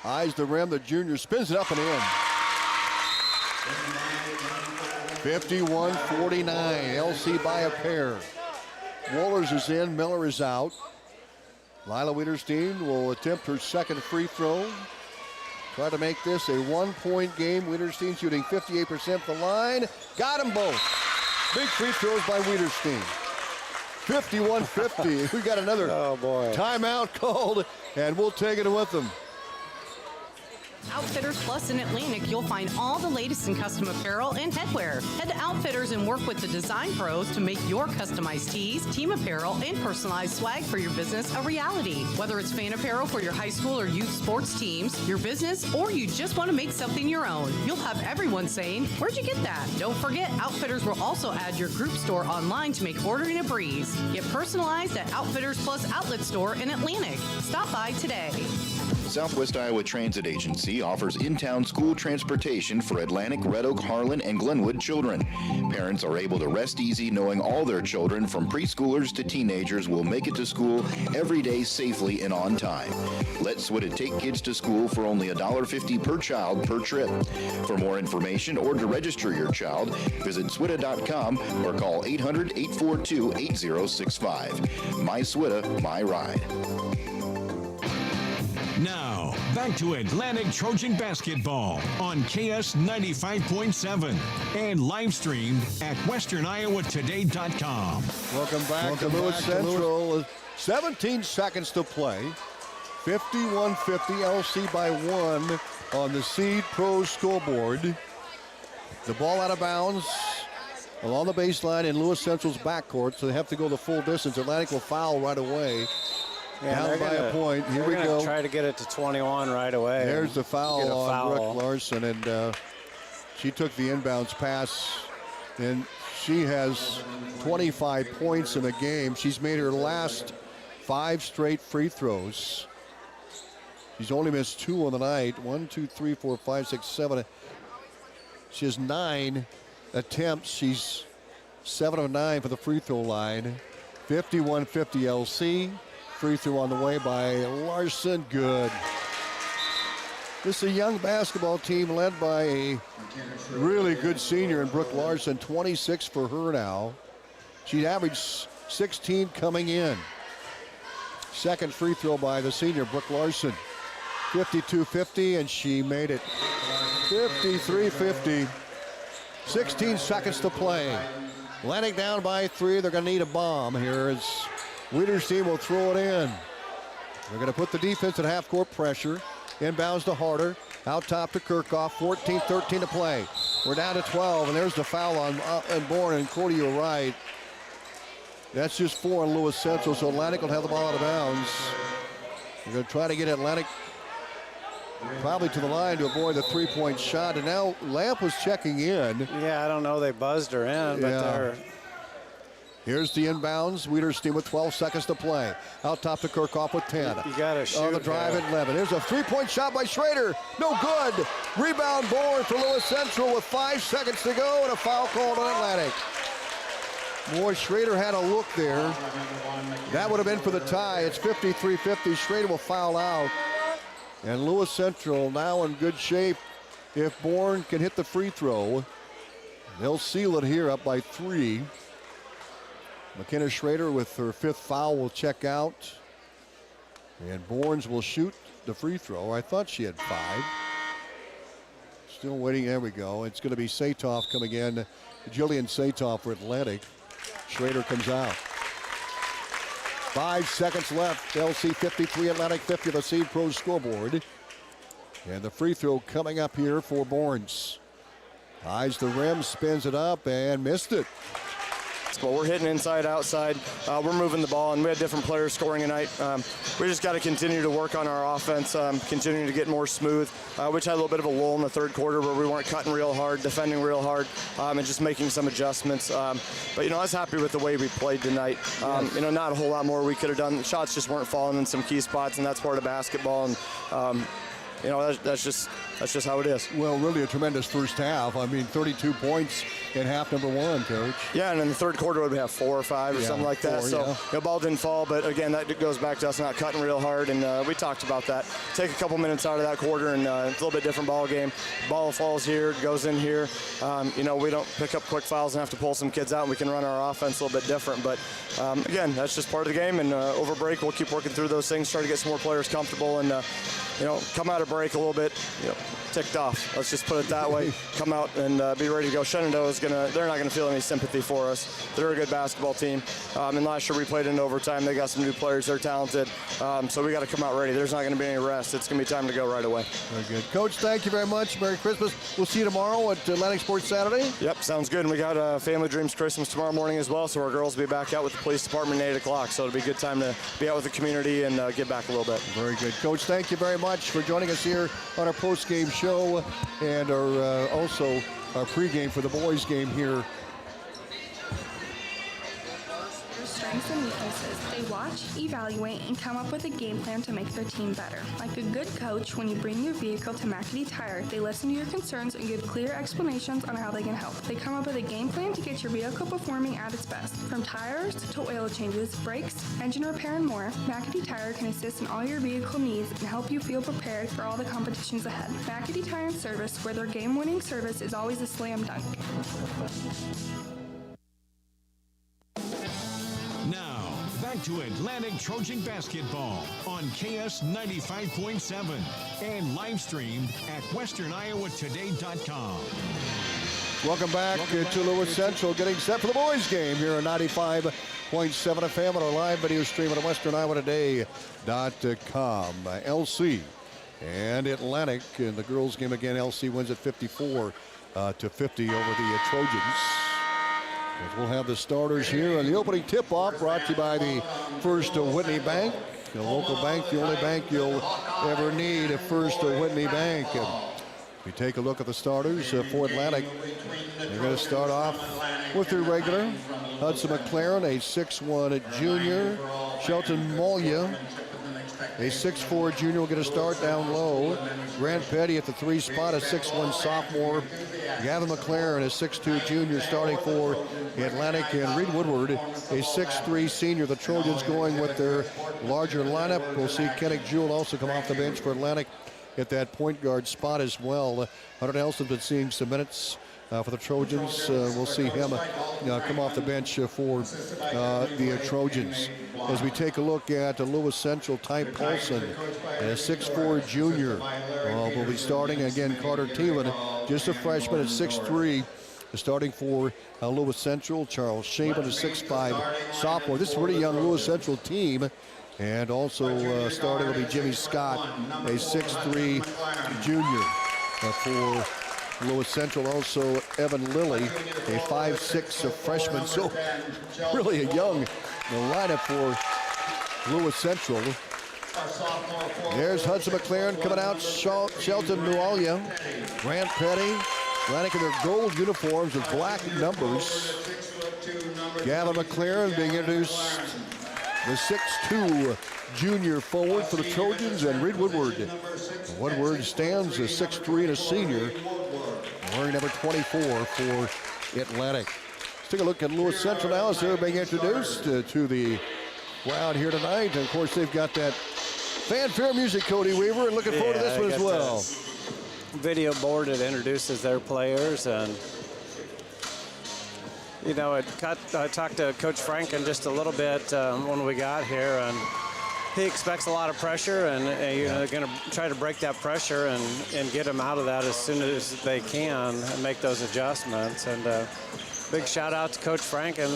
S1: Eyes the rim, the junior spins it up and in. 51-49, LC by a pair. Wohlers is in, Miller is out. Lila Wiederstein will attempt her second free throw. Try to make this a 1-point game. Wiederstein shooting 58% from the line. Got them both. Big free throws by Wiederstein. 51-50. We got another timeout called, and we'll take it with them.
S14: Outfitters Plus in Atlantic, you'll find all the latest in custom apparel and headwear. Head to Outfitters and work with the design pros to make your customized tees, team apparel, and personalized swag for your business a reality. Whether it's fan apparel for your high school or youth sports teams, your business, or you just want to make something your own, you'll have everyone saying, "Where'd you get that?" Don't forget, Outfitters will also add your group store online to make ordering a breeze. Get personalized at Outfitters Plus Outlet Store in Atlantic. Stop by today.
S15: Southwest Iowa Transit Agency offers in-town school transportation for Atlantic, Red Oak, Harlan, and Glenwood children. Parents are able to rest easy knowing all their children, from preschoolers to teenagers, will make it to school every day safely and on time. Let SWITA take kids to school for only $1.50 per child per trip. For more information or to register your child, visit SWITA.com or call 800-842-8065. My SWITA, my ride.
S3: Now, back to Atlantic Trojan basketball on KS 95.7 and live streamed at westerniowatoday.com.
S1: Welcome back to Lewis Central. 17 seconds to play. 51-50, LC by 1 on the Seed Pro scoreboard. The ball out of bounds along the baseline in Lewis Central's backcourt, so they have to go the full distance. Atlantic will foul right away.
S4: Yeah,
S1: down by a point. Here we go.
S4: Try to get it to 21 right away.
S1: There's the foul on Brooke Larson, and she took the inbounds pass, and she has 25 points in the game. She's made her last 5 straight free throws. She's only missed 2 on the night. 1, 2, 3, 4, 5, 6, 7. She has 9 attempts. She's 7 of 9 for the free throw line. 51-50 LC. Free throw on the way by Larson, good. This is a young basketball team led by a really good senior in Brooke Larson, 26 for her now. She averaged 16 coming in. Second free throw by the senior, Brooke Larson. 52-50, and she made it 53-50. 16 seconds to play. Atlantic down by 3. They're going to need a bomb here as Wiederstein will throw it in. They're going to put the defense at half-court pressure. Inbounds to Harder. Out top to Kirchhoff. 14-13 to play. We're down to 12, and there's the foul on Bourne, and Cody, you're right. That's just 4 on Lewis Central, so Atlantic will have the ball out of bounds. They're going to try to get Atlantic probably to the line to avoid the three-point shot, and now Lamp was checking in.
S4: Yeah, I don't know. They buzzed her in, but they're...
S1: Here's the inbounds. Wiederstein with 12 seconds to play. Out top to Kirchhoff with 10.
S4: You got to shoot.
S1: On the drive at 11. Here's a three-point shot by Schrader. No good. Rebound Bourne for Lewis Central with 5 seconds to go, and a foul called on Atlantic. Boy, Schrader had a look there. That would have been for the tie. It's 53-50. Schrader will foul out. And Lewis Central now in good shape. If Bourne can hit the free throw, they'll seal it here up by 3. McKenna Schrader with her 5th foul will check out. And Bournes will shoot the free throw. I thought she had 5. Still waiting. There we go. It's going to be Satoff coming in. Jillian Satoff for Atlantic. Schrader comes out. 5 seconds left. LC 53, Atlantic 50, the Seed Pro scoreboard. And the free throw coming up here for Bournes. Eyes the rim, spins it up, and missed it.
S16: basketball. We're hitting inside, outside. We're moving the ball, and we had different players scoring tonight. We just got to continue to work on our offense, continuing to get more smooth, which had a little bit of a lull in the third quarter where we weren't cutting real hard, defending real hard, and just making some adjustments. But, I was happy with the way we played tonight. Not a whole lot more we could have done. The shots just weren't falling in some key spots, and that's part of basketball. And, that's just how it is.
S1: Well, really a tremendous first half. 32 points in half number one, Coach.
S16: Yeah, and in the third quarter we'd have 4 or 5 or something like that. The ball didn't fall, but again, that goes back to us not cutting real hard, and we talked about that. Take a couple minutes out of that quarter, and it's a little bit different ball game. Ball falls here, goes in here. We don't pick up quick fouls and have to pull some kids out, and we can run our offense a little bit different. But again, that's just part of the game, and over break we'll keep working through those things, try to get some more players comfortable, and come out of break a little bit, ticked off. Let's just put it that way. Come out and be ready to go. Shenandoah they're not gonna feel any sympathy for us. They're a good basketball team. And last year we played in overtime. They got some new players. They're talented. So we got to come out ready. There's not gonna be any rest. It's gonna be time to go right away.
S1: Very good. Coach, thank you very much. Merry Christmas. We'll see you tomorrow at Atlantic Sports Saturday.
S16: Yep, sounds good. And we got Family Dreams Christmas tomorrow morning as well. So our girls will be back out with the police department at 8 o'clock. So it'll be a good time to be out with the community and give back a little bit.
S1: Very good. Coach, thank you very much for joining us here on our post-game show and also our pregame for the boys game here.
S17: Strengths and weaknesses. They watch, evaluate, and come up with a game plan to make their team better. Like a good coach, when you bring your vehicle to McAdee Tire, they listen to your concerns and give clear explanations on how they can help. They come up with a game plan to get your vehicle performing at its best. From tires to oil changes, brakes, engine repair, and more, McAdee Tire can assist in all your vehicle needs and help you feel prepared for all the competitions ahead. McAdee Tire and Service, where their game-winning service is always a slam dunk.
S3: Now, back to Atlantic Trojan basketball on KS 95.7 and live streamed at westerniowatoday.com.
S1: Welcome back to Lewis Central, getting set for the boys game here on 95.7 FM on our live video stream at westerniowatoday.com. LC and Atlantic in the girls game again. LC wins at 54 to 50 over the Trojans. We'll have the starters here on the opening tip-off brought to you by the First Whitney Bank. The local bank, the only bank you'll ever need, a First Whitney Bank. And we take a look at the starters for Atlantic. They're going to start off with their regular. Hudson McLaren, a 6'1 junior. Shelton Molia, a 6'4 junior, will get a start down low. Grant Petty at the 3 spot, a 6'1 sophomore. Gavin McLaren, a 6'2 junior, starting for Atlantic. And Reed Woodward, a 6'3 senior. The Trojans going with their larger lineup. We'll see Kennick Jewell also come off the bench for Atlantic at that point guard spot as well. Hunter Nelson's been seeing some minutes for the Trojans. We'll see him come off the bench for the Trojans. As we take a look at Lewis Central, Ty Paulson, a 6'4 junior. Will be starting again. Carter Thielen, just a freshman at 6'3. Starting for Lewis Central. Charles Shaman, a 6'5 sophomore. This is a really young Lewis Central team. And also starting will be Jimmy Scott, a 6'3 junior for Lewis Central. Also Evan Lilly, a 5'6 freshman. So really a young lineup for Lewis Central. There's Hudson McLaren coming out. Shelton Nualia, Grant Petty. Atlantic in their gold uniforms with black numbers. Gavin McLaren being introduced, the 6'2 junior forward for the Trojans, and Reed Woodward. Woodward stands as 6'3 and a senior, wearing number 24 for Atlantic. Let's take a look at Lewis Central now as they're being introduced to the crowd here tonight. And of course, they've got that fanfare music, Cody Weaver, and looking forward to this one as well.
S4: Video board that introduces their players, and I talked to Coach Franken just a little bit when we got here, and he expects a lot of pressure, and they're going to try to break that pressure and get them out of that as soon as they can and make those adjustments. And big shout out to Coach Franken,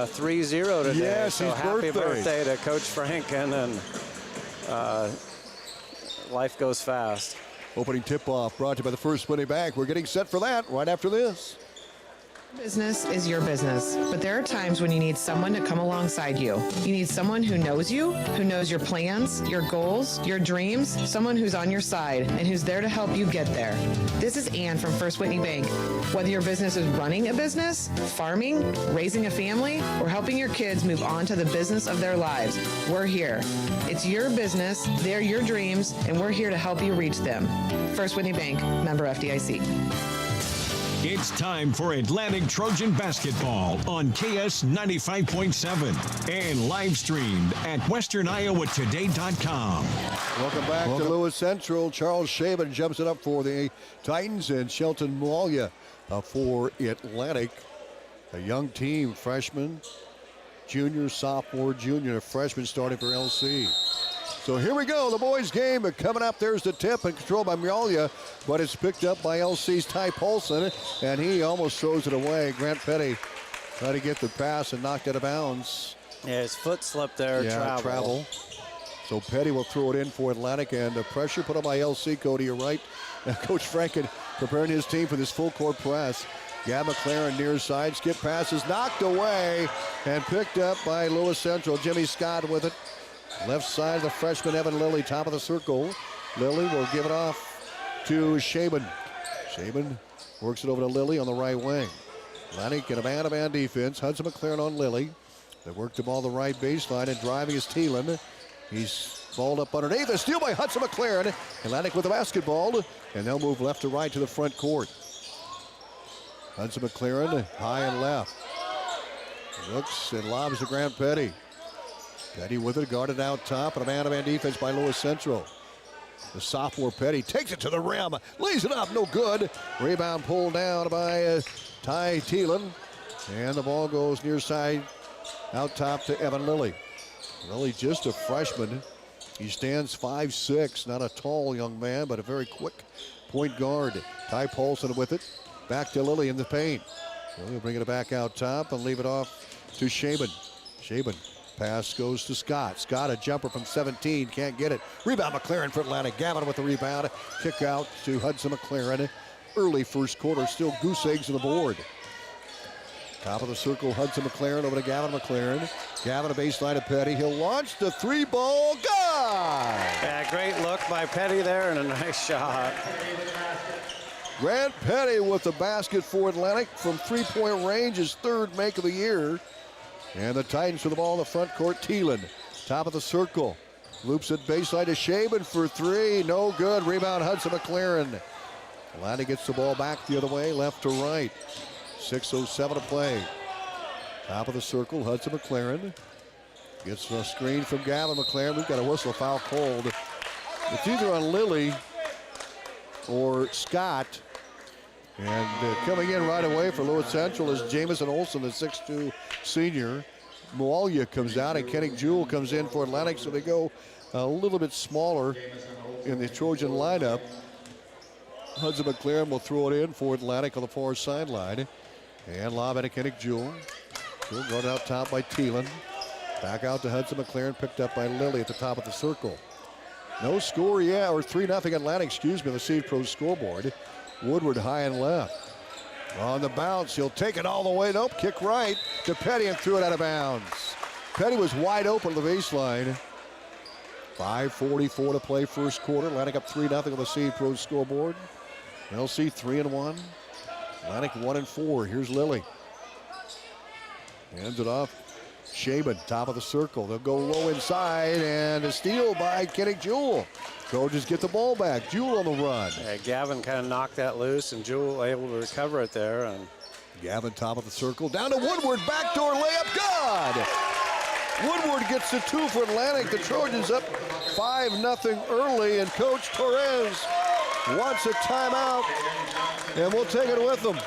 S4: 3-0 today.
S1: Yes,
S4: so happy birthday to Coach Franken, and life goes fast.
S1: Opening tip-off brought to you by the First Whitney Bank. We're getting set for that right after this.
S11: Business is your business, but there are times when you need someone to come alongside you. You need someone who knows you, who knows your plans, your goals, your dreams, someone who's on your side and who's there to help you get there. This is Ann from First Whitney Bank. Whether your business is running a business, farming, raising a family, or helping your kids move on to the business of their lives, we're here. It's your business, they're your dreams, and we're here to help you reach them. First Whitney Bank, member FDIC.
S3: It's time for Atlantic Trojan basketball on KS 95.7 and live streamed at westerniowatoday.com.
S1: Welcome back to Lewis Central. Charles Shaban jumps it up for the Titans and Shelton Mualia for Atlantic. A young team, freshman, junior, sophomore, junior, freshman starting for LC. So here we go, the boys' game coming up. There's the tip and controlled by Mualia, but it's picked up by LC's Ty Paulson, and he almost throws it away. Grant Petty tried to get the pass and knocked it out of bounds.
S4: Yeah, his foot slipped there.
S1: Yeah, travel. So Petty will throw it in for Atlantic, and the pressure put on by LC. Cody, you're right. Coach Franken preparing his team for this full court press. Gab McLaren near side, skip passes, knocked away, and picked up by Lewis Central. Jimmy Scott with it. Left side, the freshman Evan Lilly, top of the circle. Lilly will give it off to Shaban. Shaban works it over to Lilly on the right wing. Atlantic in a man-to-man defense. Hudson McLaren on Lilly. They work the ball the right baseline, and driving is Thielen. He's balled up underneath. A steal by Hudson McLaren. Atlantic with the basketball, and they'll move left to right to the front court. Hudson McLaren high and left. Looks and lobs to Grant Petty. Petty with it, guarded out top, and a man-to-man defense by Lewis Central. The sophomore Petty takes it to the rim, lays it up, no good. Rebound pulled down by Ty Thielen, and the ball goes near side out top to Evan Lilly. Lilly just a freshman. He stands 5'6", not a tall young man, but a very quick point guard. Ty Paulson with it, back to Lilly in the paint. So he'll bring it back out top and leave it off to Shaban. Shaban. Pass goes to Scott. Scott, a jumper from 17, can't get it. Rebound McLaren for Atlantic. Gavin with the rebound. Kick out to Hudson McLaren. Early first quarter, still goose eggs on the board. Top of the circle, Hudson McLaren over to Gavin McLaren. Gavin a baseline to Petty. He'll launch the three-ball. Good!
S4: Yeah, great look by Petty there and a nice shot.
S1: Grant Petty with the basket for Atlantic from three-point range, his third make of the year. And the Titans with the ball in the front court. Thielen, top of the circle. Loops it baseline to Shaban for three. No good. Rebound Hudson McLaren. Atlantic gets the ball back the other way, left to right. 6:07 to play. Top of the circle, Hudson McLaren. Gets a screen from Gavin McLaren. We've got a whistle, foul called. It's either on Lilly or Scott. And coming in right away for Lewis Central is Jamison Olsen, the 6'2" senior. Mualia comes down, and Kenny Jewell comes in for Atlantic, so they go a little bit smaller in the Trojan lineup. Hudson McLaren will throw it in for Atlantic on the far sideline. And lob into Kenny Jewell. Jewell guarded out top by Thielen. Back out to Hudson McLaren, picked up by Lilly at the top of the circle. No score yet, or 3-0 Atlantic, excuse me, on the Seed Pro scoreboard. Woodward high and left. On the bounce, he'll take it all the way. Nope, kick right to Petty and threw it out of bounds. Petty was wide open to the baseline. 5:44 to play first quarter. Atlantic up 3-0 on the Seed Pro scoreboard. LC 3-1. Atlantic 1-4. Here's Lilly. Hands it off. Shaban, top of the circle. They'll go low inside, and a steal by Kenny Jewell. Trojans get the ball back. Jewell on the run.
S4: Yeah, Gavin kind of knocked that loose, and Jewell able to recover it there. And
S1: Gavin, top of the circle. Down to Woodward. Backdoor layup. Good! Woodward gets the two for Atlantic. The Trojans up 5-0 early, and Coach Torres wants a timeout, and we'll take it with them.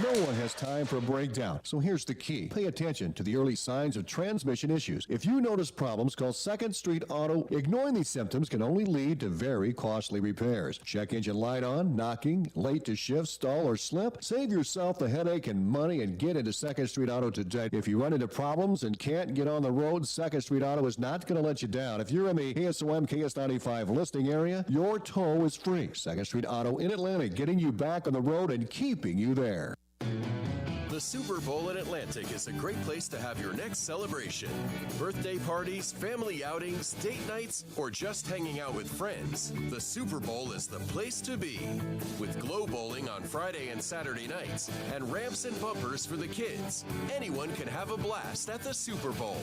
S12: No one has time for a breakdown. So here's the key. Pay attention to the early signs of transmission issues. If you notice problems, call 2nd Street Auto. Ignoring these symptoms can only lead to very costly repairs. Check engine light on, knocking, late to shift, stall, or slip. Save yourself the headache and money and get into 2nd Street Auto today. If you run into problems and can't get on the road, 2nd Street Auto is not going to let you down. If you're in the KSOM KS95 listing area, your tow is free. 2nd Street Auto in Atlantic, getting you back on the road and keeping you there.
S13: The Super Bowl in Atlantic is a great place to have your next celebration. Birthday parties, family outings, date nights, or just hanging out with friends. The Super Bowl is the place to be. With Glow Bowling on Friday and Saturday nights, and ramps and bumpers for the kids, anyone can have a blast at the Super Bowl.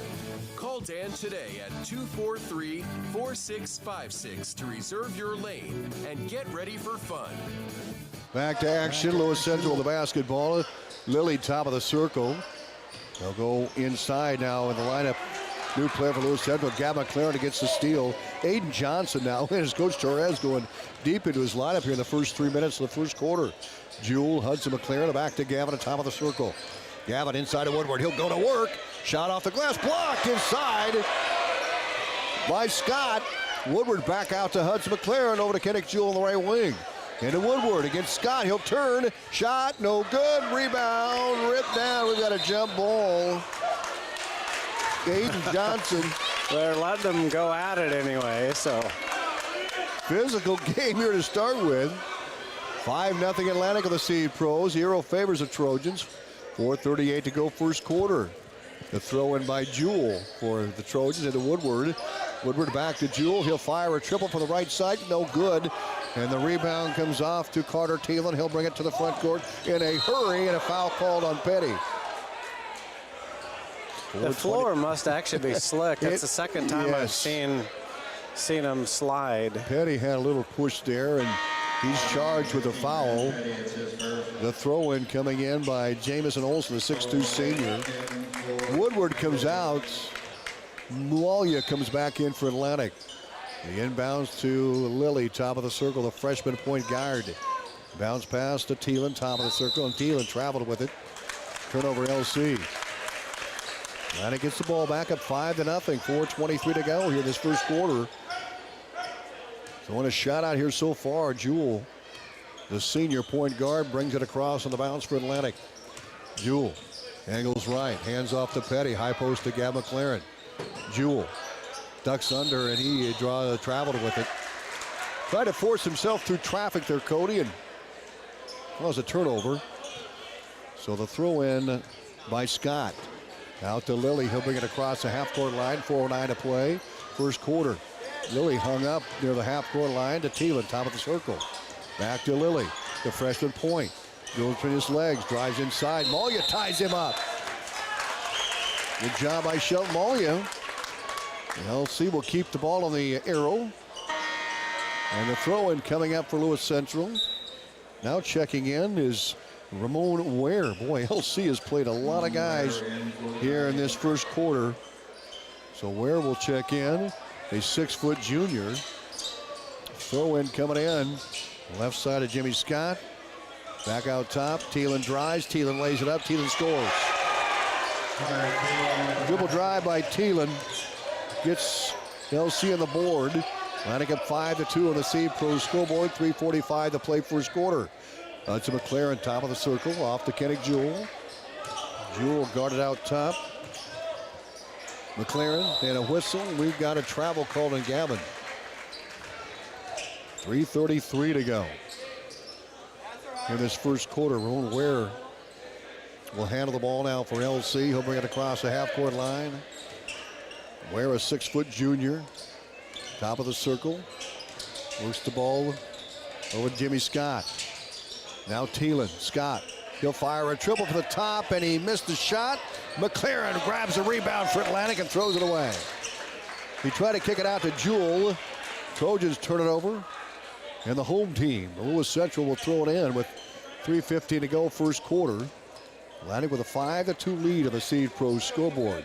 S13: Call Dan today at 243-4656 to reserve your lane and get ready for fun.
S1: Back to action. Lewis Central, the basketball. Lilly, top of the circle. They'll go inside now in the lineup. New player for Lewis Central. Gavin McLaren gets the steal. Aiden Johnson now, and his coach Torres going deep into his lineup here in the first 3 minutes of the first quarter. Jewel, Hudson McLaren, back to Gavin at top of the circle. Gavin inside of Woodward. He'll go to work. Shot off the glass. Blocked inside by Scott. Woodward back out to Hudson McLaren over to Kenneth Jewell on the right wing. Into Woodward against Scott. He'll turn. Shot. No good. Rebound. Ripped down. We've got a jump ball. Aiden Johnson.
S4: They're letting them go at it anyway, so.
S1: Physical game here to start with. 5-0 Atlantic of the Seed Pros. Hero favors the Trojans. 4:38 to go first quarter. The throw in by Jewell for the Trojans into Woodward. Woodward back to Jewell. He'll fire a triple from the right side. No good. And the rebound comes off to Carter Thielen. He'll bring it to the front court in a hurry, and a foul called on Petty.
S4: The floor must actually be slick. That's the second time
S1: yes.
S4: I've seen him slide.
S1: Petty had a little push there, and he's charged with a foul. The throw-in coming in by Jamison Olsen, the 6'2 senior. Woodward comes out. Mualia comes back in for Atlantic. The inbounds to Lilly, top of the circle, the freshman point guard. Bounce pass to Thielen, top of the circle, and Thielen traveled with it. Turnover LC. Atlantic gets the ball back up 5-0. 4:23 to go here in this first quarter. Throwing a shot out here so far. Jewell, the senior point guard, brings it across on the bounce for Atlantic. Jewell angles right, hands off to Petty, high post to Gab McLaren. Jewell ducks under, and he traveled with it. Tried to force himself through traffic there, Cody, and caused a turnover. So the throw in by Scott. Out to Lilly. He'll bring it across the half-court line. 4:09 to play. First quarter. Lilly hung up near the half-court line to Thielen, top of the circle. Back to Lilly. The freshman point. Goes between his legs. Drives inside. Mualia ties him up. Good job by Shelton Mualia. LC will keep the ball on the arrow. And the throw-in coming up for Lewis Central. Now checking in is Ramon Ware. Boy, LC has played a lot of guys here in this first quarter. So Ware will check in, a 6-foot junior. Throw-in coming in. Left side of Jimmy Scott. Back out top. Thielen drives. Thielen lays it up. Thielen scores. Dribble drive by Thielen. Gets LC on the board. Atlantic up 5-2 on the Seed Pro scoreboard. 3:45 to play first quarter. To McLaren, top of the circle, off to Kenneth Jewell. Jewell guarded out top. McLaren and a whistle. We've got a travel called on Gavin. 3:33 to go in this first quarter. Ramon Ware will handle the ball now for LC. He'll bring it across the half-court line. Ware, a 6-foot junior. Top of the circle. Works the ball over to Jimmy Scott. Now Thielen. Scott. He'll fire a triple for the top, and he missed the shot. McLaren grabs the rebound for Atlantic and throws it away. He tried to kick it out to Jewell. Trojans turn it over. And the home team, Lewis Central, will throw it in with 3:15 to go first quarter. Atlantic with a 5-2 lead on the Seed Pro scoreboard.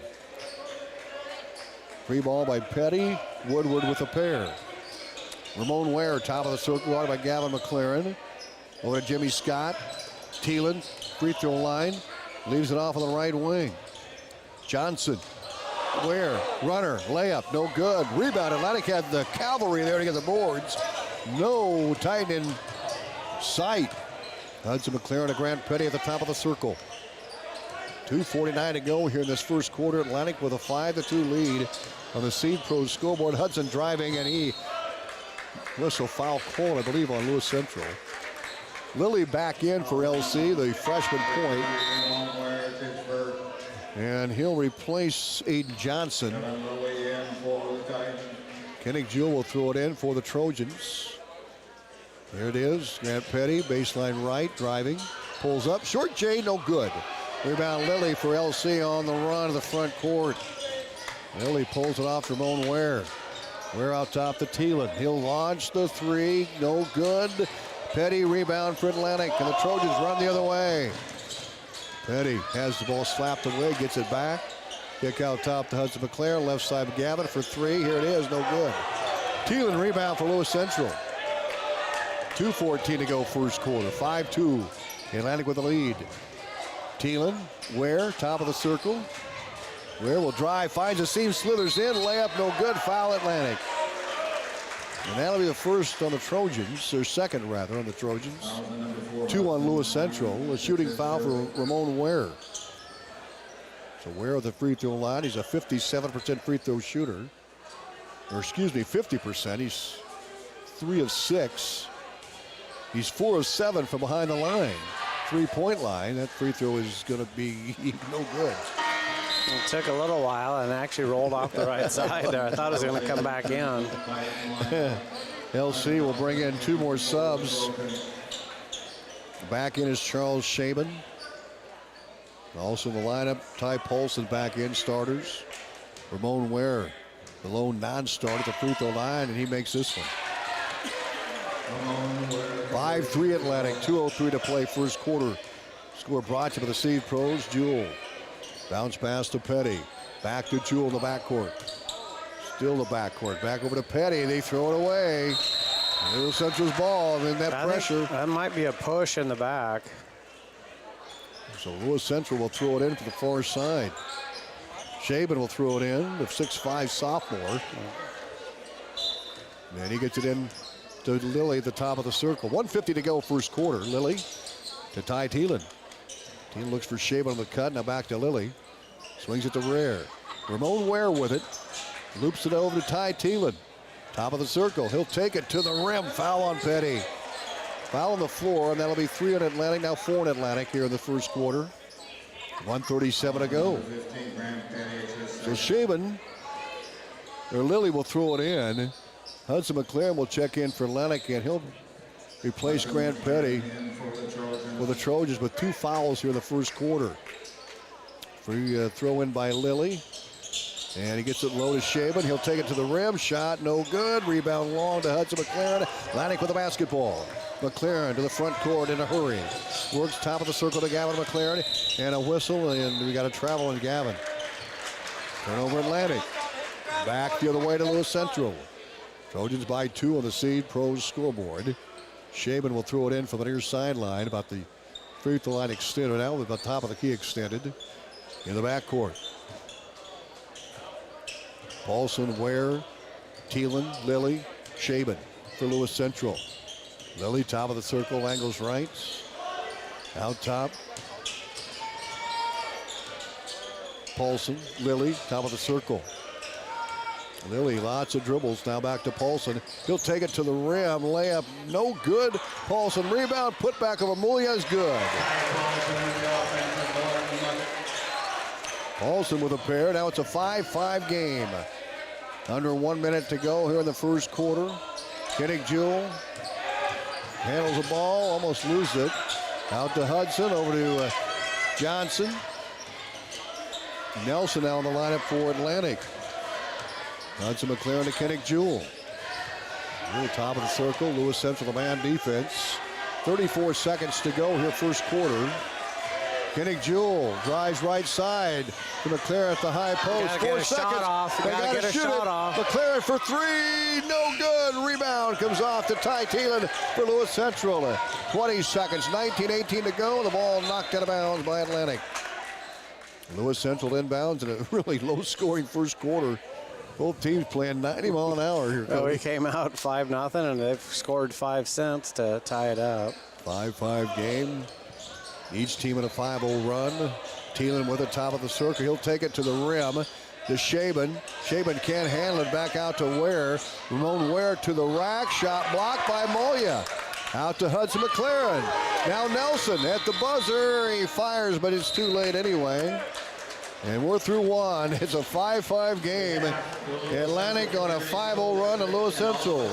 S1: Free ball by Petty. Woodward with a pair. Ramon Ware, top of the circle, guarded by Gavin McLaren. Over to Jimmy Scott. Thielen, free throw line, leaves it off on the right wing. Johnson, Ware, runner, layup, no good. Rebound, Atlantic had the cavalry there to get the boards. No tight in sight. Hudson McLaren to Grant Petty at the top of the circle. 2:49 to go here in this first quarter. Atlantic with a 5-2 lead on the Seed Pros scoreboard. Hudson driving, and he whistle foul call, I believe, on Lewis Central. Lilly back in for LC, the freshman point. And he'll replace Aiden Johnson. Kenny Jewell will throw it in for the Trojans. There it is. Grant Petty, baseline right, driving. Pulls up. Short J, no good. Rebound Lilly for LC on the run to the front court. Lilly pulls it off Ramon Ware. Ware out top to Thielen. He'll launch the three. No good. Petty rebound for Atlantic, and the Trojans run the other way. Petty has the ball slapped away, gets it back. Kick out top to Hudson McLaren. Left side Gavin for three. Here it is, no good. Thielen rebound for Lewis Central. 2:14 to go first quarter. 5-2. Atlantic with the lead. Thielen, Ware, top of the circle. Ware will drive, finds a seam, slithers in, layup, no good, foul Atlantic. And that'll be the first on the Trojans, or second rather on the Trojans. 2 on Lewis Central, a shooting foul for Ramon Ware. So Ware at the free throw line, he's a 57% free throw shooter. Or excuse me, 50%, he's 3 of 6. He's 4 of 7 from behind the line. 3-point line, that free throw is going to be no good.
S4: It took a little while and actually rolled off the right side there. I thought it was going to come back in.
S1: LC will bring in 2 more subs. Back in is Charles Shaban. Also in the lineup, Ty Paulson back in, starters. Ramon Ware, the lone non-starter at the free throw line, and he makes this one. 5-3 Atlantic, 2:03 to play first quarter. Score brought to you by the Seed Pros. Jewell. Bounce pass to Petty. Back to Jewell in the backcourt. Still the backcourt. Back over to Petty. They throw it away. Lewis Central's ball, and then that pressure.
S4: That might be a push in the back.
S1: So Lewis Central will throw it in to the far side. Shaban will throw it in, the 6'5" sophomore. And he gets it in to Lilly at the top of the circle. 1:50 to go first quarter. Lilly to Ty Thielen. Thielen looks for Shaban on the cut. Now back to Lilly. Swings it to Ware. Ramon Ware with it. Loops it over to Ty Thielen. Top of the circle. He'll take it to the rim. Foul on Petty. Foul on the floor, and that'll be 3 on Atlantic. Now 4 on Atlantic here in the first quarter. 1:37 to go. So Shaban, or Lilly, will throw it in. Hudson McLaren will check in for Atlantic, and he'll replace Grant Petty for the Trojans with 2 fouls here in the first quarter. Free throw in by Lilly. And he gets it low to Shaban. He'll take it to the rim. Shot no good. Rebound long to Hudson McLaren. Atlantic with the basketball. McLaren to the front court in a hurry. Works top of the circle to Gavin McLaren. And a whistle, and we got a travel on Gavin. Turnover Atlantic. Back the other way to Lewis Central. Trojans by 2 on the Seed Pros scoreboard. Shaban will throw it in from the near sideline. About the free throw line extended out with the top of the key extended. In the backcourt. Paulson, Ware, Thielen, Lilly, Shaban for Lewis Central. Lilly, top of the circle, angles right. Out top. Paulson, Lilly, top of the circle. Lilly, lots of dribbles. Now back to Paulson. He'll take it to the rim. Layup, no good. Paulson rebound, put back over Mulia is good. Paulson with a pair. Now it's a 5-5 game. Under 1 minute to go here in the first quarter. Kenny Jewell handles the ball, almost loses it. Out to Hudson, over to Johnson. Nelson now in the lineup for Atlantic. Hudson McLaren to Kenny Jewell. Really top of the circle. Lewis Central, the man defense. 34 seconds to go here first quarter. Kenny Jewell drives right side to McLaren at the high post. 4 seconds. They got to shoot it. McLaren for three. No good. Rebound comes off to Ty Thielen for Lewis Central. 20 seconds. 19-18 to go. The ball knocked out of bounds by Atlantic. Lewis Central inbounds in a really low-scoring first quarter. Both teams playing 90 mile an hour here.
S4: Well, we came out 5-0, and they've scored 5 since to tie it up.
S1: 5-5 game. Each team in a 5-0 run. Thielen with the top of the circle. He'll take it to the rim. To Shaban. Shaban can't handle it. Back out to Ware. Ramon Ware to the rack. Shot blocked by Moya. Out to Hudson McLaren. Now Nelson at the buzzer. He fires, but it's too late anyway. And we're through one. It's a 5-5 game. Atlantic on a 5-0 run, and Lewis Central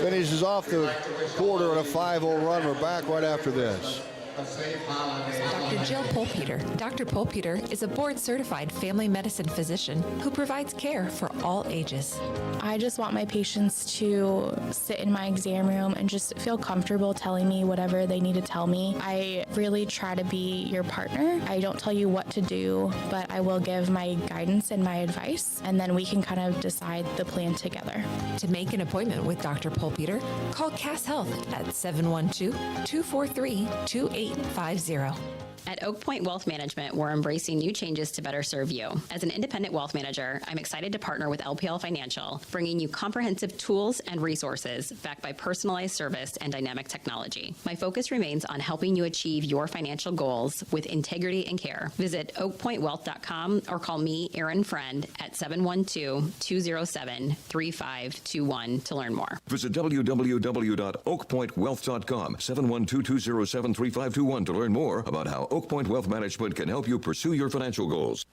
S1: finishes off the quarter on a 5-0 run. We're back right after this.
S23: Dr. Jill Polpeter. Dr. Polpeter is a board-certified family medicine physician who provides care for all ages.
S24: I just want my patients to sit in my exam room and just feel comfortable telling me whatever they need to tell me. I really try to be your partner. I don't tell you what to do, but I will give my guidance and my advice, and then we can kind of decide the plan together.
S23: To make an appointment with Dr. Polpeter, call Cass Health at 712-243-2850.
S5: At Oak Point Wealth Management, we're embracing new changes to better serve you. As an independent wealth manager, I'm excited to partner with LPL Financial, bringing you comprehensive tools and resources backed by personalized service and dynamic technology. My focus remains on helping you achieve your financial goals with integrity and care. Visit oakpointwealth.com or call me, Erin Friend, at 712-207-3521 to learn more.
S22: Visit www.oakpointwealth.com, 712-207-3521 to learn more about how Oak Point Wealth Management can help you pursue your financial goals.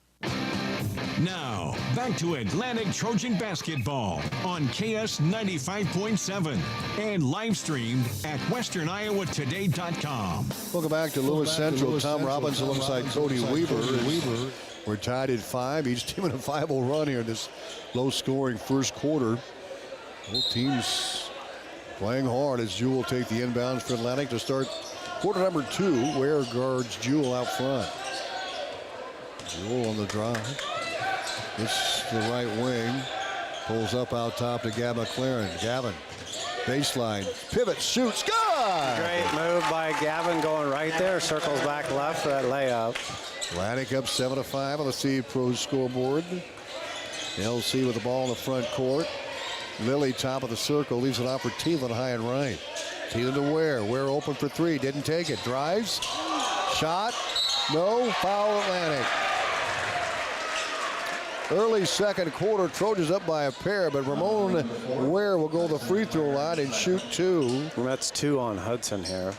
S3: Now, back to Atlantic Trojan basketball on KS 95.7 and live streamed at westerniowatoday.com.
S1: Welcome back to Lewis Central. Tom Robbins alongside Cody Weaver. We're tied at 5. Each team in a 5-0 run here in this low-scoring first quarter. Both teams playing hard as Jewell will take the inbounds for Atlantic to start quarter number 2. Ware guards Jewell out front. Jewell on the drive. It's the right wing. Pulls up out top to Gavin McLaren. Gavin, baseline, pivot, shoots, good!
S4: Great move by Gavin going right there. Circles back left for that layup.
S1: Atlantic up 7-5 on the Seed Pros scoreboard. LC with the ball in the front court. Lilly top of the circle, leaves it out for Thielen high and right. Thielen to Ware. Ware open for three, didn't take it. Drives, shot, no, foul Atlantic. Early second quarter, Trojans up by a pair, but Ramon Ware will go to the free throw line and shoot 2.
S4: And that's 2 on Hudson here.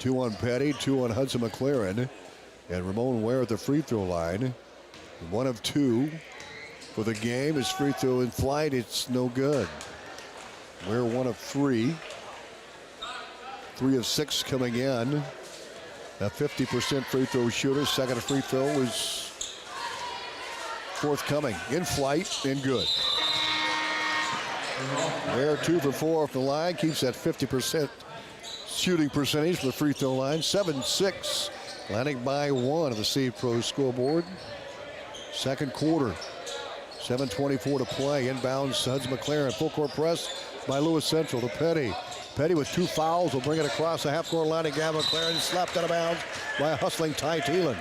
S1: 2 on Petty, 2 on Hudson McLaren. And Ramon Ware at the free throw line. 1 of 2 for the game. His free throw in flight, it's no good. Ware 1 of 3. 3 of 6 coming in. A 50% free throw shooter. Second free throw is forthcoming. In flight and good. Ware 2 for 4 off the line. Keeps that 50% shooting percentage for the free throw line. 7-6. Atlantic by 1 of the Seed Pros scoreboard. Second quarter. 7:24 to play. Inbounds Hudson McLaren. Full court press by Lewis Central to Petty. Petty with 2 fouls will bring it across the half-court line to Gavin McLaren. Slapped out of bounds by a hustling Ty Thielen.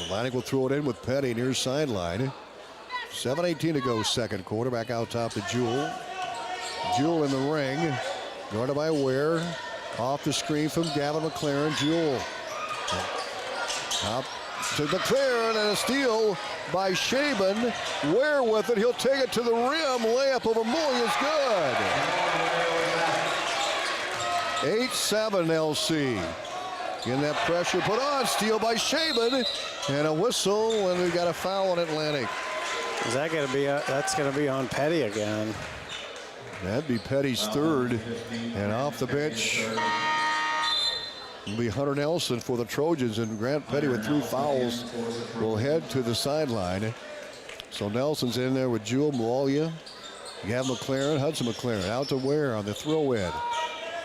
S1: Atlantic will throw it in with Petty near sideline. 7:18 to go second quarter. Back out top to Jewell. Jewell in the ring. Guarded by Ware. Off the screen from Gavin McLaren. Jewell. Up to McLaren and a steal by Shaban. Ware with it. He'll take it to the rim. Layup over Moy is good. 8-7 LC. Getting that pressure put on. Steal by Shaban. And a whistle when we got a foul on Atlantic.
S4: Is that going to be that's going to be on Petty again?
S1: That'd be Petty's third. And off the bench will be Hunter Nelson for the Trojans. And Grant Petty with 3 fouls will head to the sideline. So Nelson's in there with Jewell, Moalia, Gavin McLaren, Hudson McLaren. Out to Ware on the throw in.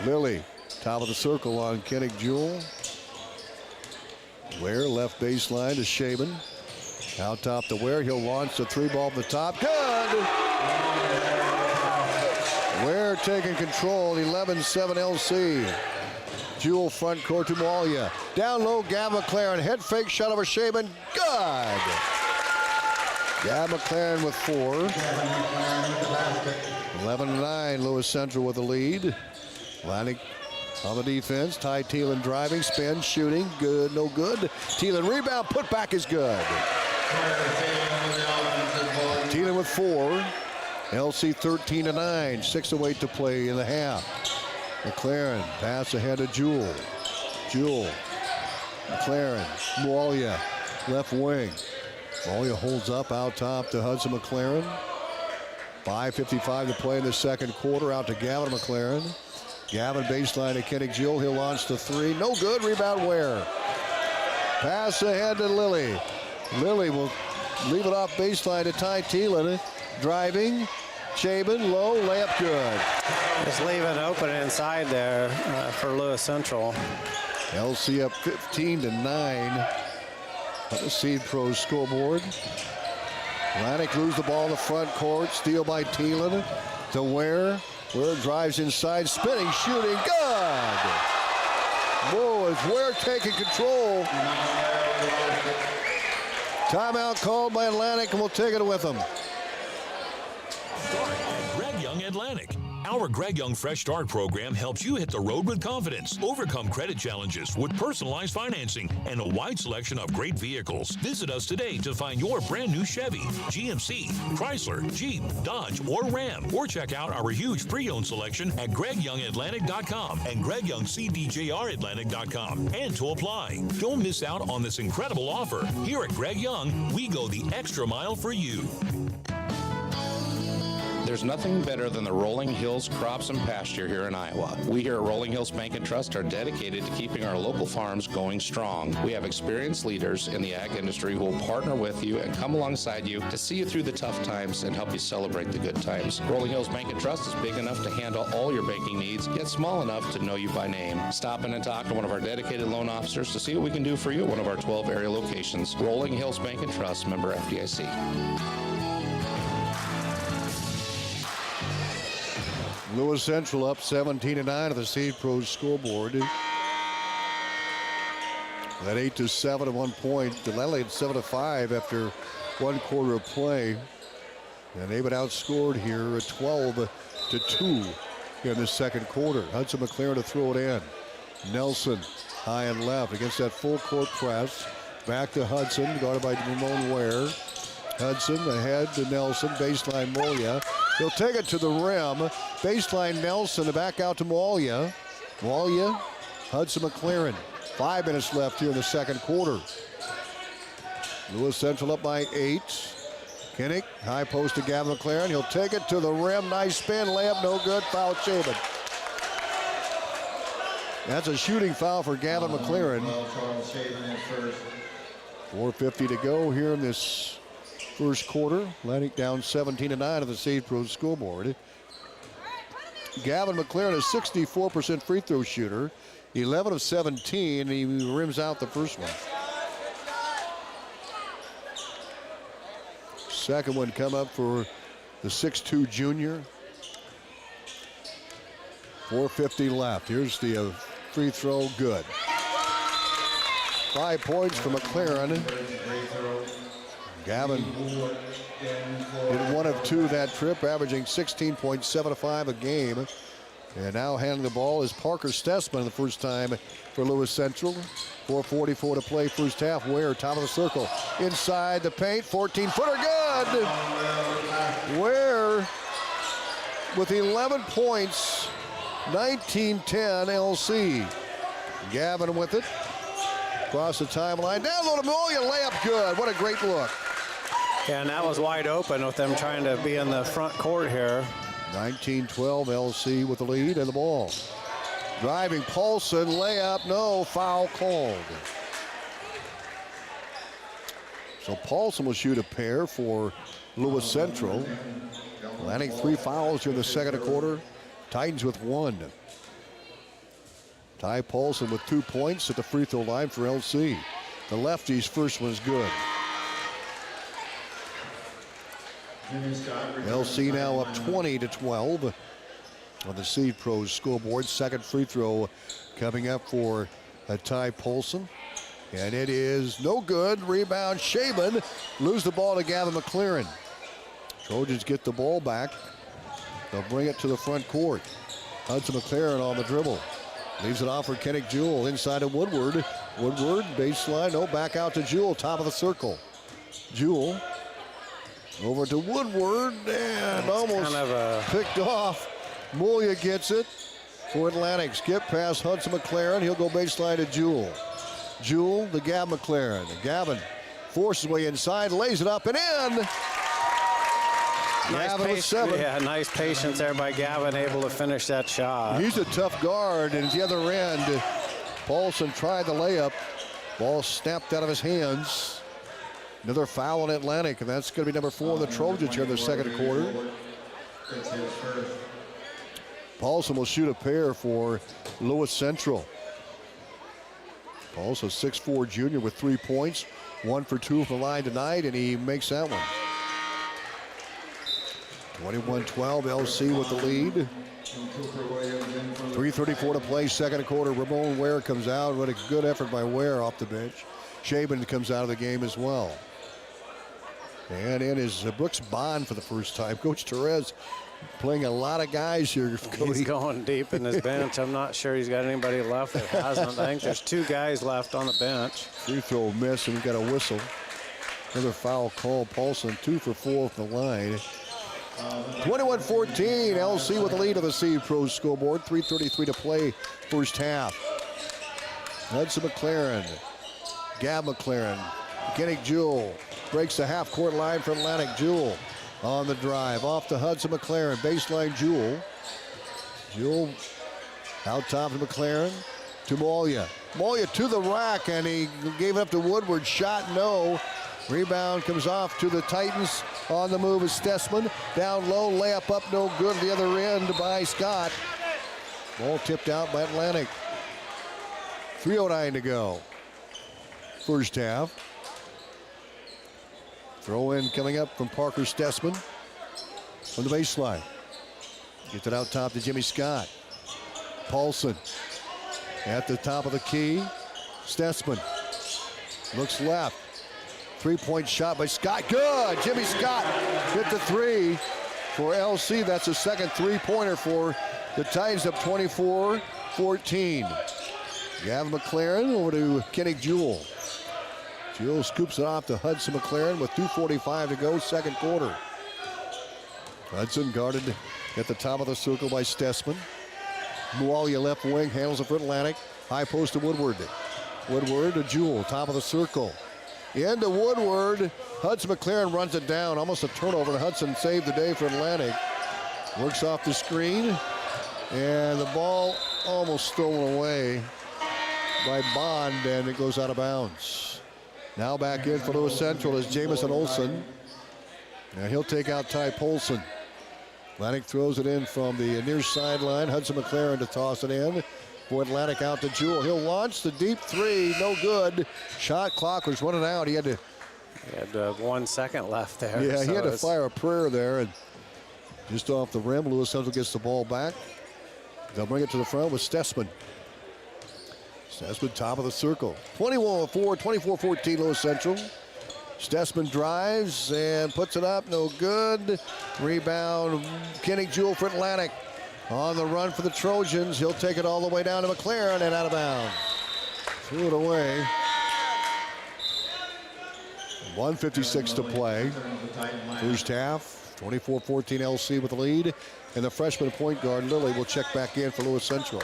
S1: Lilly, top of the circle on Kenny Jewell. Ware left baseline to Shaman. Out top to Ware. He'll launch the 3-ball from the top. Good! Ware taking control. 11-7 LC. Jewell front court to Moalia. Down low, Gavin McLaren. Head fake shot over Shaman. Good! Gavin McLaren with 4. 11-9. Lewis Central with the lead. Atlantic on the defense. Ty Thielen driving, spin, shooting. Good, no good. Thielen rebound, put back is good. Thielen with 4. LC 13-9. 6:08 to play in the half. McLaren pass ahead to Jewell. Jewell. McLaren. Moalia. Left wing. Moalia holds up out top to Hudson McLaren. 5:55 to play in the second quarter. Out to Gavin McLaren. Gavin baseline to Kenny Jewell. He'll launch the 3. No good. Rebound Ware. Pass ahead to Lilly. Lilly will leave it off baseline to Ty Thielen. Driving. Shaman low. Layup good.
S4: Just leave it open inside there for Lewis Central.
S1: LC up 15-9 on the Seed Pros scoreboard. Atlantic lose the ball in the front court. Steal by Thielen to Ware. Ware drives inside, spinning, shooting, good! Whoa, it's Ware taking control. Timeout called by Atlantic, and we'll take it with them.
S3: Greg Young Atlantic. Our Greg Young Fresh Start program helps you hit the road with confidence, overcome credit challenges with personalized financing and a wide selection of great vehicles. Visit us today to find your brand new Chevy, GMC, Chrysler, Jeep, Dodge, or Ram. Or check out our huge pre-owned selection at GregYoungAtlantic.com and GregYoungCDJRAtlantic.com. And to apply. Don't miss out on this incredible offer. Here at Greg Young, we go the extra mile for you.
S2: There's nothing better than the Rolling Hills Crops and Pasture here in Iowa. We here at Rolling Hills Bank and Trust are dedicated to keeping our local farms going strong. We have experienced leaders in the ag industry who will partner with you and come alongside you to see you through the tough times and help you celebrate the good times. Rolling Hills Bank and Trust is big enough to handle all your banking needs, yet small enough to know you by name. Stop in and talk to one of our dedicated loan officers to see what we can do for you at one of our 12 area locations. Rolling Hills Bank and Trust, member FDIC.
S1: Lewis Central up 17-9 at the Seed Pros scoreboard. That 8-7 at one point. Delele at 7-5 after one quarter of play. And they've been outscored here at 12-2 in the second quarter. Hudson McLaren to throw it in. Nelson high and left against that full court press. Back to Hudson, guarded by Ramon Ware. Hudson ahead to Nelson, baseline Moalia. He'll take it to the rim. Baseline Nelson, back out to Moalia. Moalia, Hudson McLaren. 5 minutes left here in the second quarter. Lewis Central up by 8. Kinnick, high post to Gavin McLaren. He'll take it to the rim. Nice spin, layup, no good. Foul Shaman. That's a shooting foul for Gavin McLaren. 4:50 to go here in this first quarter. Atlantic down 17-9 at the Seed Pros scoreboard. Gavin McLaren is 64% free throw shooter. 11 of 17. He rims out the first one. Second one come up for the 6'2 junior. 4:50 left. Here's the free throw. Good. 5 points for McLaren. Gavin did 1 of 2 that trip, averaging 16.75 a game. And now handling the ball is Parker Stessman the first time for Lewis Central. 4:44 to play first half. Ware, top of the circle. Inside the paint, 14-footer, good! Ware with 11 points, 19-10 LC. Gavin with it. Across the timeline, down low to Moalia, layup good. What a great look.
S4: Yeah, and that was wide open with them trying to be in the front court here.
S1: 19-12 LC with the lead and the ball. Driving Paulson, layup, no, foul called. So Paulson will shoot a pair for Lewis Central. Atlantic 3 fouls here in the second quarter. Titans with 1. Ty Paulson with 2 points at the free throw line for LC. the lefties. First one's good. LC now up 20-12 on the Seed Pros scoreboard. Second free throw coming up for Ty Polson. And it is no good. Rebound, Shaban. Lose the ball to Gavin McLaren. Trojans get the ball back. They'll bring it to the front court. Hudson McLaren on the dribble. Leaves it off for Kennick Jewell inside to Woodward. Woodward, baseline, no, back out to Jewell, top of the circle. Jewell over to Woodward, and almost picked off. Mulia gets it for Atlantic. Skip past Hudson McLaren. He'll go baseline to Jewell. Jewell to Gavin McLaren. Gavin forces way inside, lays it up and in. Gavin with 7.
S4: Yeah, nice patience there by Gavin, able to finish that shot.
S1: He's a tough guard, and at the other end, Paulson tried the layup. Ball snapped out of his hands. Another foul in Atlantic, and that's going to be number 4 in the Trojans here in the second quarter. Paulson will shoot a pair for Lewis Central. Paulson, 6'4" junior with 3 points. 1 for 2 from the line tonight, and he makes that one. 21-12, LC with the lead. 3:34 to play, second quarter. Ramon Ware comes out. What a good effort by Ware off the bench. Shaban comes out of the game as well. And in is Brooks Bond for the first time. Coach Therese playing a lot of guys here.
S4: He's going deep in his bench. I'm not sure he's got anybody left that hasn't. I think there's 2 guys left on the bench.
S1: Free throw miss, and we got a whistle. Another foul call. Paulson 2 for 4 from the line. 21-14, LC with the lead of the Seed Pros scoreboard. 3:33 to play, first half. Hudson McLaren, Gab McLaren, Kennick Jewell breaks the half-court line for Atlantic. Jewell on the drive, off to Hudson McLaren, baseline Jewell. Jewell out top to McLaren, to Molia. Molia to the rack, and he gave it up to Woodward. Shot no. Rebound comes off to the Titans. On the move is Stessman. Down low, layup up, no good. The other end by Scott. Ball tipped out by Atlantic. 3:09 to go. First half. Throw in coming up from Parker Stessman from the baseline. Gets it out top to Jimmy Scott. Paulson at the top of the key. Stessman looks left. 3-point shot by Scott. Good. Jimmy Scott hit the 3 for LC. That's a second 3-pointer for the Titans, up 24-14. Gavin McLaren over to Kennick Jewell. Jewell scoops it off to Hudson McLaren with 2:45 to go, second quarter. Hudson guarded at the top of the circle by Stessman. Mualia left wing, handles it for Atlantic. High post to Woodward. Woodward to Jewell, top of the circle. Into Woodward. Hudson McLaren runs it down. Almost a turnover. Hudson saved the day for Atlantic. Works off the screen. And the ball almost stolen away by Bond, and it goes out of bounds. Now back in for Lewis Central is Jamison Olsen. And he'll take out Ty Polson. Atlantic throws it in from the near sideline. Hudson McLaren to toss it in. For Atlantic out to Jewell. He'll launch the deep 3, no good. Shot clock was running out. He had
S4: 1 second left there.
S1: Yeah,
S4: so
S1: he had to fire a prayer there, and just off the rim. Lewis Central gets the ball back. They'll bring it to the front with Stessman. Stessman top of the circle. 24-14 Lewis Central. Stessman drives and puts it up, no good. Rebound, Kennick Jewell for Atlantic. On the run for the Trojans. He'll take it all the way down to McLaren and out of bounds. Threw it away. 1:56 to play. First half. 24-14 LC with the lead. And the freshman point guard, Lilly, will check back in for Lewis Central.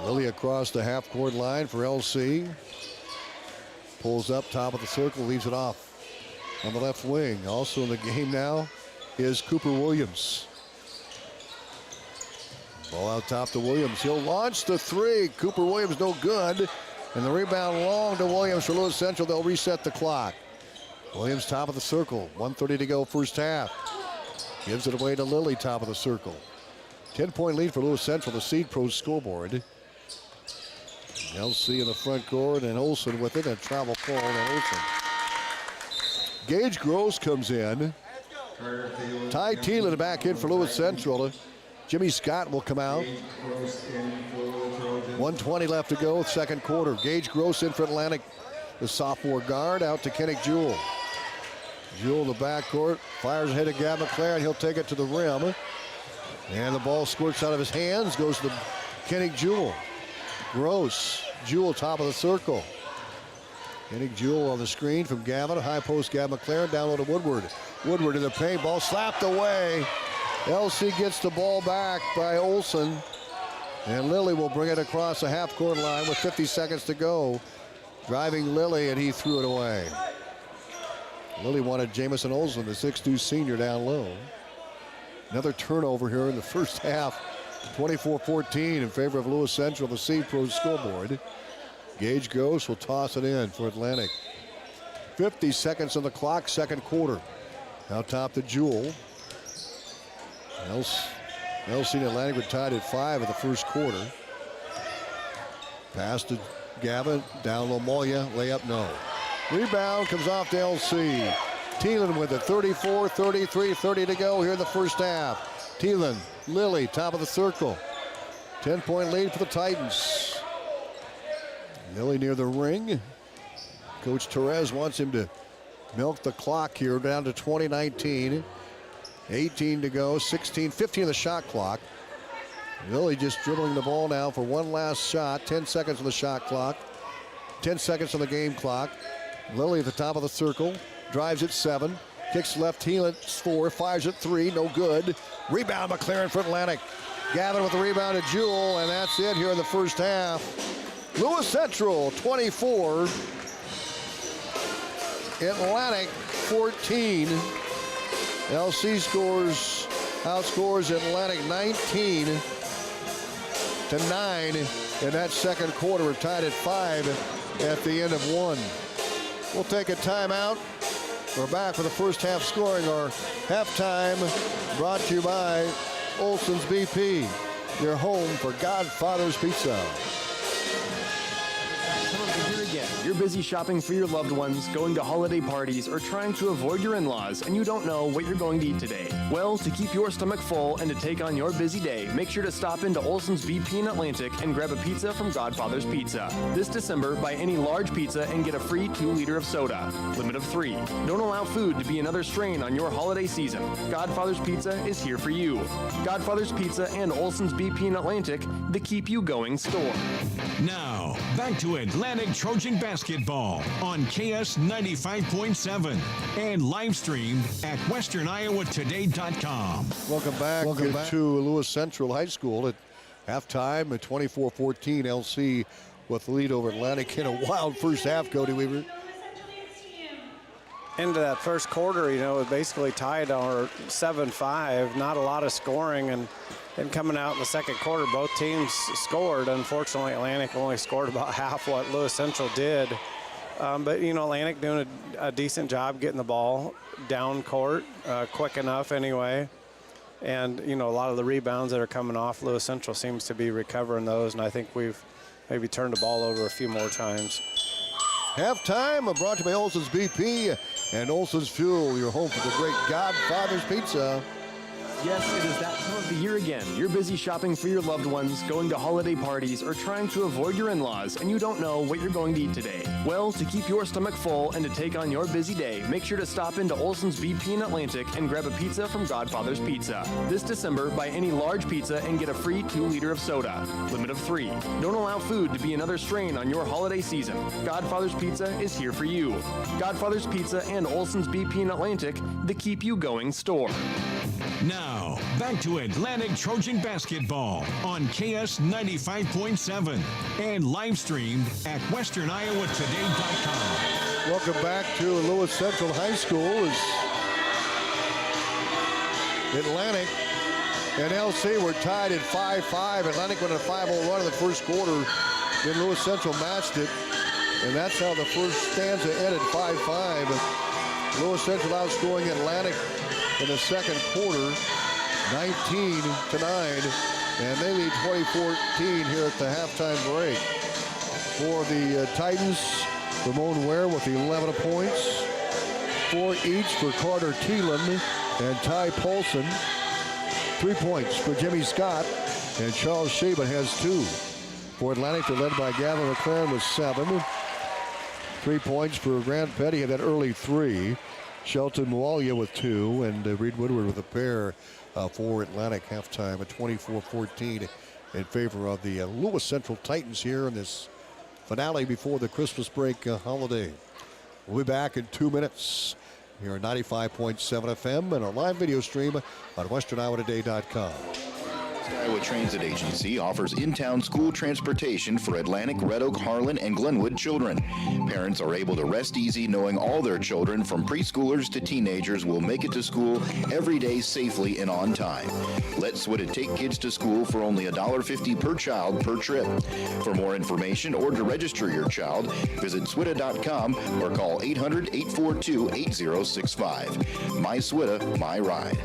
S1: Lilly across the half-court line for LC. Pulls up top of the circle, leaves it off on the left wing. Also in the game now is Cooper Williams. Ball out top to Williams. He'll launch the 3. Cooper Williams no good. And the rebound long to Williams for Lewis Central. They'll reset the clock. Williams top of the circle. 1:30 to go first half. Gives it away to Lilly top of the circle. 10-point lead for Lewis Central, the Seed Pros scoreboard. LC in the front court, and Olson with it, and travel pull on Olson. Gage Gross comes in. Ty Thielen back in for Lewis Central. Jimmy Scott will come out. 1:20 left to go, second quarter. Gage Gross in for Atlantic, the sophomore guard, out to Kennick Jewell. Jewell in the backcourt, fires ahead of Gab McLaren. He'll take it to the rim. And the ball squirts out of his hands, goes to Kennick Jewell. Gross, Jewell top of the circle. Kennick Jewell on the screen from Gavin. High post Gab McLaren, down low to Woodward. Woodward in the paint, ball slapped away. LC gets the ball back by Olson. And Lilly will bring it across the half-court line with 50 seconds to go. Driving Lilly, and he threw it away. Lilly wanted Jamison Olson, the 6'2 senior, down low. Another turnover here in the first half. 24-14 in favor of Lewis Central, the C-Pro scoreboard. Gage Gross will toss it in for Atlantic. 50 seconds on the clock, second quarter. Out top to Jewell. LC and Atlantic were tied at 5 in the first quarter. Pass to Gavin, down low Moya, layup no. Rebound comes off to LC. Thielen with it, 34, 33, 30 to go here in the first half. Thielen, Lilly, top of the circle. 10-point lead for the Titans. Lilly near the ring. Coach Therese wants him to milk the clock here down to 20-19. 18 to go, 16, 15 on the shot clock. Lilly just dribbling the ball now for one last shot. 10 seconds on the shot clock. 10 seconds on the game clock. Lilly at the top of the circle. Drives at 7. Kicks left, Thielen 4. Fires at 3. No good. Rebound McLaren for Atlantic. Gavin with the rebound at Jewell, and that's it here in the first half. Lewis Central 24. Atlantic 14. LC outscores Atlantic 19-9 in that second quarter. We're tied at 5 at the end of 1. We'll take a timeout. We're back for the first half scoring. Our halftime brought to you by Olson's BP, your home for Godfather's Pizza.
S18: Here again, you're busy shopping for your loved ones, going to holiday parties, or trying to avoid your in-laws, and you don't know what you're going to eat today. Well, to keep your stomach full and to take on your busy day, make sure to stop into Olson's BP in Atlantic and grab a pizza from Godfather's Pizza. This December, buy any large pizza and get a free 2-liter of soda. Limit of 3. Don't allow food to be another strain on your holiday season. Godfather's Pizza is here for you. Godfather's Pizza and Olson's BP in Atlantic, the keep you going store.
S3: Now, back to Atlantic Trojan basketball on KS 95.7 and live streamed at westerniowatoday.com.
S1: Welcome back to Lewis Central High School at halftime at 24-14. LC with the lead over Atlantic in a wild first half, Cody Weaver.
S4: Into that first quarter, it was basically tied on 7-5. Not a lot of scoring, and then coming out in the second quarter, both teams scored. Unfortunately, Atlantic only scored about half what Lewis Central did. But Atlantic doing a decent job getting the ball down court, quick enough anyway. And, a lot of the rebounds that are coming off, Lewis Central seems to be recovering those, and I think we've maybe turned the ball over a few more times.
S1: Halftime brought to you by Olson's BP and Olson's Fuel, your home for the great Godfather's Pizza.
S18: Yes, it is that time of the year again. You're busy shopping for your loved ones, going to holiday parties, or trying to avoid your in-laws, and you don't know what you're going to eat today. Well, to keep your stomach full and to take on your busy day, make sure to stop into Olson's BP in Atlantic and grab a pizza from Godfather's Pizza. This December, buy any large pizza and get a free 2-liter of soda. Limit of 3. Don't allow food to be another strain on your holiday season. Godfather's Pizza is here for you. Godfather's Pizza and Olson's BP in Atlantic, the keep you going store.
S3: Now, back to Atlantic Trojan basketball on KS 95.7 and live streamed at westerniowatoday.com.
S1: Welcome back to Lewis Central High School as Atlantic and LC were tied at 5-5. Atlantic went on a 5-0 run in the first quarter. Then Lewis Central matched it. And that's how the first stanza ended, 5-5. Lewis Central outscoring Atlantic in the second quarter, 19-9, and they lead 20-14 here at the halftime break. For the Titans, Ramon Ware with 11 points. 4 each for Carter Thielen and Ty Paulson. 3 points for Jimmy Scott, and Charles Shaban has 2. For Atlantic, they're led by Gavin McLaren with 7. 3 points for Grant Petty, had that early 3. Shelton Mualia with 2, and Reed Woodward with a pair for Atlantic. Halftime at 24-14 in favor of the Lewis Central Titans here in this finale before the Christmas break holiday. We'll be back in 2 minutes here at 95.7 FM and our live video stream on WesternIowaToday.com.
S15: Iowa Transit Agency offers in-town school transportation for Atlantic, Red Oak, Harlan, and Glenwood children. Parents are able to rest easy knowing all their children from preschoolers to teenagers will make it to school every day safely and on time. Let SWITA take kids to school for only $1.50 per child per trip. For more information or to register your child, visit SWITA.com or call 800-842-8065. My SWITA, my ride.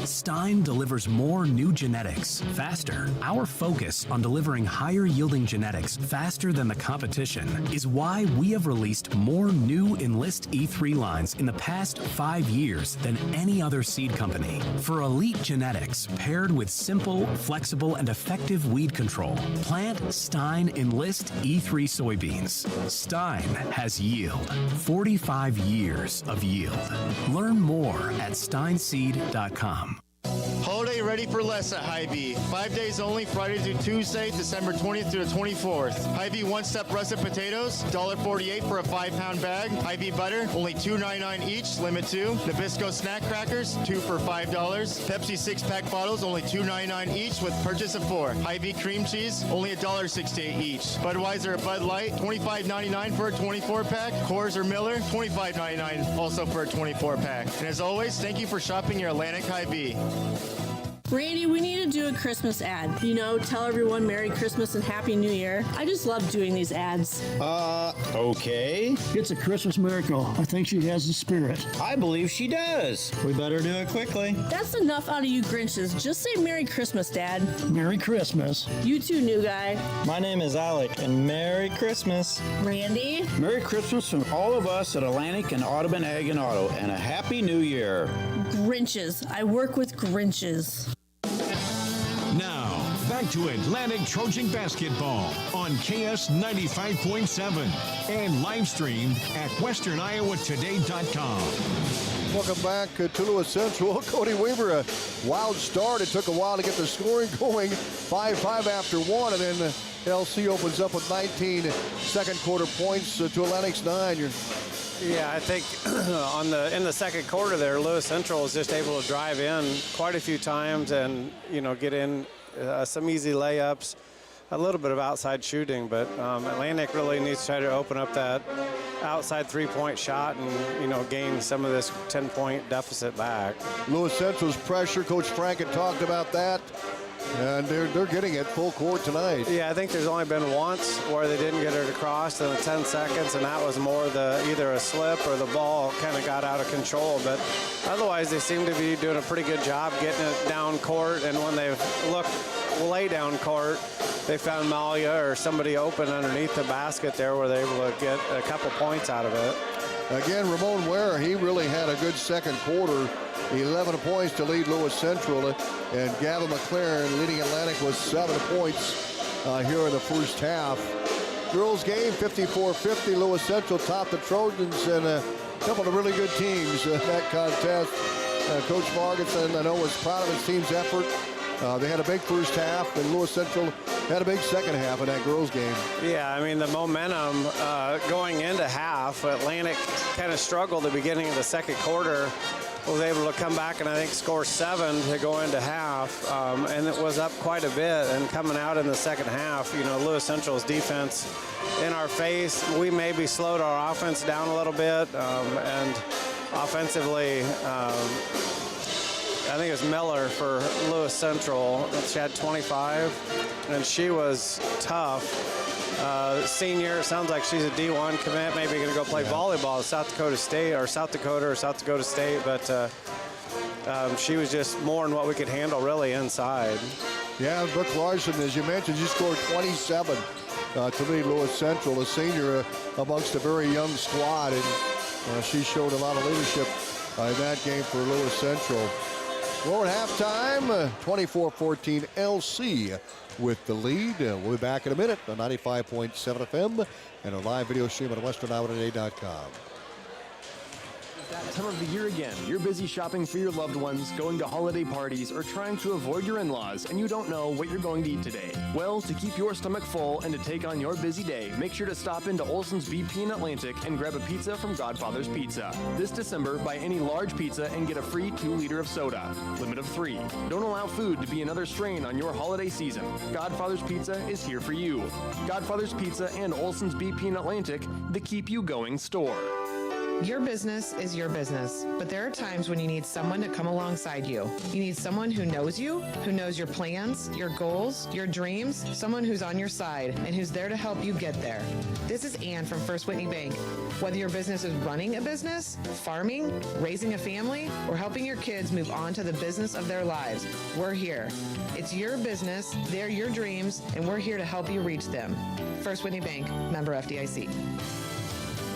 S7: Stein delivers more new genetics faster. Our focus on delivering higher yielding genetics faster than the competition is why we have released more new Enlist E3 lines in the past 5 years than any other seed company. For elite genetics paired with simple, flexible, and effective weed control, plant Stein Enlist E3 soybeans. Stein has yield. 45 years of yield. Learn more at steinseed.com.
S19: Holiday ready for less at Hy-Vee. 5 days only, Friday through Tuesday, December 20th through the 24th. Hy-Vee one-step russet potatoes, $1.48 for a 5-pound bag. Hy-Vee butter, only $2.99 each, limit 2. Nabisco snack crackers, 2 for $5. Pepsi 6-pack bottles, only $2.99 each with purchase of 4. Hy-Vee cream cheese, only $1.68 each. Budweiser or Bud Light, $25.99 for a 24-pack. Coors or Miller, $25.99 also for a 24-pack. And as always, thank you for shopping your Atlantic Hy-Vee.
S20: Randy, we need to do a Christmas ad. You know, tell everyone Merry Christmas and Happy New Year. I just love doing these ads.
S21: Okay.
S10: It's a Christmas miracle. I think she has the spirit.
S21: I believe she does. We better do it quickly.
S20: That's enough out of you Grinches. Just say Merry Christmas, Dad.
S10: Merry Christmas.
S20: You too, new guy.
S21: My name is Alec, and Merry Christmas.
S20: Randy.
S21: Merry Christmas from all of us at Atlantic and Audubon Ag and Auto, and a Happy New Year.
S20: Grinches. I work with Grinches.
S25: Now, back to Atlantic Trojan basketball on KS 95.7 and live streamed at WesternIowaToday.com.
S1: Welcome back to Lewis Central. Cody Weaver, a wild start. It took a while to get the scoring going. 5-5 after 1, and then LC opens up with 19 second quarter points to Atlantic's 9.
S4: Yeah, I think in the second quarter there, Lewis Central was just able to drive in quite a few times and, get in some easy layups, a little bit of outside shooting, but Atlantic really needs to try to open up that outside three-point shot and, gain some of this 10-point deficit back.
S1: Lewis Central's pressure, Coach Frank had talked about that. And they're getting it full court tonight.
S4: Yeah, I think there's only been once where they didn't get it across in the 10 seconds, and that was more either a slip or the ball kind of got out of control. But otherwise, they seem to be doing a pretty good job getting it down court. And when they've looked lay down court, they found Malia or somebody open underneath the basket there where they're able to get a couple points out of it.
S1: Again, Ramon Ware, he really had a good second quarter. 11 points to lead Lewis Central, and Gavin McLaren leading Atlantic with 7 points here in the first half. Girls game 54-50. Lewis Central topped the Trojans, and a couple of really good teams in that contest. Coach Marginson, I know, was proud of his team's effort. They had a big first half, and Lewis Central had a big second half in that girls game.
S4: Yeah, I mean, the momentum going into half, Atlantic kind of struggled at the beginning of the second quarter. Was able to come back and I think score 7 to go into half, and it was up quite a bit. And coming out in the second half, Lewis Central's defense in our face, we maybe slowed our offense down a little bit, and offensively, I think it was Miller for Lewis Central. She had 25, and she was tough. Senior, sounds like she's a D1 commit, maybe going to go play volleyball at South Dakota State, but she was just more than what we could handle really inside.
S1: Yeah, Brooke Larson, as you mentioned, she scored 27 to lead Lewis Central, a senior amongst a very young squad, and she showed a lot of leadership in that game for Lewis Central. Well, at halftime, 24-14 LC with the lead. We'll be back in a minute on 95.7 FM and a live video stream at westerniowatoday.com.
S18: That time of the year again. You're busy shopping for your loved ones, going to holiday parties, or trying to avoid your in-laws, and you don't know what you're going to eat today. Well, to keep your stomach full and to take on your busy day, make sure to stop into Olson's BP in Atlantic and grab a pizza from Godfather's Pizza. This December, buy any large pizza and get a free 2-liter of soda. Limit of 3. Don't allow food to be another strain on your holiday season. Godfather's Pizza is here for you. Godfather's Pizza and Olson's BP in Atlantic, the Keep You Going store.
S11: Your business is your business, but there are times when you need someone to come alongside you. You need someone who knows you, who knows your plans, your goals, your dreams, someone who's on your side and who's there to help you get there. This is Ann from First Whitney Bank. Whether your business is running a business, farming, raising a family, or helping your kids move on to the business of their lives, we're here. It's your business, they're your dreams, and we're here to help you reach them. First Whitney Bank, member FDIC.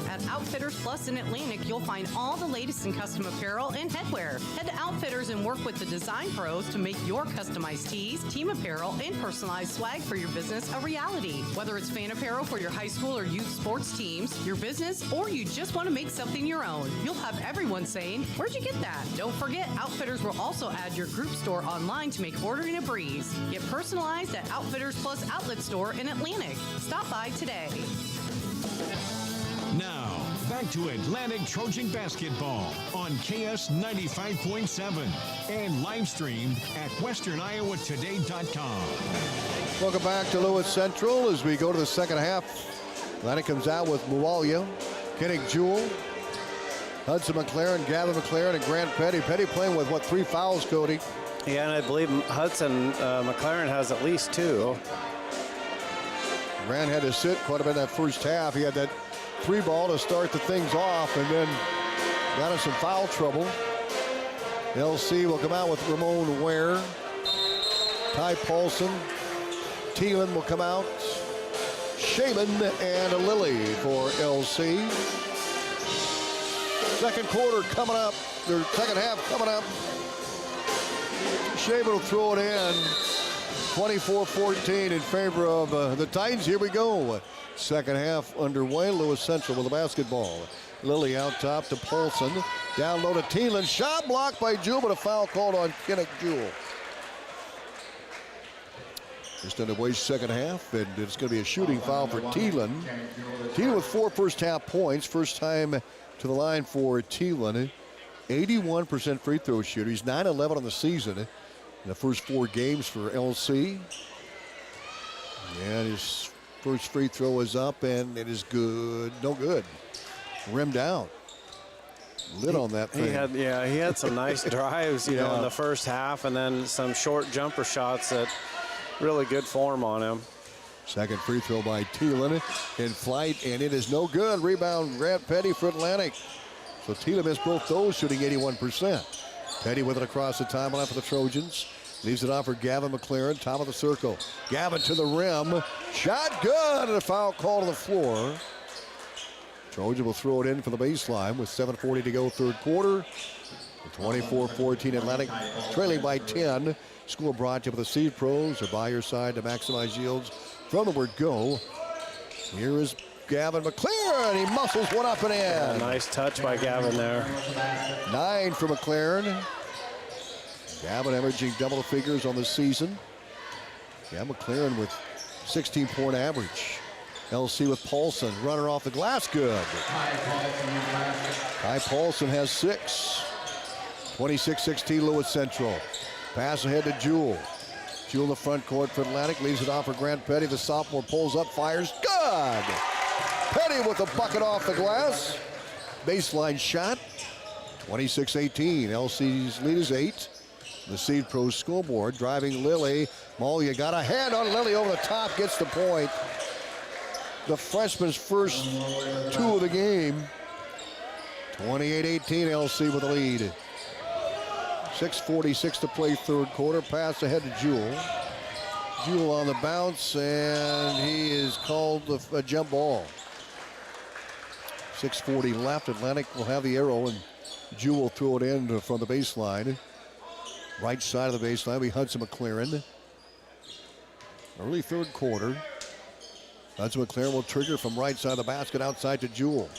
S6: At Outfitters Plus in Atlantic, you'll find all the latest in custom apparel and headwear. Head to Outfitters and work with the design pros to make your customized tees, team apparel, and personalized swag for your business a reality. Whether it's fan apparel for your high school or youth sports teams, your business, or you just want to make something your own, you'll have everyone saying, "Where'd you get that?" Don't forget, Outfitters will also add your group store online to make ordering a breeze. Get personalized at Outfitters Plus Outlet Store in Atlantic. Stop by today.
S25: Now, back to Atlantic Trojan basketball on KS 95.7 and live streamed at westerniowatoday.com.
S1: Welcome back to Lewis Central as we go to the second half. Atlantic comes out with Mualia, Kennick Jewell, Hudson McLaren, Gavin McLaren, and Grant Petty. Petty playing with, 3 fouls, Cody?
S4: Yeah, and I believe Hudson McLaren has at least 2.
S1: Grant had to sit quite a bit in that first half. He had that 3 ball to start the things off and then got in some foul trouble. LC will come out with Ramon Ware, Ty Paulson, Thielen will come out, Shaman and Lilly for LC. Second quarter coming up, or second half coming up. Shaman will throw it in. 24-14 in favor of the Titans. Here we go. Second half underway. Lewis Central with the basketball. Lilly out top to Paulson. Down low to Thielen. Shot blocked by Jewell, but a foul called on Kennick Jewell. Just underway second half, and it's going to be a shooting foul for Thielen. Thielen with 4 first half points. First time to the line for Thielen. 81% free throw shooter. He's 9-11 on the season in the first 4 games for LC. And his first free throw is up, and it is good. No good. Rimmed out. Lit on that thing.
S4: He had some nice drives, you know, in the first half, and then some short jumper shots that really good form on him.
S1: Second free throw by Thielen in flight, and it is no good. Rebound, Grant Petty for Atlantic. So Thielen missed both those, shooting 81%. Petty with it across the timeline for the Trojans. Leaves it off for Gavin McLaren, top of the circle. Gavin to the rim. Shot good, and a foul call to the floor. Trojan will throw it in for the baseline with 7:40 to go third quarter. 24-14 Atlantic trailing by 10. Score brought to you by the Seed Pros. They're by your side to maximize yields from the word go. Here is Gavin McLaren. He muscles one up and in.
S4: Yeah, nice touch by Gavin there.
S1: 9 for McLaren. Gavin averaging double figures on the season. Gavin McLaren with 16-point average. LC with Paulson. Runner off the glass. Good. Ty Paulson has 6. 26-16 Lewis Central. Pass ahead to Jewell. Jewell in the front court for Atlantic. Leaves it off for Grant Petty. The sophomore pulls up, fires. Good. Petty with a bucket off the glass. Baseline shot. 26-18. LC's lead is 8. The Seed Pros scoreboard. Driving Lilly. Mualia got a hand on Lilly over the top. Gets the point. The freshman's first 2 of the game. 28-18 LC with the lead. 6:46 to play third quarter. Pass ahead to Jewell. Jewell on the bounce, and he is called a jump ball. 6:40 left. Atlantic will have the arrow, and Jewell will throw it in from the baseline. Right side of the baseline will be Hudson McLaren. Early third quarter. Hudson McLaren will trigger from right side of the basket outside to Jewell.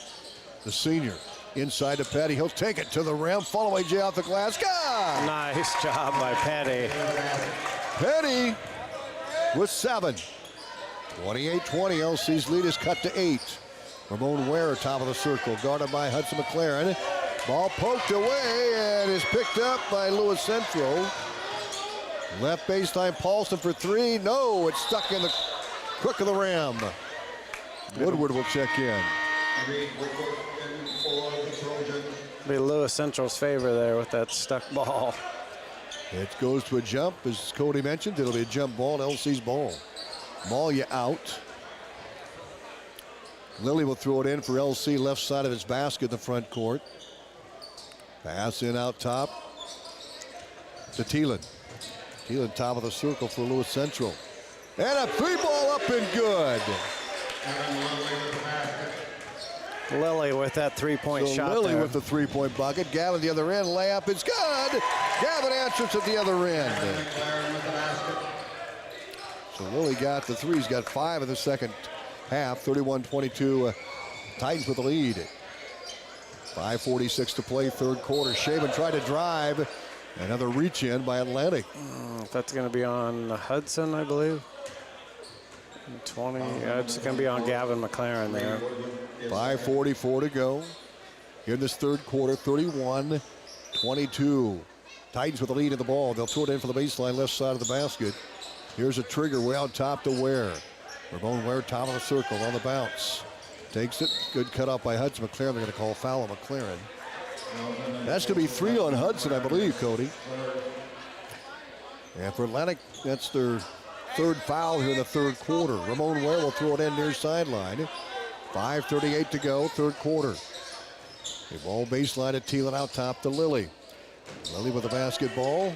S1: The senior inside to Petty. He'll take it to the rim. Fall away J off the glass. Gone!
S4: Nice job by Petty.
S1: Petty with 7. 28-20. LC's lead is cut to 8. Ramon Ware top of the circle. Guarded by Hudson McLaren. Ball poked away and is picked up by Lewis Central. Left baseline Paulson for 3. No, it's stuck in the crook of the rim. Woodward will check in.
S4: Be Lewis Central's favor there with that stuck ball.
S1: It goes to a jump, as Cody mentioned. It'll be a jump ball, LC's ball. Malia out. Lilly will throw it in for LC, left side of his basket in the front court. Pass in out top to Thielen. Thielen top of the circle for Lewis Central. And a 3-ball up and good.
S4: Lilly with that three-point shot
S1: Lilly
S4: there.
S1: with the 3-point bucket. Gavin the other end. Layup. It's good. Gavin answers at the other end. So Lilly got the 3. He's got 5 in the second half. 31-22. Titans with the lead. 5:46 to play, third quarter. Shaban tried to drive. Another reach in by Atlantic.
S4: That's going to be on Hudson, I believe. 20. It's going to be on Gavin McLaren there.
S1: 5:44 to go. Here in this third quarter, 31-22. Titans with the lead in the ball. They'll throw it in for the baseline, left side of the basket. Here's a trigger way out top to Ware. Ramon Ware, top of the circle on the bounce. Takes it. Good cut off by Hudson McLaren. They're going to call foul on McLaren. That's going to be 3 on Hudson, I believe, Cody. And for Atlantic, that's their third foul here in the third quarter. Ramon Ware will throw it in near sideline. 5:38 to go, third quarter. A ball baseline at Thielen out top to Lilly. Lilly with the basketball.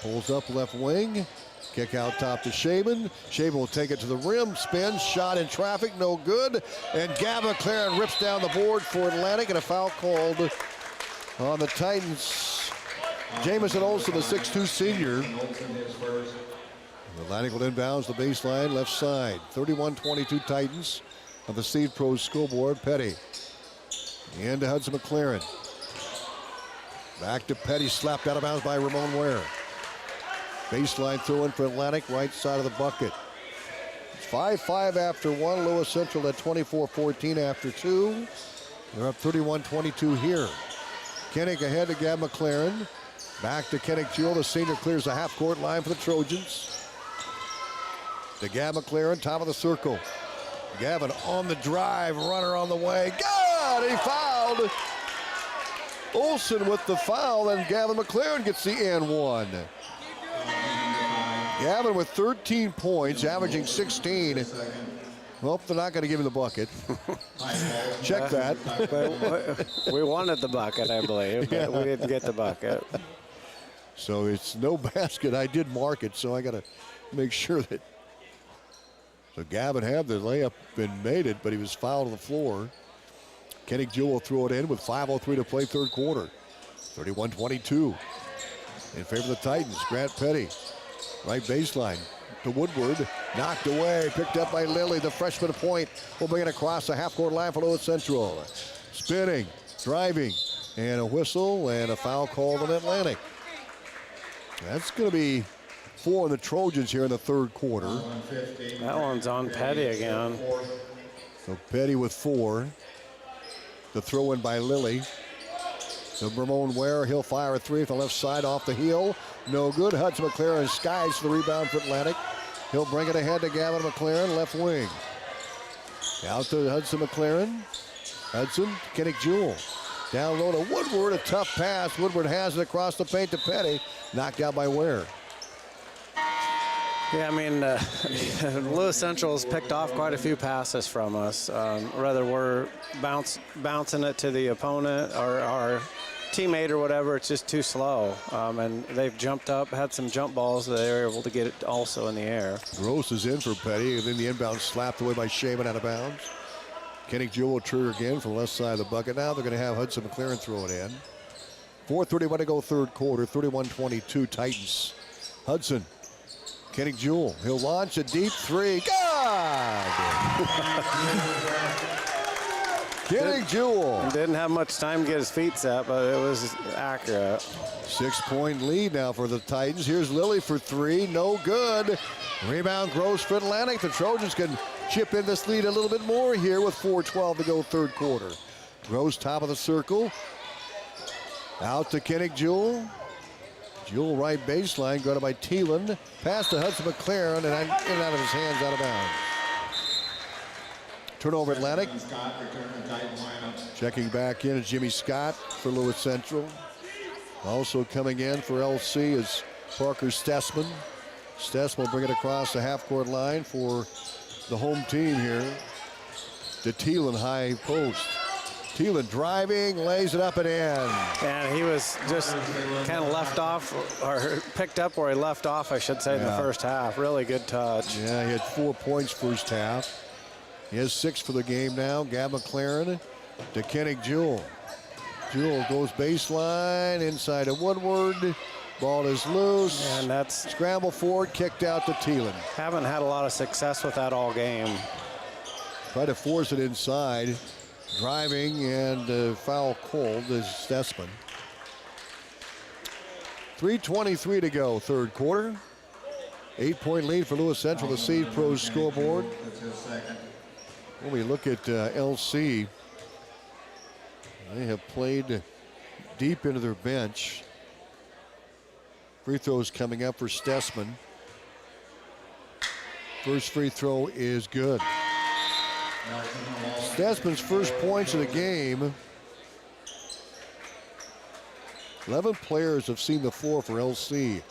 S1: Pulls up left wing. Kick out top to Shaban. Shaban will take it to the rim. Spins. Shot in traffic. No good. And Gavin McLaren rips down the board for Atlantic. And a foul called on the Titans. Jamison Olsen, the 6'2 senior. Atlantic will inbounds the baseline left side. 31-22 Titans on the Steve Pro scoreboard. Petty. Into Hudson McLaren. Back to Petty. Slapped out of bounds by Ramon Ware. Baseline throw in for Atlantic, right side of the bucket. It's 5-5 after 1. Lewis Central at 24-14 after 2. They're up 31-22 here. Kennick ahead to Gab McLaren. Back to Kennick Jewell. The senior clears the half-court line for the Trojans. To Gab McLaren, top of the circle. Gavin on the drive, runner on the way. God, he fouled. Olsen with the foul, and Gavin McLaren gets the and one. Gavin with 13 points, averaging 16. Well, they're not going to give him the bucket. Check that.
S4: We wanted the bucket, I believe, but we didn't get the bucket.
S1: So it's no basket. I did mark it, so I got to make sure that. So Gavin had the layup and made it, but he was fouled on the floor. Kennick Jewell will throw it in with 5:03 to play third quarter. 31-22 in favor of the Titans. Grant Petty, right baseline to Woodward. Knocked away, picked up by Lilly. The freshman point will bring it across the half-court line for Lewis Central. Spinning, driving, and a whistle and a foul called on Atlantic. That's going to be 4 on the Trojans here in the third quarter.
S4: That one's on Petty again.
S1: So Petty with 4. The throw in by Lilly. So Ramon Ware, he'll fire a 3 from the left side off the heel. No good. Hudson McLaren skies the rebound for Atlantic. He'll bring it ahead to Gavin McLaren, left wing. Out to Hudson McLaren. Hudson, Kennick Jewell. Down low to Woodward, a tough pass. Woodward has it across the paint to Petty. Knocked out by Ware.
S4: Yeah, I mean, Lewis Central's picked off quite a few passes from us. Whether we're bouncing it to the opponent or teammate or whatever, it's just too slow. And they've jumped up, had some jump balls that they were able to get it also in the air.
S1: Gross is in for Petty, and then the inbound slapped away by Shaman out of bounds. Kenny Jewell will trigger again from the left side of the bucket. Now they're going to have Hudson McLaren throw it in. 4:31 to go third quarter, 31-22 Titans. Hudson, Kenny Jewell, he'll launch a deep three. God! Kenny Jewell.
S4: Didn't have much time to get his feet set, but it was accurate.
S1: 6-point lead now for the Titans. Here's Lilly for three, no good. Rebound Gross for Atlantic. The Trojans can chip in this lead a little bit more here with 4:12 to go third quarter. Gross top of the circle. Out to Kenny Jewell. Jewell right baseline, guarded by Thielen. Pass to Hudson McLaren, and in and out of his hands, out of bounds. Turnover Atlantic. Checking back in is Jimmy Scott for Lewis Central. Also coming in for LC is Parker Stessman. Stessman will bring it across the half-court line for the home team here. To Thielen, high post. Thielen driving, lays it up and in.
S4: And he was just kind of left off, or picked up where he left off, I should say, in the first half. Really good touch.
S1: Yeah, he had 4 points first half. He has 6 for the game now. Gab McLaren to Kenny Jewell. Jewell goes baseline, inside to Woodward. Ball is loose.
S4: And that's
S1: scramble forward, kicked out to Thielen.
S4: Haven't had a lot of success with that all game.
S1: Try to force it inside. Driving and foul called is Stessman. 3:23 to go, third quarter. 8-point lead for Lewis Central, the Seed Pros scoreboard. When we look at LC, they have played deep into their bench. Free throws coming up for Stessman. First free throw is good. Stessman's first points of the game. 11 players have seen the floor for LC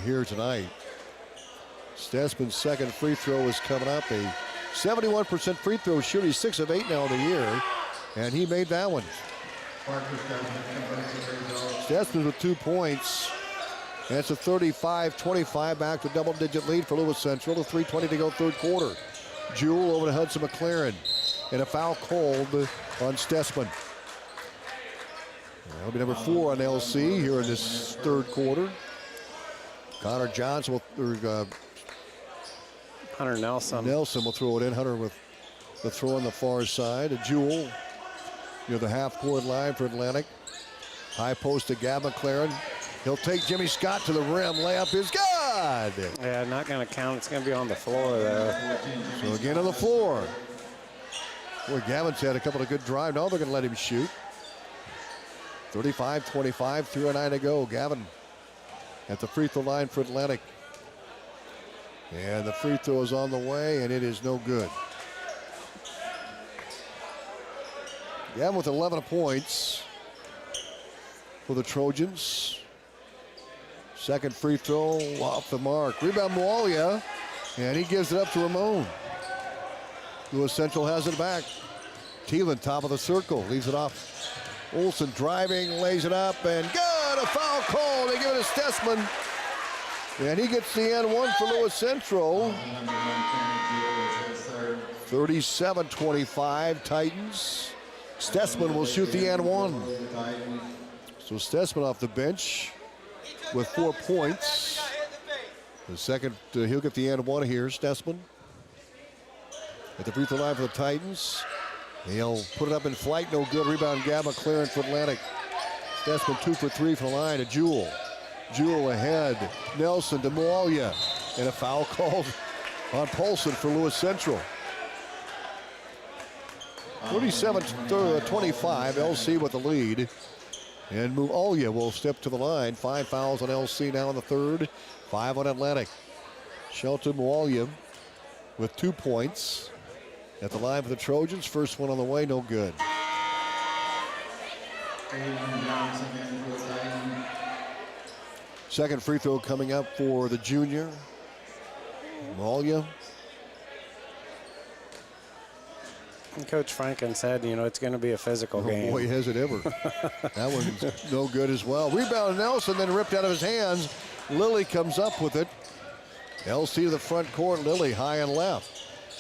S1: here tonight. Stessman's second free throw is coming up. A 71% free throw shooter. He's 6 of 8 now in the year, and he made that one. Stessman with 2 points. That's a 35-25, back to double-digit lead for Lewis Central. To 3:20 to go third quarter. Jewell over to Hudson McLaren. And a foul called on Stessman. That'll be number 4 on LC here in this third quarter. Connor Johnson will,
S4: Hunter Nelson.
S1: Nelson will throw it in. Hunter with the throw on the far side. Jewell near the half-court line for Atlantic. High post to Gab McLaren. He'll take Jimmy Scott to the rim. Layup is good.
S4: Yeah, not going to count. It's going to be on the floor there.
S1: So again on the floor. Boy, Gavin's had a couple of good drives. Now they're going to let him shoot. 35-25, 3:09 to go. Gavin at the free throw line for Atlantic. And the free throw is on the way, and it is no good. Gavin with 11 points for the Trojans. Second free throw off the mark. Rebound Moalia, and he gives it up to Ramon. Lewis Central has it back. Thielen, top of the circle, leaves it off. Olsen driving, lays it up, and good! A foul call. They give it to Stessman. And he gets the N1 for Lewis Central. 37-25 Titans. Stessman will shoot the N1. So Stessman off the bench with 4 points. The second, he'll get the N1 here, Stessman. At the free throw line for the Titans. He'll put it up in flight, no good. Rebound, Gab McLaren for Atlantic. Stessman 2 for 3 from the line to Jewell. Jewell ahead. Nelson to Moalia. And a foul called on Paulson for Lewis Central. 37-25, LC with the lead. And Moalia will step to the line. 5 fouls on LC now in the third. 5 on Atlantic. Shelton Moalia with 2 points. At the line for the Trojans. First one on the way, no good. Second free throw coming up for the junior. Moalia.
S4: Coach Franken said, it's going to be a physical game.
S1: Boy, has it ever. That one's no good as well. Rebound Nelson, then ripped out of his hands. Lilly comes up with it. LC to the front court. Lilly high and left.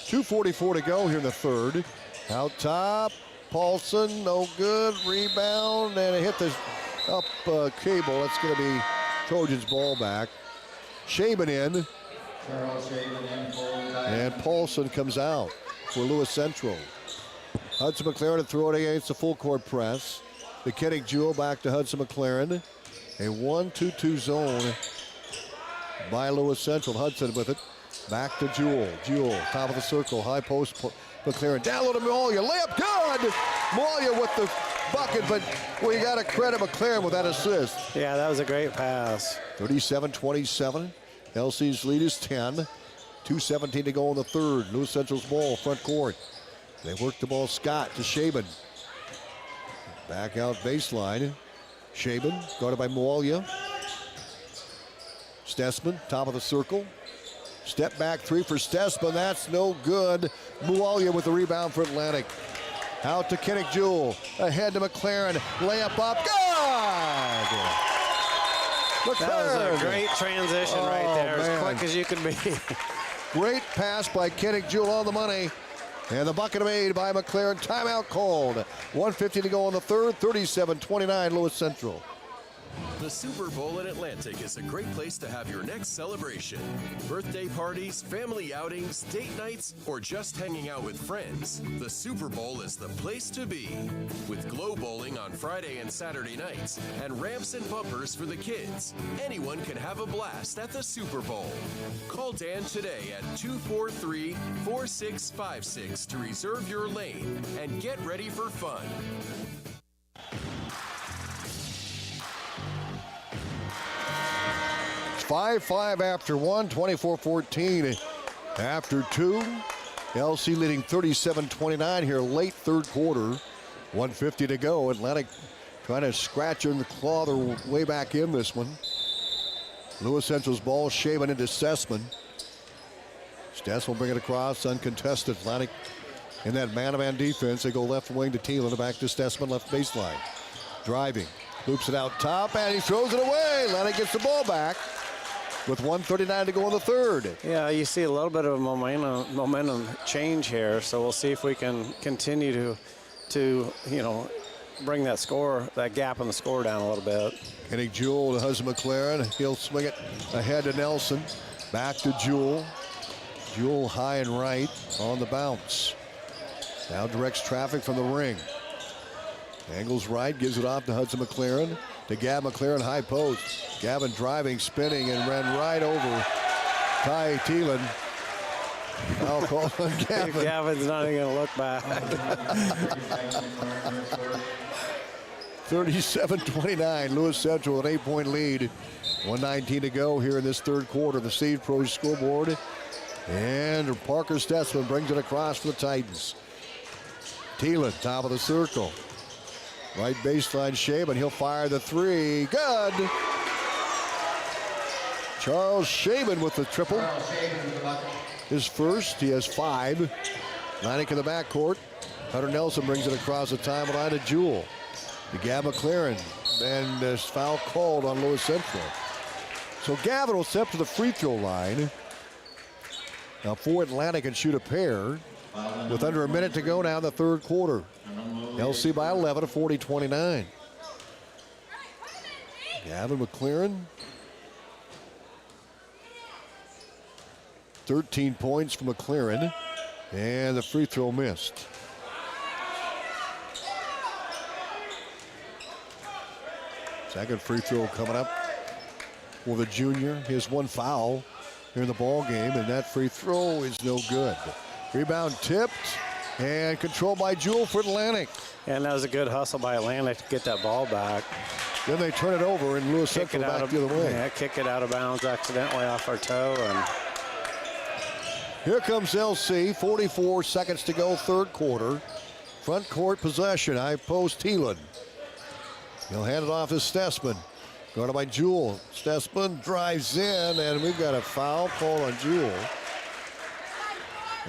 S1: 2:44 to go here in the third. Out top, Paulson, no good. Rebound, and it hit the up cable. That's going to be Trojans ball back. Shaban in. And Paulson comes out for Lewis Central. Hudson McLaren to throw it against the full court press. The Kennick Jewel back to Hudson McLaren. A 1-2-2 zone by Lewis Central. Hudson with it. Back to Jewel. Jewel, top of the circle, high post. McLaren down low to Moalia. Layup good! Moalia with the bucket, but we got to credit McLaren with that assist.
S4: Yeah, that was a great pass.
S1: 37-27. LC's lead is 10. 2:17 to go in the third. Lewis Central's ball, front court. They work the ball, Scott to Shaban. Back out baseline. Shaban, guarded by Moalia. Stessman, top of the circle. Step back three for Stessman, that's no good. Moalia with the rebound for Atlantic. Out to Kennick Jewel, ahead to McLaren, layup up, good! McLaren.
S4: That was a great transition right there, as quick as you can be.
S1: Great pass by Kennick Jewel on the money. And the bucket made by McLaren. Timeout called. 1:50 to go in the third. 37-29 Lewis Central.
S13: The Super Bowl in Atlantic is a great place to have your next celebration. Birthday parties, family outings, date nights, or just hanging out with friends. The Super Bowl is the place to be. With Glow Bowling on Friday and Saturday nights and ramps and bumpers for the kids, anyone can have a blast at the Super Bowl. Call Dan today at 243-4656 to reserve your lane and get ready for fun.
S1: It's 5-5 after one, 24-14 after two. LC leading 37-29 here late third quarter. 1:50 to go. Atlantic trying to scratch and claw their way back in this one. Lewis Central's ball, Shaban into Stessman. Stess will bring it across, uncontested. Atlantic in that man-to-man defense. They go left wing to Thielen, back to Stessman, left baseline. Driving, loops it out top, and he throws it away. Atlantic gets the ball back with 1:39 to go in the third.
S4: Yeah, you see a little bit of a momentum change here, so we'll see if we can continue to bring that gap in the score down a little bit.
S1: Kennick Jewel to Hudson McLaren. He'll swing it ahead to Nelson. Back to Jewel. Jewel high and right on the bounce. Now directs traffic from the ring. Angles right, gives it off to Hudson McLaren. To Gab McLaren, high post. Gavin driving, spinning, and ran right over Ty Thielen. Foul call on Gavin.
S4: Gavin's not even going to look back.
S1: 37-29, Lewis Central, an 8-point lead. 1:19 to go here in this third quarter. The Steve Pro scoreboard. And Parker Stessman brings it across for the Titans. Thielen, top of the circle. Right baseline, Shaban. He'll fire the three. Good. Charles Shaban with the triple. His first. He has 5. Atlantic in the backcourt. Hunter Nelson brings it across the timeline to Jewel. To Gab McLaren. And this foul called on Lewis Central. So Gavin will step to the free throw line. Now for Atlantic and shoot a pair with under a minute to go now in the third quarter. LC by 11 at 40-29. Gavin McLaren. 13 points for McLaren. And the free throw missed. Second free throw coming up for the junior. His one foul here in the ball game, and that free throw is no good. Rebound tipped and controlled by Jewel for Atlantic.
S4: And that was a good hustle by Atlantic to get that ball back.
S1: Then they turn it over, and Lewis Central back the other way.
S4: Yeah, kick it out of bounds accidentally off our toe. And
S1: here comes LC, 44 seconds to go, third quarter. Front court possession, high post Thielen. He'll hand it off to Stessman. Guarded by Jewel. Stessman drives in, and we've got a foul call on Jewel.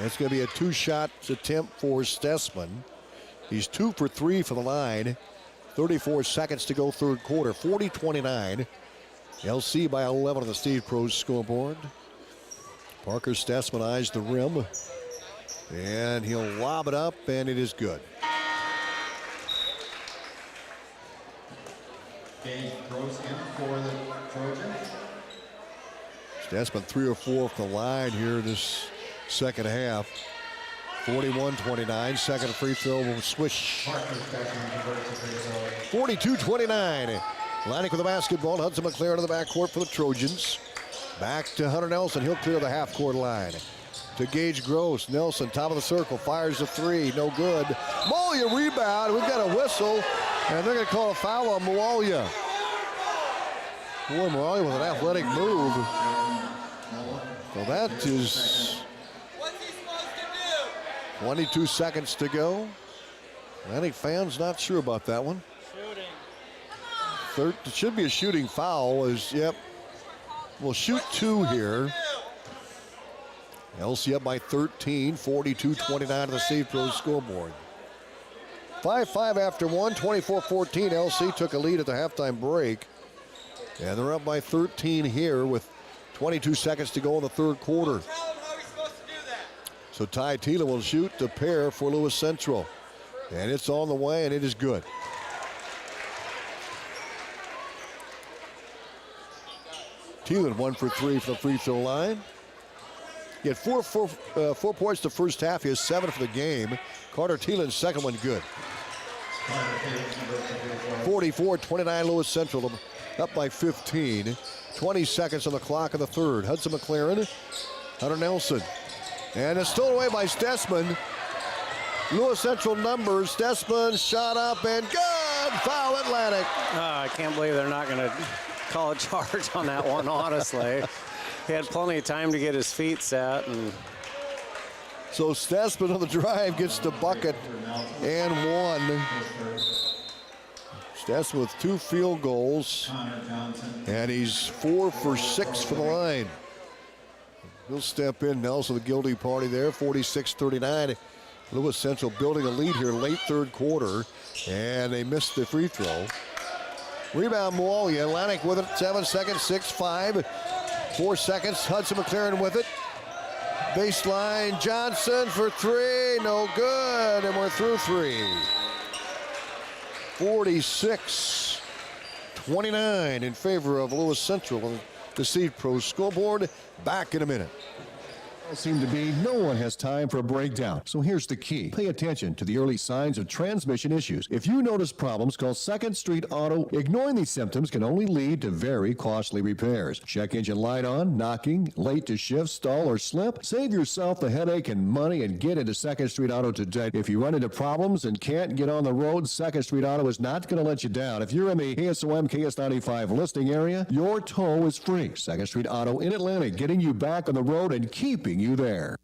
S1: It's going to be a 2-shot attempt for Stessman. He's 2 for 3 for the line. 34 seconds to go third quarter. 40-29. LC by 11 on the Steve Pros scoreboard. Parker Stessman eyes the rim. And he'll lob it up, and it is good.
S8: Gage throws in for the Trojans.
S1: Stessman 3 or 4 off the line here this second half. 41-29. Second free throw will swish. 42-29. Atlantic with the basketball. Hudson McLaren in the backcourt for the Trojans. Back to Hunter Nelson. He'll clear the half-court line. To Gage Gross. Nelson, top of the circle, fires the three. No good. Molia rebound. We've got a whistle, and they're going to call a foul on Moalia. Boy, Moalia with an athletic move. So that is 22 seconds to go. Atlantic fans not sure about that one. It should be a shooting foul. Yep. We'll shoot 2 here. LC up by 13, 42-29 to the Steve Pros scoreboard. 5-5 after 1, 24-14. LC took a lead at the halftime break. And they're up by 13 here with 22 seconds to go in the third quarter. So Ty Thielen will shoot the pair for Lewis Central. And it's on the way, and it is good. Thielen 1 for 3 from the free throw line. He had 4 points the first half. He has 7 for the game. Carter Thielen's second one good. 44-29 Lewis Central up by 15. 20 seconds on the clock of the third. Hudson McLaren, Hunter Nelson. And it's stolen away by Stessman. Lewis Central numbers. Stessman shot up and good. Foul Atlantic.
S4: I can't believe they're not going to call a charge on that one, honestly. He had plenty of time to get his feet set.
S1: So Stessman on the drive gets the bucket and 1. Stessman with 2 field goals. And he's 4 for 6 for the line. He'll step in. Nelson, the guilty party there. 46-39. Lewis Central building a lead here late third quarter. And they missed the free throw. Rebound Moalia. Atlantic with it. 7 seconds. 6-5. 4 seconds. Hudson McLaren with it. Baseline. Johnson for 3. No good. And we're through 3. 46-29 in favor of Lewis Central on the Steve Pros scoreboard. Back in a minute.
S12: Seem to be no one has time for a breakdown. So here's the key. Pay attention to the early signs of transmission issues. If you notice problems, call 2nd Street Auto. Ignoring these symptoms can only lead to very costly repairs. Check engine light on, knocking, late to shift, stall, or slip. Save yourself the headache and money and get into 2nd Street Auto today. If you run into problems and can't get on the road, 2nd Street Auto is not going to let you down. If you're in the KSOM KS95 listing area, your tow is free. 2nd Street Auto in Atlantic, getting you back on the road and keeping you there.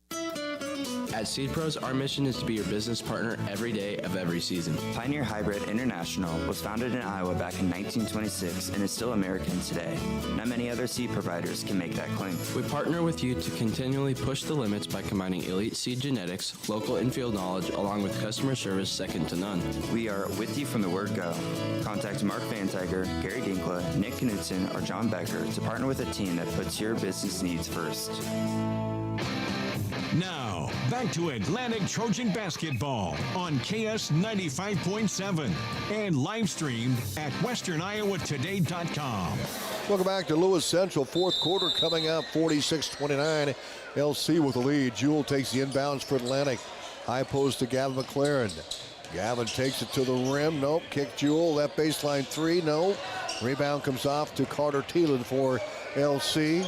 S9: At Seed Pros, our mission is to be your business partner every day of every season.
S14: Pioneer Hybrid International was founded in Iowa back in 1926 and is still American today. Not many other seed providers can make that claim.
S9: We partner with you to continually push the limits by combining elite seed genetics, local infield knowledge, along with customer service second to none.
S14: We are with you from the word go. Contact Mark Van Tiger, Gary Dinkla, Nick Knudsen, or John Becker to partner with a team that puts your business needs first.
S25: Now, back to Atlantic Trojan basketball on KS 95.7 and live streamed at westerniowatoday.com.
S1: Welcome back to Lewis Central. Fourth quarter coming up, 46-29. LC with the lead. Jewell takes the inbounds for Atlantic. High post to Gavin McLaren. Gavin takes it to the rim. Nope. Kick Jewell. That baseline 3. No. Rebound comes off to Carter Thielen for LC.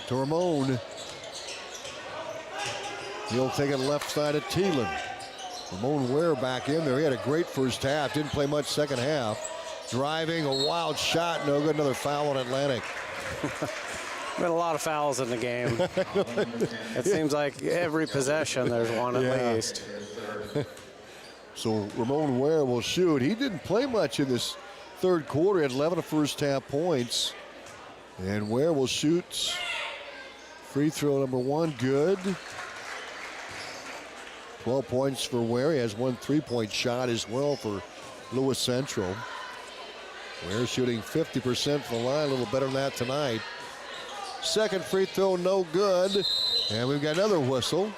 S1: To Ramon. He'll take it left side of Thielen. Ramon Ware back in there. He had a great first half. Didn't play much second half. Driving, a wild shot. No good. Another foul on Atlantic.
S4: Been a lot of fouls in the game. It seems like every possession there's one at least.
S1: So Ramon Ware will shoot. He didn't play much in this third quarter. He had 11 first half points. And Ware will shoot. Free throw number 1, good. 12 points for Ware. He has one 3-point shot as well for Lewis Central. Ware shooting 50% from the line, a little better than that tonight. Second free throw, no good. And we've got another whistle.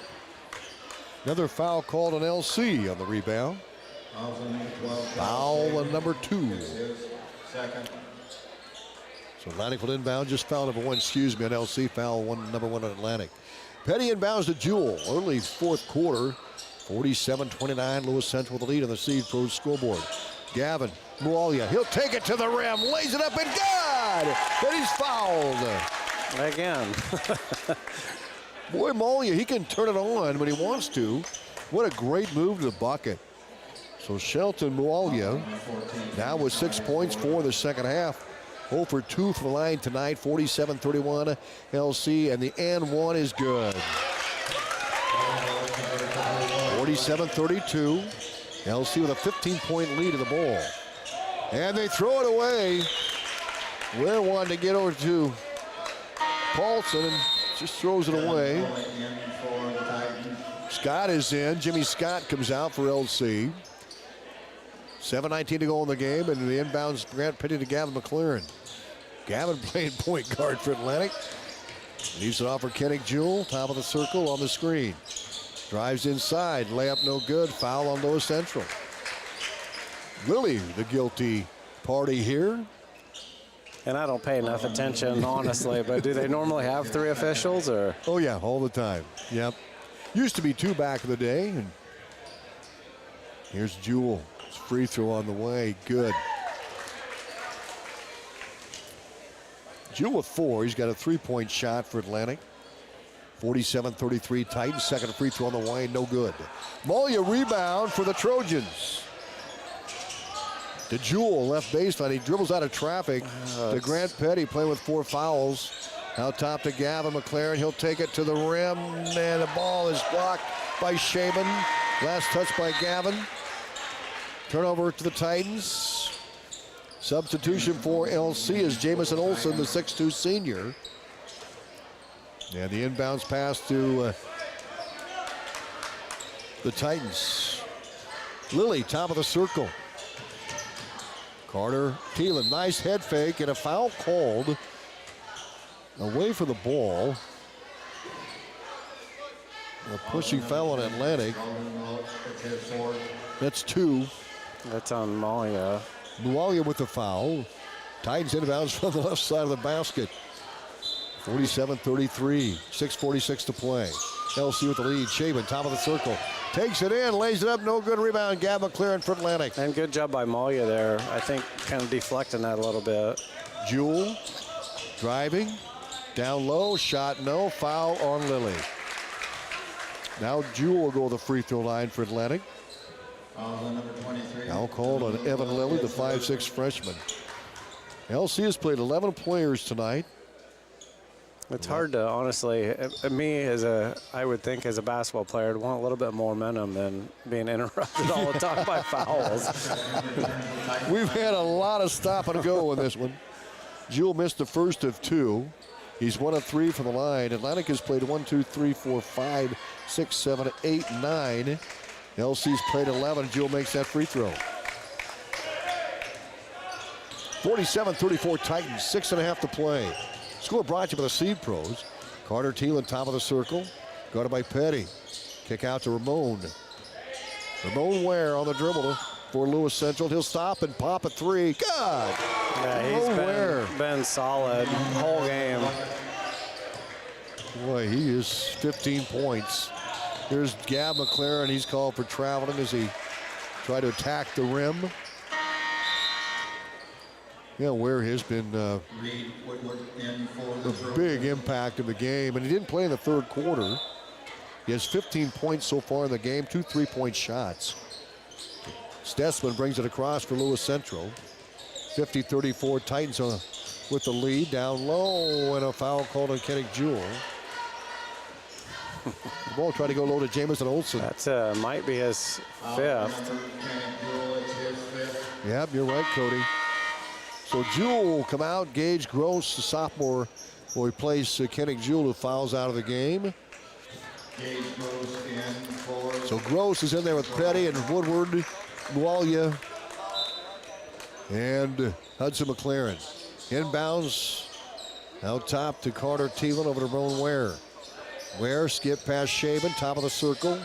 S1: Another foul called on LC on the rebound. Foul number 2. So Atlantic will inbound, just foul number 1, excuse me, on LC, foul number 1 on Atlantic. Petty inbounds to Jewell, early fourth quarter, 47-29, Lewis Central with the lead on the Seed Pros scoreboard. Gavin Mualia, he'll take it to the rim, lays it up and good! Petty's fouled.
S4: Again.
S1: Boy, Mualia, he can turn it on when he wants to. What a great move to the bucket. So Shelton Mualia now with 6 points for the second half. 0 for 2 for the line tonight, 47-31 LC, and the and one is good. 47-32. LC with a 15-point lead in the ball. And they throw it away. Ware wanted to get over to Paulson and just throws it away. Scott is in. Jimmy Scott comes out for LC. 7:19 to go in the game, and the inbounds Grant Petty to Gavin McLaren. Gavin playing point guard for Atlantic. Leaves it off for Kennick Jewell, top of the circle on the screen. Drives inside, layup no good, foul on Lewis Central. Lilly, the guilty party here.
S4: And I don't pay enough attention, honestly, but do they normally have 3 officials, or?
S1: Oh yeah, all the time, yep. Used to be 2 back in the day, and here's Jewell. Free throw on the way, good. Jewell with 4, he's got a 3-point shot for Atlantic. 47-33 Titans, second free throw on the way, no good. Mualia rebound for the Trojans. To Jewell, left baseline, he dribbles out of traffic to Grant Petty, playing with 4 fouls. Out top to Gavin McLaren, he'll take it to the rim, and the ball is blocked by Shaman. Last touch by Gavin. Turnover to the Titans. Substitution for LC is Jamison Olsen, the 6'2 senior. And the inbounds pass to the Titans. Lilly, top of the circle. Carter Thielen, nice head fake and a foul called away from the ball. A pushing foul on Atlantic. That's 2.
S4: That's on Mualia.
S1: Mualia with the foul. Titans inbounds from the left side of the basket. 47-33, 6:46 to play. LC with the lead. Shaman, top of the circle. Takes it in, lays it up, no good rebound. Gavin McLaren for Atlantic.
S4: And good job by Mualia there. I think kind of deflecting that a little bit.
S1: Jewell driving, down low, shot no, foul on Lilly. Now Jewell will go to the free throw line for Atlantic. Now called on Evan Lilly, the 5'6 freshman. LC has played 11 players tonight.
S4: It's hard to, honestly, me I would think as a basketball player, I'd want a little bit more momentum than being interrupted all the time by fouls.
S1: We've had a lot of stop and go in this one. Jewell missed the first of 2. He's 1 of 3 from the line. Atlantic has played 1, 2, 3, 4, 5, 6, 7, 8, 9. LC's played 11. Jewell makes that free throw. 47-34 Titans, 6.5 to play. Score brought to you by the Seed Pros. Carter Thielen, top of the circle. Guarded by Petty. Kick out to Ramon. Ramon Ware on the dribble for Lewis Central. He'll stop and pop a 3. Good!
S4: Yeah, he's been solid whole game.
S1: Boy, he is 15 points. Here's Gab McLaren. He's called for traveling as he tried to attack the rim. Yeah, Ware has been a big impact in the game, and he didn't play in the third quarter. He has 15 points so far in the game, 2 3-point shots. Stessman brings it across for Lewis Central. 50-34 Titans with the lead, down low, and a foul called on Kennick Jewell. The ball tried to go low to Jamison Olsen.
S4: That's might be his 5th.
S1: Yep, you're right, Cody. So Jewell will come out. Gage Gross, the sophomore, will replace Kennick Jewell, who fouls out of the game.
S8: Gage Gross in for.
S1: So Gross is in there with Petty and Woodward, Mualia, and Hudson McLaren. Inbounds out top to Carter Thielen over to Ramon Ware. Ware skip past Shaban, top of the circle.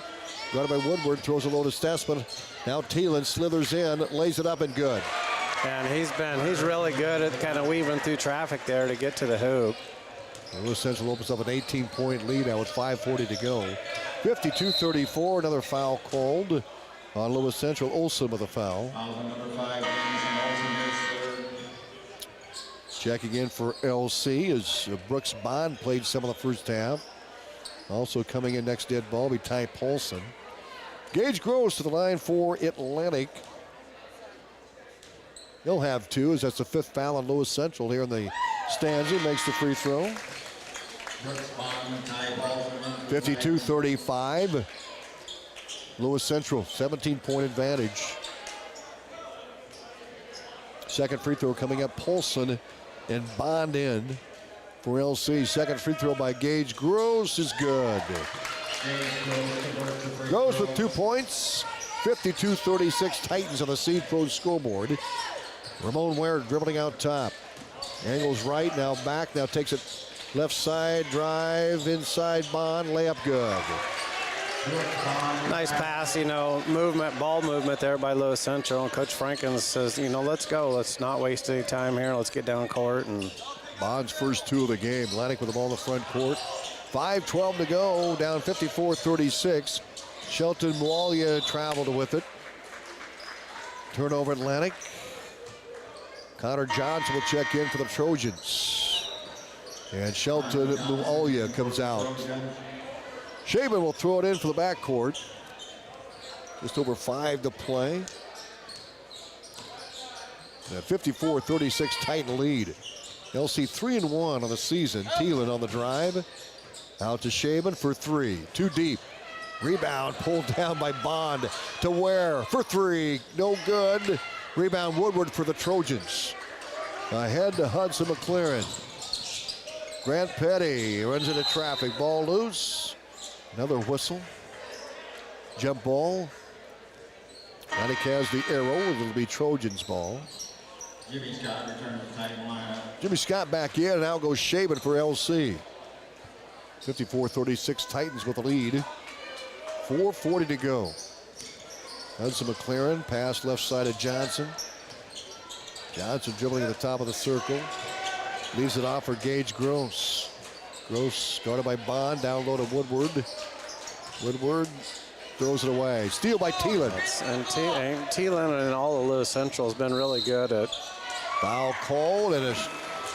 S1: Guarded by Woodward, throws a low to Stessman. Now Thielen slithers in, lays it up and good.
S4: And he's really good at kind of weaving through traffic there to get to the hoop.
S1: Lewis Central opens up an 18-point lead now with 5:40 to go. 52-34, another foul called on Lewis Central. Olsen with a foul.
S8: Number 5, Jameson Olsen, his third.
S1: Checking in for LC as Brooks Bond played some of the first half. Also coming in next dead ball will be Ty Paulson. Gage Gross to the line for Atlantic. He'll have 2 as that's the 5th foul on Lewis Central here in the stands. He makes the free throw. 52-35. Lewis Central, 17-point advantage. Second free throw coming up. Paulson and Bond in for LC. Second free throw by Gage Gross is good. Gross with 2 points. 52-36 Titans on the Seed Pro scoreboard. Ramon Ware dribbling out top. Angles right, now back, now takes it left side, drive, inside Bond, layup good.
S4: Nice pass, movement, ball movement there by Lewis Central. And Coach Franken says, let's go. Let's not waste any time here. Let's get down court. And
S1: Bond's first 2 of the game. Atlantic with the ball in the front court. 5:12 to go, down 54-36. Shelton Mualia traveled with it. Turnover Atlantic. Connor Johnson will check in for the Trojans. And Shelton Mualia comes out. Shaban will throw it in for the backcourt. Just over 5 to play. A 54-36 Titan lead. LC 3-1 on the season. Thielen on the drive. Out to Shaban for 3. Too deep. Rebound pulled down by Bond to Ware for 3. No good. Rebound Woodward for the Trojans. Ahead to Hudson McLaren. Grant Petty runs into traffic. Ball loose. Another whistle. Jump ball. Atlantic has the arrow. It'll be Trojans ball.
S8: Jimmy Scott returns to Titan lineup.
S1: Jimmy Scott back in, and now goes Shaban for LC. 54-36 Titans with the lead. 4:40 to go. Hudson McLaren, pass left side of Johnson. Johnson dribbling at the top of the circle. Leaves it off for Gage Gross. Gross guarded by Bond, down low to Woodward. Woodward throws it away. Steal by Thielen.
S4: And Thielen and all of Lewis Central has been really good at.
S1: Foul called and a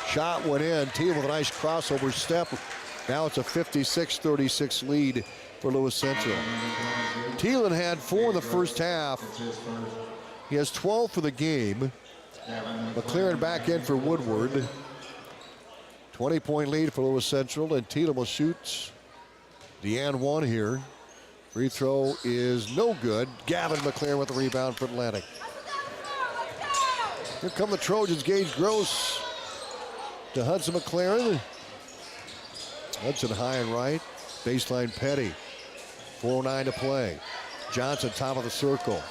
S1: shot went in. Thielen with a nice crossover step. Now it's a 56-36 lead for Lewis Central. Thielen had 4 in the first half. He has 12 for the game. McLaren back in for Woodward. 20-point lead for Lewis Central, and Thielen will shoot the and 1 here. Free throw is no good. Gavin McLaren with the rebound for Atlantic. Here come the Trojans. Gage Gross to Hudson McLaren. Hudson high and right. Baseline Petty. 4:09 to play. Johnson top of the circle.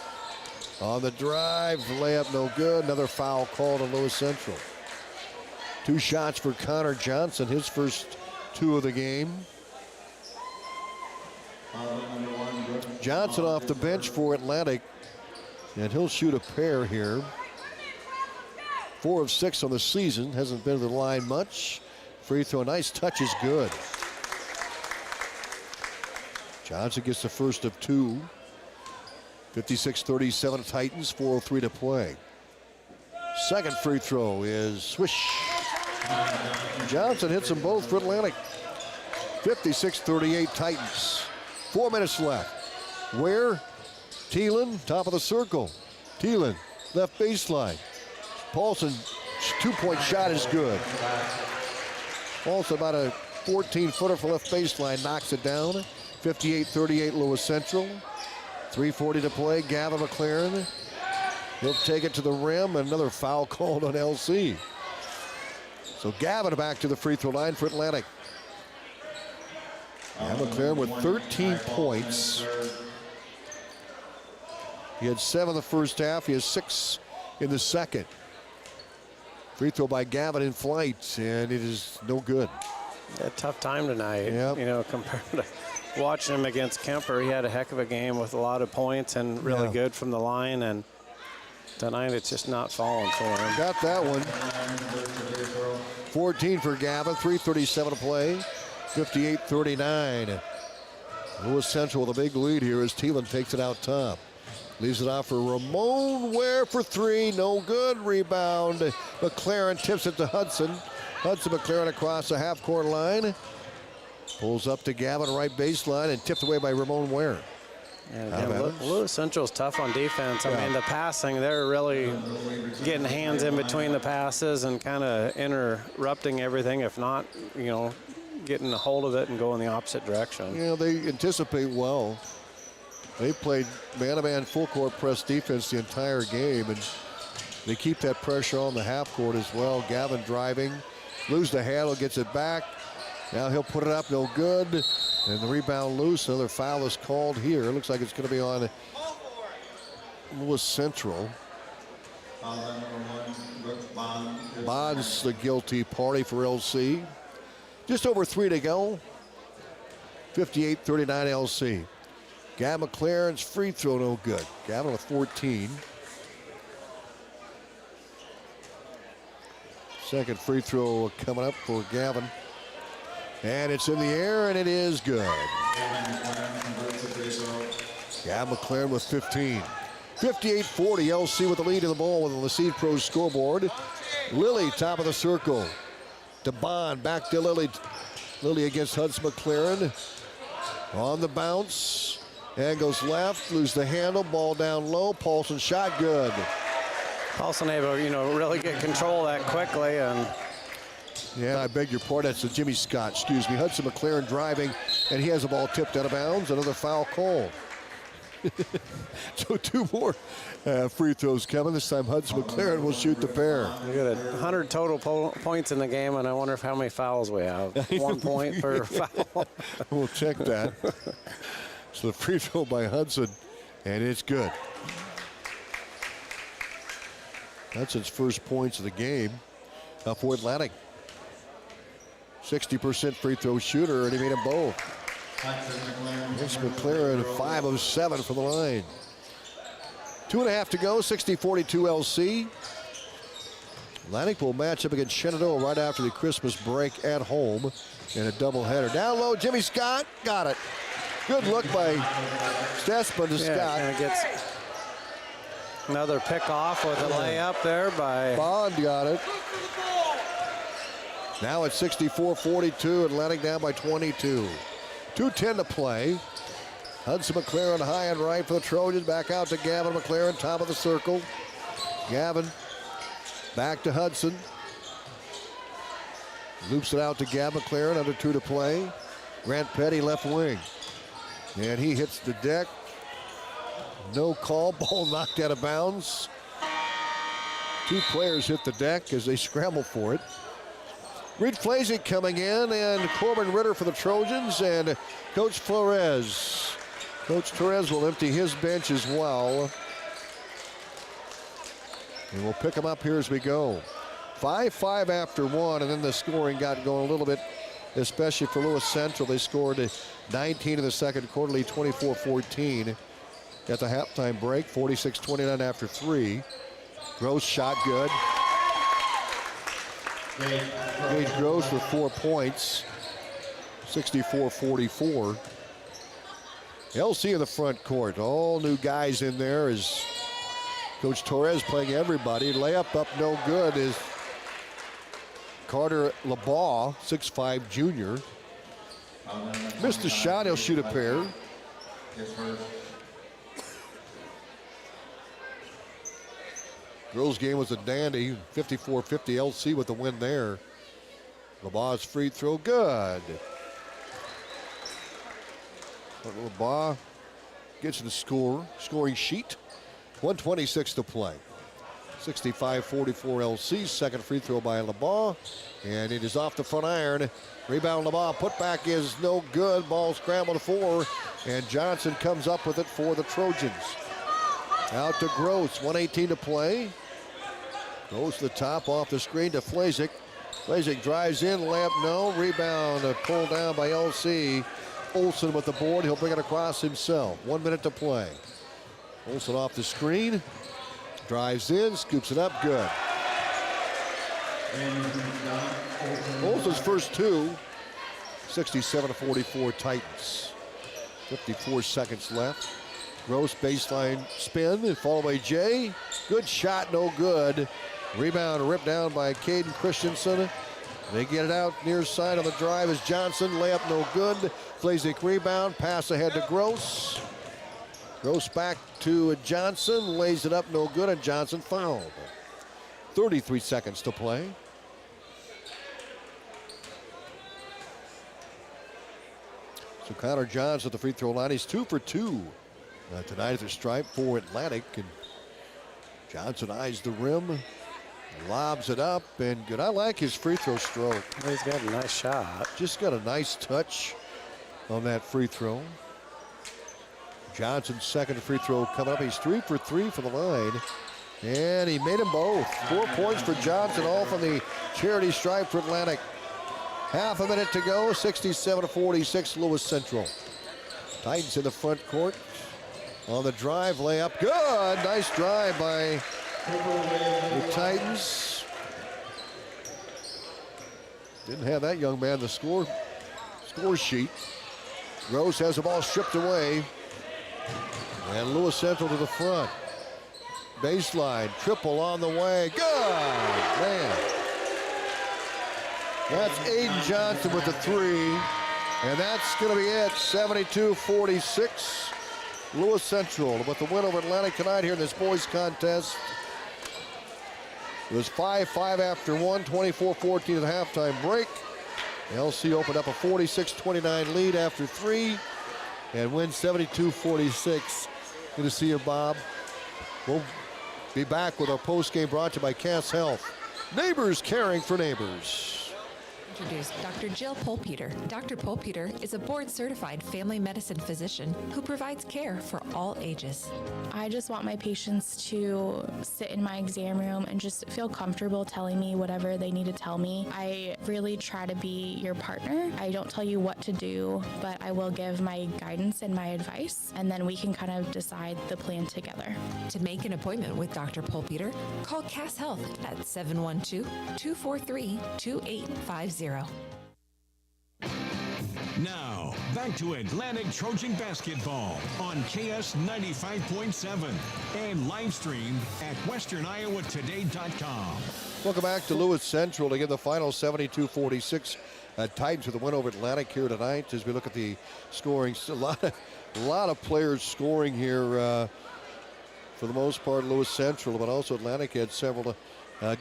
S1: On the drive, layup no good. Another foul called on Lewis Central. 2 shots for Connor Johnson, his first 2 of the game. Johnson off the bench for Atlantic, and he'll shoot a pair here. 4 of 6 on the season, hasn't been to the line much. Free throw, nice touch is good. Johnson gets the first of 2. 56-37 Titans, 4:03 to play. Second free throw is swish. Johnson hits them both for Atlantic. 56-38 Titans. 4 minutes left. Ware, Thielen, top of the circle. Thielen, left baseline. Paulson, 2-point shot is good. Paulson about a 14-footer for left baseline, knocks it down. 58-38 Lewis Central. 3:40 to play. Gavin McLaren. He'll take it to the rim. Another foul called on LC. So Gavin back to the free throw line for Atlantic. McLaren with 13 points. He had 7 in the first half. He has 6 in the second. Free throw by Gavin in flight, and it is no good.
S4: A tough time tonight.
S1: Yep.
S4: You know, compared to watching him against Kemper, he had a heck of a game with a lot of points and really good from the line. And tonight, it's just not falling for him.
S1: Got that one. 14 for Gavin, 3:37 to play, 58-39. Lewis Central with a big lead here as Thielen takes it out top. Leaves it off for Ramon Ware for 3, no good. Rebound, McLaren tips it to Hudson. Hudson McLaren across the half-court line. Pulls up to Gavin, right baseline, and tipped away by Ramon Ware.
S4: And again, Lewis Central's tough on defense. I mean, the passing, they're really getting hands in between the passes and kind of interrupting everything, if not, you know, getting a hold of it and going the opposite direction.
S1: Yeah, they anticipate well. They played man-to-man full-court press defense the entire game, and they keep that pressure on the half-court as well. Gavin driving, loses the handle, gets it back. Now he'll put it up, no good. And the rebound loose. Another foul is called here. Looks like it's going to be on Lewis Central. Bond's the guilty party for LC. Just over 3 to go. 58-39 LC. Gavin McLaren's free throw no good. Gavin with 14. Second free throw coming up for Gavin. And it's in the air, and it is good. Gavin McLaren with 15. 58-40, LC with the lead in the ball with the Lacede Pros scoreboard. Lilly, top of the circle. To Bond, back to Lilly. Lilly against Hudson McLaren. On the bounce, and goes left, lose the handle, ball down low. Paulson shot good.
S4: Paulson able, you know, really get control of that quickly, and
S1: yeah, I beg your pardon. That's Jimmy Scott, excuse me. Hudson McLaren driving, and he has the ball tipped out of bounds. Another foul call. So 2 more free throws coming. This time Hudson McLaren will shoot the pair.
S4: We got 100 total points in the game, and I wonder how many fouls we have. 1 point per foul.
S1: We'll check that. So the free throw by Hudson, and it's good. Hudson's first points of the game for Atlantic. 60% free throw shooter, and he made them both. Vince McLaren, 5 of 7 from the line. 2.5 to go, 60-42 LC. Atlantic will match up against Shenandoah right after the Christmas break at home in a doubleheader. Down low, Jimmy Scott, got it. Good look by Stessman to Scott.
S4: Kind of gets another pick off with a layup there by
S1: Bond. Got it. Now it's 64-42, Atlantic down by 22. 2:10 to play. Hudson McLaren high and right for the Trojans. Back out to Gavin McLaren, top of the circle. Gavin back to Hudson. Loops it out to Gavin McLaren, under 2 to play. Grant Petty left wing. And he hits the deck. No call, ball knocked out of bounds. 2 players hit the deck as they scramble for it. Reed Flazik coming in, and Corbin Ritter for the Trojans, and Coach Flores. Coach Torres will empty his bench as well. And we'll pick them up here as we go. 5-5 after 1, and then the scoring got going a little bit, especially for Lewis Central. They scored 19 in the second quarter, 24-14 at the halftime break, 46-29 after 3. Gross shot good. Gage Gross with 4 points, 64-44. LC in the front court. All new guys in there as Coach Torres playing everybody. Layup up no good is Carter LeBaugh, 6'5" junior. Missed the shot, he'll shoot a pair. Girls game was a dandy, 54-50 LC with the win there. LeBaugh's free throw, good. LeBaugh gets the scoring sheet. 1:26 to play. 65-44 LC. Second free throw by LeBlanc. And it is off the front iron. Rebound LeBlanc. Putback is no good. Ball scrambled 4. And Johnson comes up with it for the Trojans. Out to Gross. 1:18 to play. Goes to the top off the screen to Flazik. Flazik drives in. Layup no. Rebound pulled down by LC. Olsen with the board. He'll bring it across himself. 1 minute to play. Olsen off the screen. Drives in. Scoops it up. Good. Olsen's first two. 67-44 Titans. 54 seconds left. Gross baseline spin and followed by Jay. Good shot, no good. Rebound ripped down by Caden Christensen. They get it out near side on the drive is Johnson. Layup no good. Flazik rebound. Pass ahead to Gross. Gross back to Johnson. Lays it up no good and Johnson fouled. 33 seconds to play. So Connor Johns at the free throw line. He's 2 for 2 tonight at the stripe for Atlantic. And Johnson eyes the rim. Lobs it up and good. I like his free throw stroke.
S4: He's got a nice shot.
S1: Just got a nice touch on that free throw. Johnson's second free throw coming up. He's 3 for 3 for the line. And he made them both. 4 points for Johnson, all from the charity stripe for Atlantic. Half a minute to go. 67-46 Lewis Central. Titans in the front court. On the drive, layup. Good. Nice drive by the Titans. Didn't have that young man the score sheet. Gross has the ball stripped away. And Lewis Central to the front. Baseline, triple on the way. Good, man. That's Aiden Johnson with the 3. And that's going to be it, 72-46. Lewis Central with the win over Atlantic tonight here in this boys contest. It was 5-5 after 1, 24-14 at the halftime break. LC opened up a 46-29 lead after 3 and wins 72-46. Good to see you, Bob. We'll be back with our post-game brought to you by Cass Health. Neighbors caring for neighbors.
S5: Introduce Dr. Jill Polpeter. Dr. Polpeter is a board-certified family medicine physician who provides care for all ages.
S16: I just want my patients to sit in my exam room and just feel comfortable telling me whatever they need to tell me. I really try to be your partner. I don't tell you what to do, but I will give my guidance and my advice, and then we can kind of decide the plan together.
S5: To make an appointment with Dr. Polpeter, call Cass Health at 712-243-2850.
S25: Now, back to Atlantic Trojan basketball on KS 95.7 and live streamed at westerniowatoday.com.
S1: Welcome back to Lewis Central to get the final 72-46. Titans with a win over Atlantic here tonight as we look at the scoring. A lot of players scoring here. For the most part, Lewis Central, but also Atlantic had several to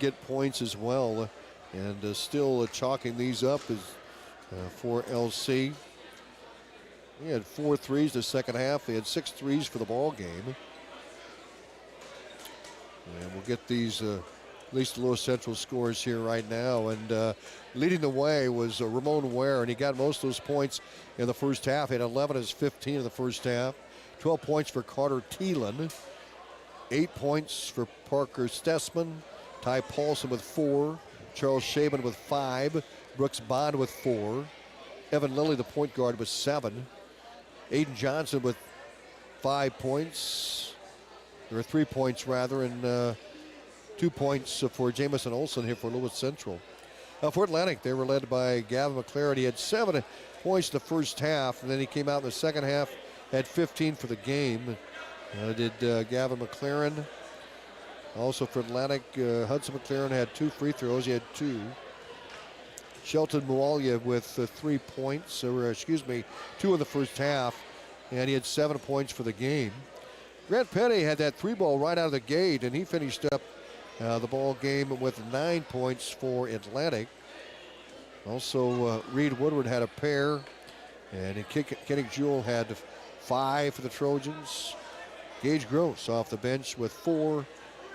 S1: get points as well. And still chalking these up is for LC. He had 4 threes the second half. They had 6 threes for the ball game. And we'll get these, at least the Lewis Central scores here right now. And leading the way was Ramon Ware, and he got most of those points in the first half. He had 11 of his 15 in the first half. 12 points for Carter Thielen. 8 points for Parker Stessman. Ty Paulson with 4. Charles Shaban with 5. Brooks Bond with 4. Evan Lilly, the point guard, with 7. Aiden Johnson with 5 points. There are 3 points, rather, and 2 points for Jamison Olsen here for Lewis Central. For Atlantic, they were led by Gavin McLaren. He had 7 points in the first half, and then he came out in the second half, had 15 for the game. Did Gavin McLaren. Also for Atlantic, Hudson McLaren had 2 free throws. He had 2. Shelton Mualia with 3 points, or 2 in the first half, and he had 7 points for the game. Grant Petty had that 3-ball right out of the gate, and he finished up the ball game with 9 points for Atlantic. Also, Reed Woodward had a pair, and Kennick Jewell had 5 for the Trojans. Gage Gross off the bench with 4.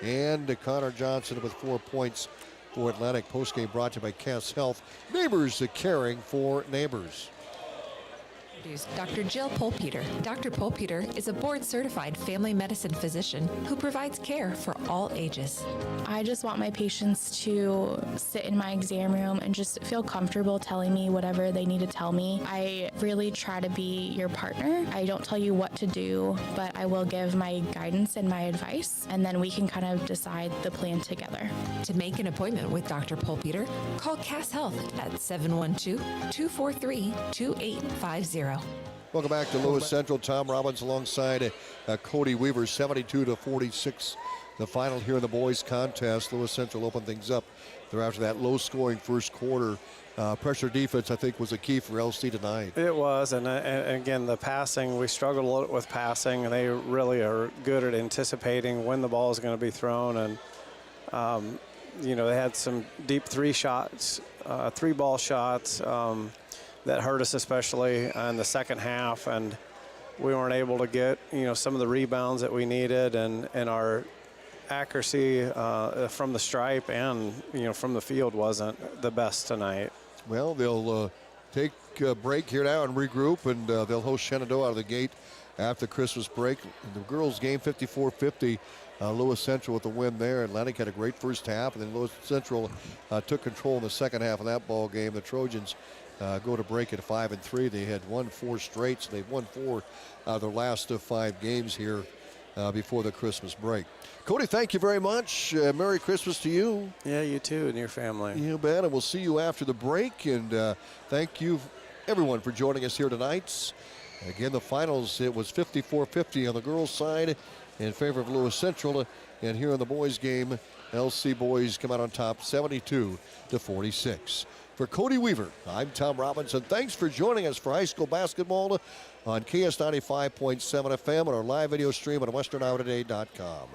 S1: and Connor Johnson with 4 points for Atlantic. Postgame brought to you by Cass Health. Neighbors caring for neighbors.
S5: Dr. Jill Polpeter. Dr. Polpeter is a board-certified family medicine physician who provides care for all ages.
S16: I just want my patients to sit in my exam room and just feel comfortable telling me whatever they need to tell me. I really try to be your partner. I don't tell you what to do, but I will give my guidance and my advice, and then we can kind of decide the plan together.
S5: To make an appointment with Dr. Polpeter, call Cass Health at 712-243-2850.
S1: Welcome back to Lewis Central. Tom Robbins alongside Cody Weaver, 72-46. The final here in the boys contest. Lewis Central opened things up. They're after that low-scoring first quarter. Pressure defense, I think, was a key for LC tonight.
S4: It was, and again, the passing, we struggled a little with passing, and they really are good at anticipating when the ball is going to be thrown. And, they had some deep three ball shots that hurt us, especially in the second half, and we weren't able to get, some of the rebounds that we needed, and our accuracy from the stripe and, from the field wasn't the best tonight.
S1: Well, they'll take a break here now and regroup, and they'll host Shenandoah out of the gate after Christmas break. The girls' game 54-50. Lewis Central with the win there. Atlantic had a great first half, and then Lewis Central took control in the second half of that ball game. The Trojans go to break at 5-3. They had won 4 straight, so they've won 4 out of their last 5 games here before the Christmas break. Cody, thank you very much. Merry Christmas to you.
S4: Yeah, you too, and your family.
S1: You bet, and we'll see you after the break. And thank you, everyone, for joining us here tonight. Again, the finals, it was 54-50 on the girls' side in favor of Lewis Central. And here in the boys' game, LC boys come out on top 72-46. For Cody Weaver, I'm Tom Robinson. Thanks for joining us for high school basketball on KS 95.7 FM and our live video stream at westerniowatoday.com.